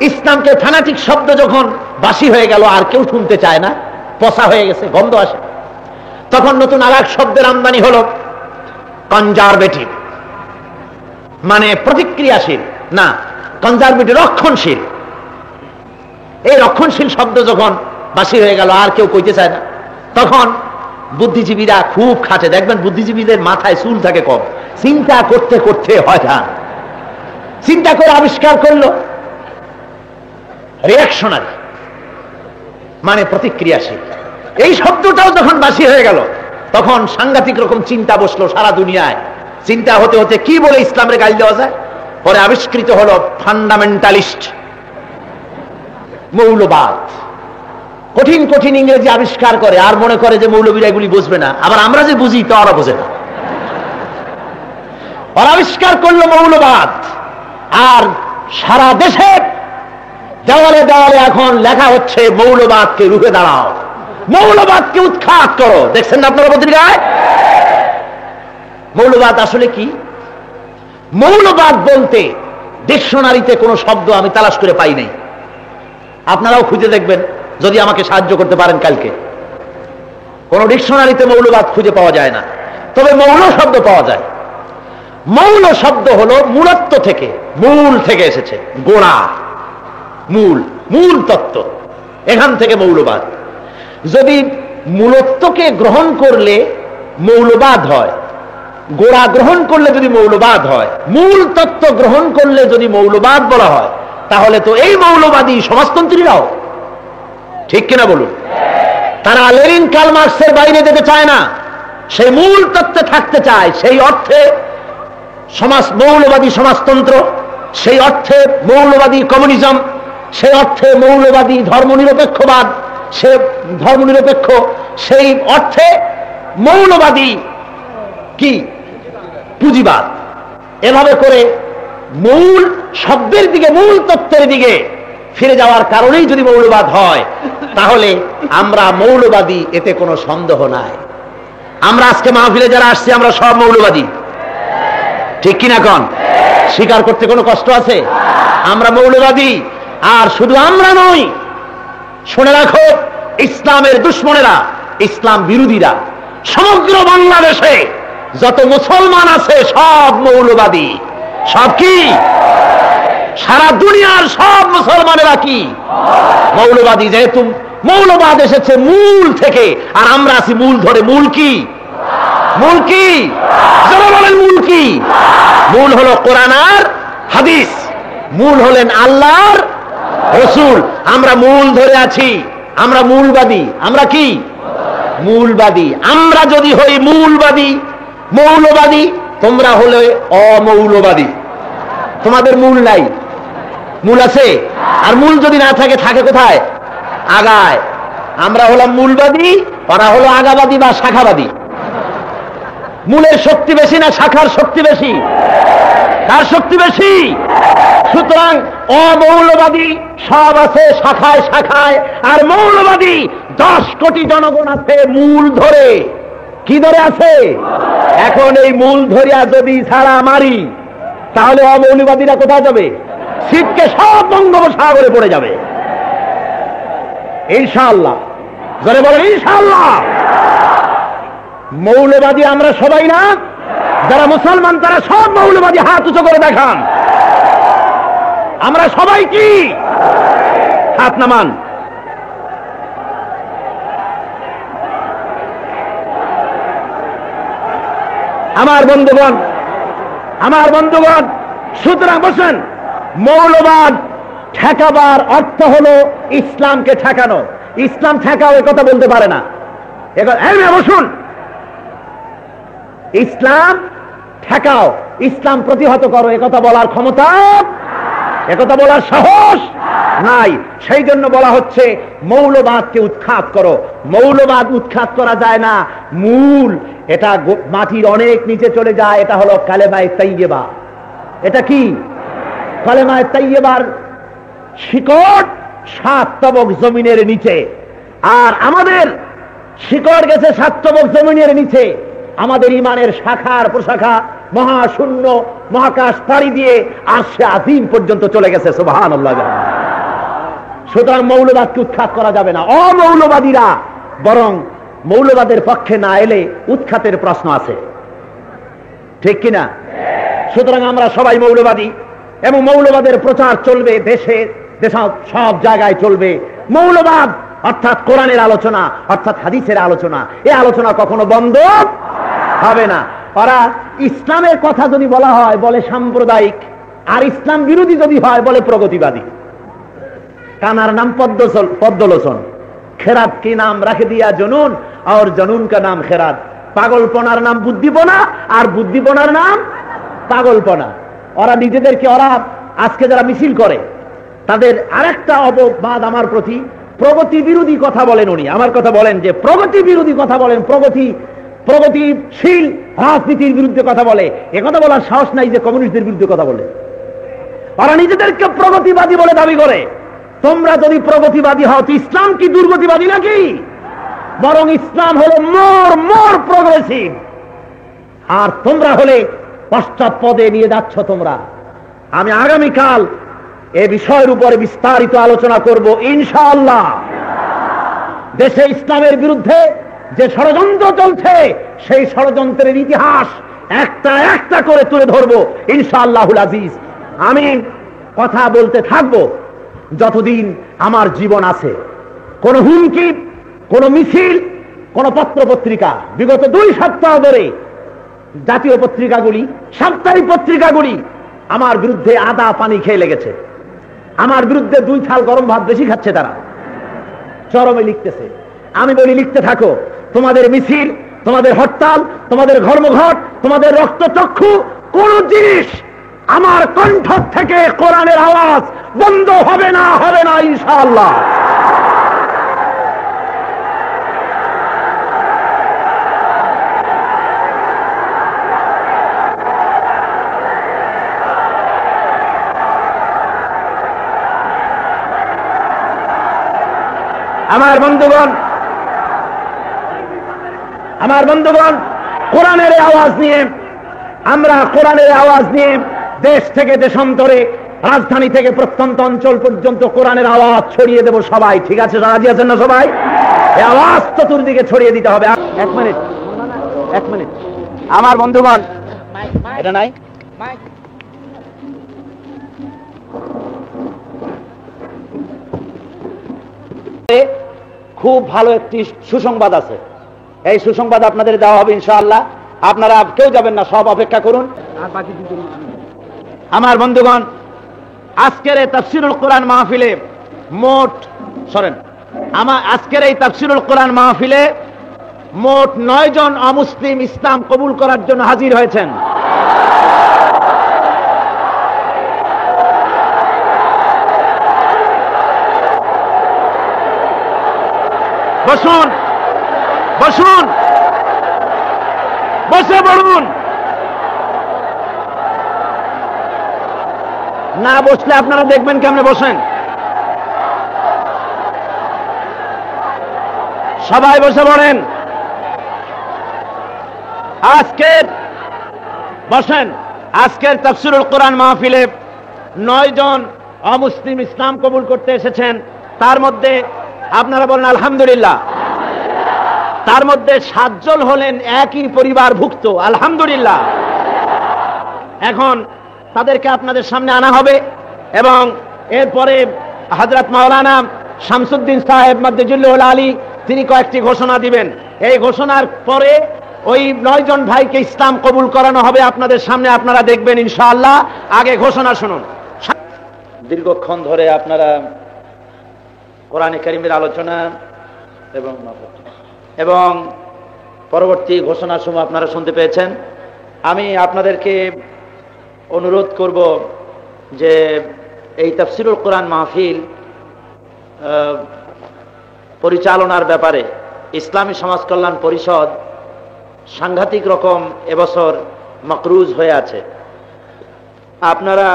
ইসলামকে ফ্যানাটিক শব্দ যখন বাসি হয়ে গেল, আর কেউ শুনতে চায় না, পচা হয়ে গেছে, গন্ধ আসে, তখন নতুন আর এক শব্দের আমদানি হলো কনজারভেটিভ, মানে প্রতিক্রিয়াশীল না, কনজারভেটিভ রক্ষণশীল। এই রক্ষণশীল শব্দ যখন বাসি হয়ে গেল, আর কেউ কইতে চায় না, তখন বুদ্ধিজীবীরা খুব খাটে। দেখবেন বুদ্ধিজীবীদের মাথায় চুল থাকে কম, চিন্তা করতে করতে হয়রান, চিন্তা করে আবিষ্কার করলো রিঅ্যাকশনারি, মানে প্রতিক্রিয়াশীল। এই শব্দটাও যখন বাসি হয়ে গেল, তখন সাংঘাতিক রকম চিন্তা বসলো সারা দুনিয়ায়। চিন্তা হতে হতে কি বলে ইসলামের গালি দেওয়া যায়, পরে আবিষ্কৃত হলো ফান্ডামেন্টালিস্ট। মৌলবাদ। কঠিন কঠিন ইংরেজি আবিষ্কার করে আর মনে করে যে মৌলবীরা এগুলি বুঝবে না, আবার আমরা যে বুঝি তা ওরা বোঝে না। ওরা আবিষ্কার করলো মৌলবাদ, আর সারা দেশে দেওয়ালে দেওয়ালে এখন লেখা হচ্ছে মৌলবাদকে রুখে দাঁড়াও, মৌলবাদকে উৎখাত করো। দেখছেন না আপনারা পত্রিকায়? মৌলবাদ আসলে কি? মৌলবাদ বলতে ডিকশনারিতে কোনো শব্দ আমি তালাশ করে পাই নাই। আপনারাও খুঁজে দেখবেন যদি আমাকে সাহায্য করতে পারেন। কালকে কোন ডিকশনারিতে মৌলবাদ খুঁজে পাওয়া যায় না, তবে মৌল শব্দ পাওয়া যায়। মৌল শব্দ হলো মূলত্ব থেকে, মূল থেকে এসেছে, গোড়া, মূল, মূল তত্ত্ব, এখান থেকে মৌলবাদ। যদি মূলত্বকে গ্রহণ করলে মৌলবাদ হয়, গোড়া গ্রহণ করলে যদি মৌলবাদ হয়, মূল তত্ত্ব গ্রহণ করলে যদি মৌলবাদ বলা হয়, তাহলে তো এই মৌলবাদী সমাজতন্ত্রীরাও, ঠিক কিনা বলুন? তারা লেনিন কার্ল মার্কসের বাইরে যেতে চায় না, সেই মূল তত্ত্বে থাকতে চায়। সেই অর্থে মৌলবাদী সমাজতন্ত্র, সেই অর্থে মৌলবাদী কমিউনিজম, সেই অর্থে মৌলবাদী ধর্মনিরপেক্ষবাদ, সে ধর্মনিরপেক্ষ, সেই অর্থে মৌলবাদী কি পুঁজিবাদ। এভাবে করে মূল শব্দের দিকে, মূল তত্ত্বের দিকে ফিরে যাওয়ার কারণেই যদি মৌলবাদ হয়, তাহলে আমরা মৌলবাদী, এতে কোনো সন্দেহ নাই। আমরা আজকে মাহফিলে যারা আসছি আমরা সব মৌলবাদী, ঠিক কিনা কন? স্বীকার করতে কোনো কষ্ট আছে? আমরা মৌলবাদী। আর শুধু আমরা নই, শুনে রাখো, ইসলামের দুশ্মনেরা, ইসলাম বিরোধীরা, সমগ্র বাংলাদেশে যত মুসলমান আছে সব মৌলবাদী। সব কি? সারা দুনিয়ার সব মুসলমানেরা কি? মৌলবাদী। যেহেতু মৌলবাদ এসেছে মূল থেকে, আর আমরা আছি মূল ধরে। মূল কি? মূল কি? যারা বলেন মূল কি? মূল হলো কোরআন আর হাদিস, মূল হলেন আল্লাহর রাসূল। আমরা মূল ধরে আছি, আমরা মূলবাদী। আমরা কি? মূলবাদী। আমরা যদি হই মূলবাদী, মৌলবাদী, তোমরা হলে অমৌলবাদী। তোমাদের মূল নাই, মূল আছে। আর মূল যদি না থাকে, থাকে কোথায়? আগায়। আমরা হলাম মূলবাদী, ওরা হলো আগাবাদী বা শাখাবাদী। মূলের শক্তি বেশি না শাখার শক্তি বেশি? কার শক্তি বেশি? সুতরাং অমৌলবাদী সব আছে শাখায় শাখায়, আর মৌলবাদী 10 কোটি জনগণ আছে মূল ধরে। কি ধরে আছে? এখন এই মূল ধরিয়া যদি ছাড়া মারি, তাহলে অমৌলবাদীরা কোথায় যাবে? ছিটকে সব বঙ্গোপসাগরে পড়ে যাবে ইনশাআল্লাহ। জোরে বলেন ইনশাআল্লাহ। মৌলবাদী আমরা সবাই না, যারা মুসলমান তারা সব মৌলবাদী। হাত উঁচু করে দেখান। আমরা সবাই কি? হাত নামান। আমার বন্ধুগণ, আমার বন্ধুগণ, সুতরাং বসেন, মৌলবাদ ঠেকাবার অর্থ হলো ইসলামকে ঠেকানো। ইসলাম ঠেকাও এ কথা বলতে পারে না। বসুন, ইসলাম ঠেকাও, ইসলাম প্রতিহত করো, একথা বলার ক্ষমতা, একথা বলার সাহস নাই। সেই জন্য বলা হচ্ছে মৌলবাদকে উৎখাত করো। মৌলবাদ উৎখাত করা যায় না, মূল এটা মাটির অনেক নিচে চলে যায়। এটা হলো কালেমায়ে তাইয়্যিবা। এটা কি? কালেমায়ে তাইয়্যিবার শিকড় 7 তবক জমিনের নিচে, আর আমাদের শিকড় গেছে 7 তবক জমিনের নিচে। আমাদের ইমানের শাখার প্রশাখা মহাশূন্য মহাকাশ পাড়ি দিয়ে আরশে আজিম পর্যন্ত চলে গেছে। সুবহানাল্লাহ। সুতরাং মৌলবাদকে উৎখাত করা যাবে না। অমৌলবাদীরা বরং মৌলবাদের পক্ষে না এলে উৎখাতের প্রশ্ন আছে, ঠিক কিনা? সুতরাং আমরা সবাই মৌলবাদী, এবং মৌলবাদের প্রচার চলবে দেশে, সব জায়গায় চলবে মৌলবাদ, অর্থাৎ কোরআনের আলোচনা, অর্থাৎ হাদিসের আলোচনা। এই আলোচনা কখনো বন্ধ হবে না। ওরা ইসলামের কথা যদি বলা হয় বলে সাম্প্রদায়িক, আর ইসলাম বিরোধী যদি হয় বলে প্রগতিবাদী। কানার নাম পদ্মলোচন, খেরাত কি নাম রাখে দিয়া জনুন, আর জনুন কা নাম খেরাত। পাগলপনার নাম বুদ্ধিপনা, আর বুদ্ধিপনার নাম পাগলপনা। ওরা নিজেদেরকে, ওরা আজকে যারা মিছিল করে, তাদের আরেকটা অপবাদ আমার প্রতি, প্রগতি বিরোধী কথা বলেন উনি। আমার কথা বলেন যে প্রগতি বিরোধী কথা বলেন, প্রগতিশীল রাজনীতির বিরুদ্ধে কথা বলে। একথা বলার সাহস নাই যে কমিউনিস্টদের বিরুদ্ধে কথা বলে। ওরা নিজেদেরকে প্রগতিবাদী বলে দাবি করে। তোমরা যদি প্রগতিবাদী হও তো ইসলাম কি দুর্গতিবাদী নাকি? বরং ইসলাম হলো মোর প্রগ্রেসিভ, আর তোমরা হলে পশ্চাৎপদে নিয়ে যাচ্ছ তোমরা। আমি আগামীকাল এ বিষয়ের উপরে বিস্তারিত আলোচনা করব ইনশাআল্লাহ। দেশে ইসলামের বিরুদ্ধে যে ষড়যন্ত্র চলছে সেই ষড়যন্ত্রের ইতিহাস একটা একটা করে তুলে ধরবো ইনশাআল্লাহুল আজিজ। আমি কথা বলতে থাকবো যতদিন আমার জীবন আছে। কোন হুমকি, কোন মিছিল, কোন পত্র পত্রিকা বিগত 2 সপ্তাহ ধরে জাতীয় পত্রিকাগুলি, সাপ্তাহিক পত্রিকাগুলি আমার বিরুদ্ধে আদা পানি খেয়ে লেগেছে। আমার বিরুদ্ধে 2 থাল গরম ভাত বেশি খাচ্ছে, তারা চরমে লিখতেছে। আমি বলি লিখতে থাকো, তোমাদের মিছিল, তোমাদের হরতাল, তোমাদের ধর্মঘট, তোমাদের রক্তচক্ষু, কোন জিনিস আমার কণ্ঠ থেকে কোরআনের আওয়াজ বন্ধ হবে না ইনশাআল্লাহ। আমার বন্ধুগণ, কোরআনের আওয়াজ নিয়ে, আমরা কোরআনের আওয়াজ নিয়ে দেশ থেকে দেশান্তরে, রাজধানী থেকে প্রত্যন্ত অঞ্চল পর্যন্ত কোরআনের আওয়াজ ছড়িয়ে দেব সবাই। ঠিক আছে, রাজি আছেন না সবাই? এই আওয়াজ চতুর্দিকে ছড়িয়ে দিতে হবে। এক মিনিট আমার বন্ধুগণ, এটা নাই, খুব ভালো একটি সুসংবাদ আছে। এই সুসংবাদ আপনাদের দেওয়া হবে ইনশাআল্লাহ। আপনারা কেউ যাবেন না, সব অপেক্ষা করুন। আমার বন্ধুগণ, আজকের এই তাফসীরুল কোরআন মাহফিলে আজকের এই তাফসীরুল কোরআন মাহফিলে মোট 9 জন অমুসলিম ইসলাম কবুল করার জন্য হাজির হয়েছেন। বসুন, বসে পড়ুন। না বসলে আপনারা দেখবেন কেমনে বসেন। সবাই বসে পড়েন। আজকের তাফসীরুল কোরআন মাহফিলে 9 জন অমুসলিম ইসলাম কবুল করতে এসেছেন। তার মধ্যে আপনারা বলেন আলহামদুলিল্লাহ। তার মধ্যে 7 জন হলেন একই পরিবারভুক্ত, আলহামদুলিল্লাহ। এখন তাদেরকে আপনাদের সামনে আনা হবে এবং এরপরে হযরত মাওলানা শামসুদ্দিন সাহেব মাদ্দাজিল্লাহুল আলী তিনি কয়েকটি ঘোষণা দিবেন। এই ঘোষণার পরে ওই 9 জন ভাইকে ইসলাম কবুল করানো হবে আপনাদের সামনে, আপনারা দেখবেন ইনশাআল্লাহ। আগে ঘোষণা শুনুন। দীর্ঘক্ষণ ধরে আপনারা কোরআনে কারীমের আলোচনা এবং পরবর্তী ঘোষণার সময় আপনারা শুনতে পেয়েছেন। আমি আপনাদেরকে অনুরোধ করব যে এই তাফসীরুল কোরআন মাহফিল পরিচালনার ব্যাপারে ইসলামী সমাজ কল্যাণ পরিষদ সাংঘাতিক রকম এবছর মাকরুজ হয়ে আছে। আপনারা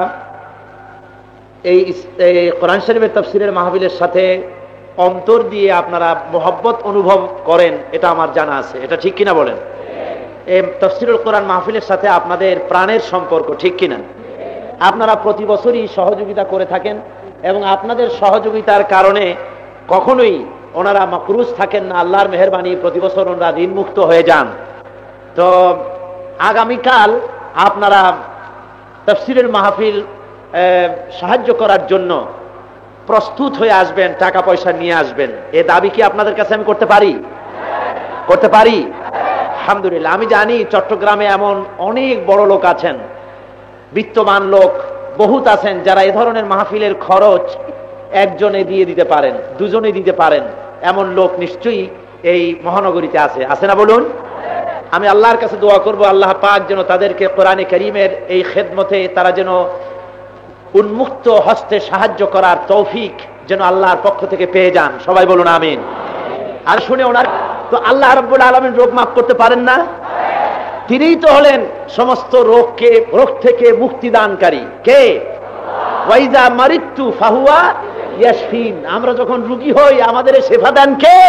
এই কোরআন শরীফের তাফসীরের মাহফিলের সাথে অন্তর দিয়ে আপনারা মোহব্বত অনুভব করেন, এটা আমার জানা আছে। এটা ঠিক কিনা বলেন? এই তাফসীরুল কোরআন মাহফিলের সাথে আপনাদের প্রাণের সম্পর্ক, ঠিক কিনা? আপনারা প্রতি বছরই সহযোগিতা করে থাকেন এবং আপনাদের সহযোগিতার কারণে কখনোই ওনারা মাকরুজ থাকেন না। আল্লাহর মেহেরবানি প্রতি বছর ওনারা ঋণমুক্ত হয়ে যান। তো আগামীকাল আপনারা তাফসীরের মাহফিল সাহায্য করার জন্য প্রস্তুত হয়ে আসবেন, টাকা পয়সা নিয়ে আসবেন। এ দাবি কি আপনাদের কাছে আমি করতে পারি? আলহামদুলিল্লাহ। আমি জানি চট্টগ্রামে এমন অনেক বড় লোক আছেন, বিত্তমান লোক বহুত আছেন যারা এ ধরনের মাহফিলের খরচ একজনে দিয়ে দিতে পারেন, দুজনে দিতে পারেন। এমন লোক নিশ্চয়ই এই মহানগরীতে আছে না বলুন? আমি আল্লাহর কাছে দোয়া করব, আল্লাহ পাক যেন তাদেরকে কোরআনে কারীমের এই খেদমতে তারা যেন উন্মুক্ত হস্তে সাহায্য করার তৌফিক যেন আল্লাহর পক্ষ থেকে পেয়ে যান। সবাই বলুন আমিন। আর শুনে ওনার তো আল্লাহ রাব্বুল আলামিন রোগ মাফ করতে পারেন না? তিনিই তো হলেন সমস্ত রোগ থেকে মুক্তি দানকারী। কে? ওয়াইজা মারিতু ফাহুয়া ইয়াশফিন। আমরা যখন রোগী হই আমাদের শেফা দেন কে?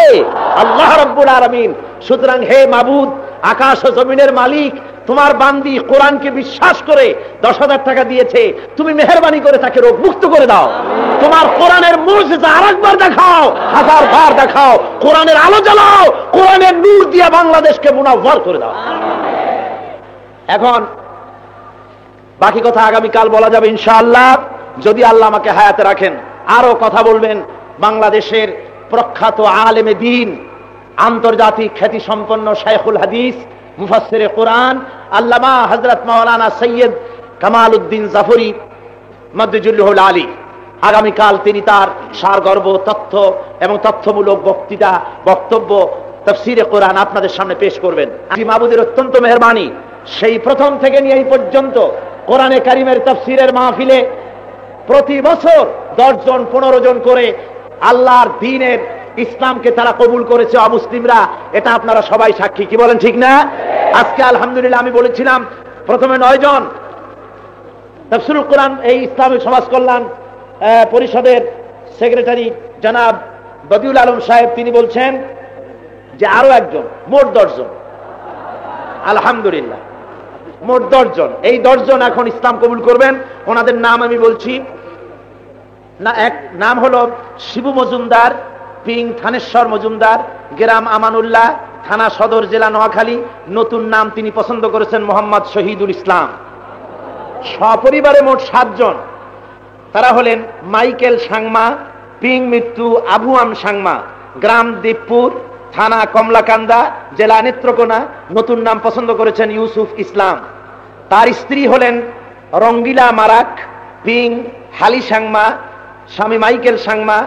আল্লাহ রাব্বুল আলামিন। সুতরাং হে মাবুদ, আকাশ ও জমিনের মালিক, তোমার বান্দি কোরআনকে বিশ্বাস করে 10,000 টাকা দিয়েছে, তুমি মেহেরবানি করে তাকে রোগ মুক্ত করে দাও। তোমার কোরআনের মুজিজা আরেকবার দেখাও, 1000 বার দেখাও, কোরআনের আলো জ্বালাও, কোরআনের নূর দিয়ে বাংলাদেশকে মুনাওয়ার করে দাও। এখন বাকি কথা আগামীকাল বলা যাবে ইনশাআল্লাহ, যদি আল্লাহ আমাকে হায়াতে রাখেন। আরো কথা বলবেন বাংলাদেশের প্রখ্যাত আলেমে দ্বীন, আন্তর্জাতিক খ্যাতি সম্পন্ন শাইখুল হাদিস, মুফাসসিরে কোরআন আল্লামা হযরত মাওলানা সৈয়দ কামাল উদ্দিন জাফরি মাদ্দুজুল্লাহুল আলী। আগামীকাল তিনি তার সারগর্ভ তথ্য এবং তথ্যমূলক বক্তব্য তাফসীরে কোরআন আপনাদের সামনে পেশ করবেন। মাবুদের অত্যন্ত মেহেরবানি, সেই প্রথম থেকে নিয়ে এই পর্যন্ত কোরআনে কারিমের তাফসীরের মাহফিলে প্রতি বছর 10 জন 15 জন করে আল্লাহর দ্বীনের ইসলামকে তারা কবুল করেছে অমুসলিমরা। এটা আপনারা সবাই সাক্ষী, কি বলেন ঠিক না? আজকে আলহামদুলিল্লাহ আমি বলেছিলাম প্রথমে 9 জন তাফসীরুল কোরআন এই ইসলামী সমাজ কল্যাণ পরিষদের সেক্রেটারি জনাব বদিউল আলম সাহেব, তিনি বলছেন যে আরো একজন, মোট 10 জন। আলহামদুলিল্লাহ মোট 10 জন। এই 10 জন এখন ইসলাম কবুল করবেন। ওনাদের নাম আমি বলছি না। এক নাম হলো শিবু মজুমদার, পিং থানেশ্বর মজুমদার, গ্রাম আমানুল্লাহ, থানা সদর, জেলা নোয়াখালী। নতুন নাম তিনি পছন্দ করেছেন মোহাম্মদ শহীদুল ইসলাম। সপরিবারে মোট 7 জন। তারা হলেন মাইকেল সাংমা, পিং মৃত্যু আবুয়াম সাংমা, গ্রাম দেবপুর, থানা কমলাকান্দা, জেলা নেত্রকোনা। নতুন নাম পছন্দ করেছেন ইউসুফ ইসলাম। তার স্ত্রী হলেন রঙ্গিলা মারাক, পিং হালি সাংমা, স্বামী মাইকেল সাংমা।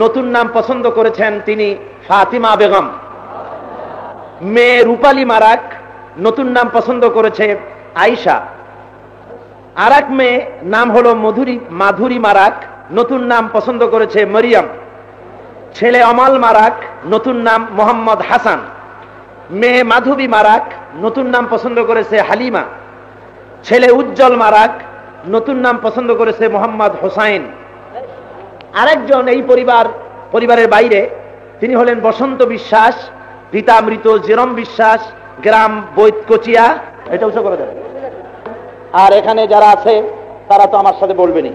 নতুন নাম পছন্দ করেছেন তিনি ফাতিমা বেগম। মেয়ে রূপালী মারাক, নতুন নাম পছন্দ করেছে আয়েশা। আর এক মেয়ে নাম হলো মাধুরী মারাক, নতুন নাম পছন্দ করেছে মরিয়ম। ছেলে অমাল মারাক, নতুন নাম মোহাম্মদ হাসান। মেয়ে মাধবী মারাক, নতুন নাম পছন্দ করেছে হালিমা। ছেলে উজ্জ্বল মারাক, নতুন নাম পছন্দ করেছে মোহাম্মদ হোসাইন। আরেকজন এই পরিবারের বাইরে, তিনি হলেন বসন্ত বিশ্বাস, পিতা মৃত জেরম বিশ্বাস, গ্রাম বৈতকচিয়া। এটা উৎসব করে দেবে। আর এখানে যারা আছে তারা তো আমার সাথে বলবেনই,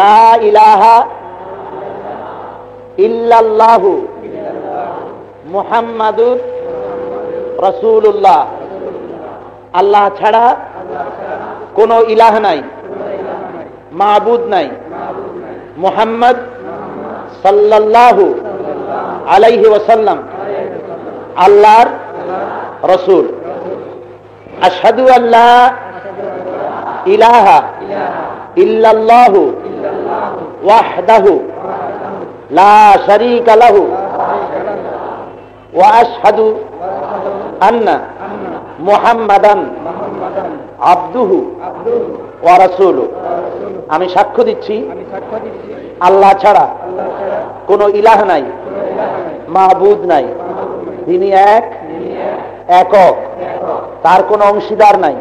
লা ইলাহা ইল্লাল্লাহু মুহাম্মাদুর রাসূলুল্লাহ। আল্লাহ ছাড়া কোনো ইলাহ নাই, মাবুদ নাই। মুহাম্মদ সাল্লাল্লাহু আলাইহি ওয়াসাল্লাম আল্লাহর রাসূল। আশহাদু আল্লা ইলাহা ইল্লাল্লাহু ওয়াহদাহু লা শারীকা লাহু ওয়া আশহাদু আন্না মুহাম্মাদান আবদুহু ওয়া রাসূলুহু। আমি সাক্ষ্য দিচ্ছি আল্লাহ ছাড়া কোনো ইলাহ নাই, মাবুদ নাই। তিনি একক, তার কোনো অংশীদার নাই।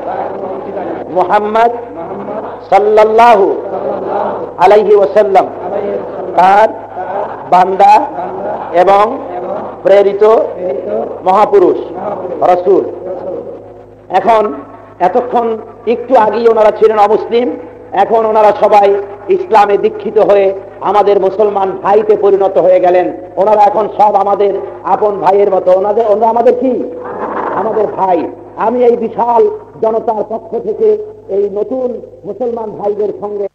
মুহাম্মদ সাল্লাল্লাহু আলাইহি ওয়াসাল্লাম তার বান্দা এবং প্রেরিত মহাপুরুষ রাসূল। এখন এতক্ষণ একটু আগেই ওনারা ছিলেন অমুসলিম, এখন ওনারা সবাই ইসলামে দীক্ষিত হয়ে আমাদের মুসলমান ভাইতে পরিণত হয়ে গেলেন। ওনারা এখন সব আমাদের আপন ভাইয়ের মতো। ওনারা আমাদের কি? আমাদের ভাই। আমি এই বিশাল জনতার পক্ষ থেকে এই নতুন মুসলমান ভাইদের সঙ্গে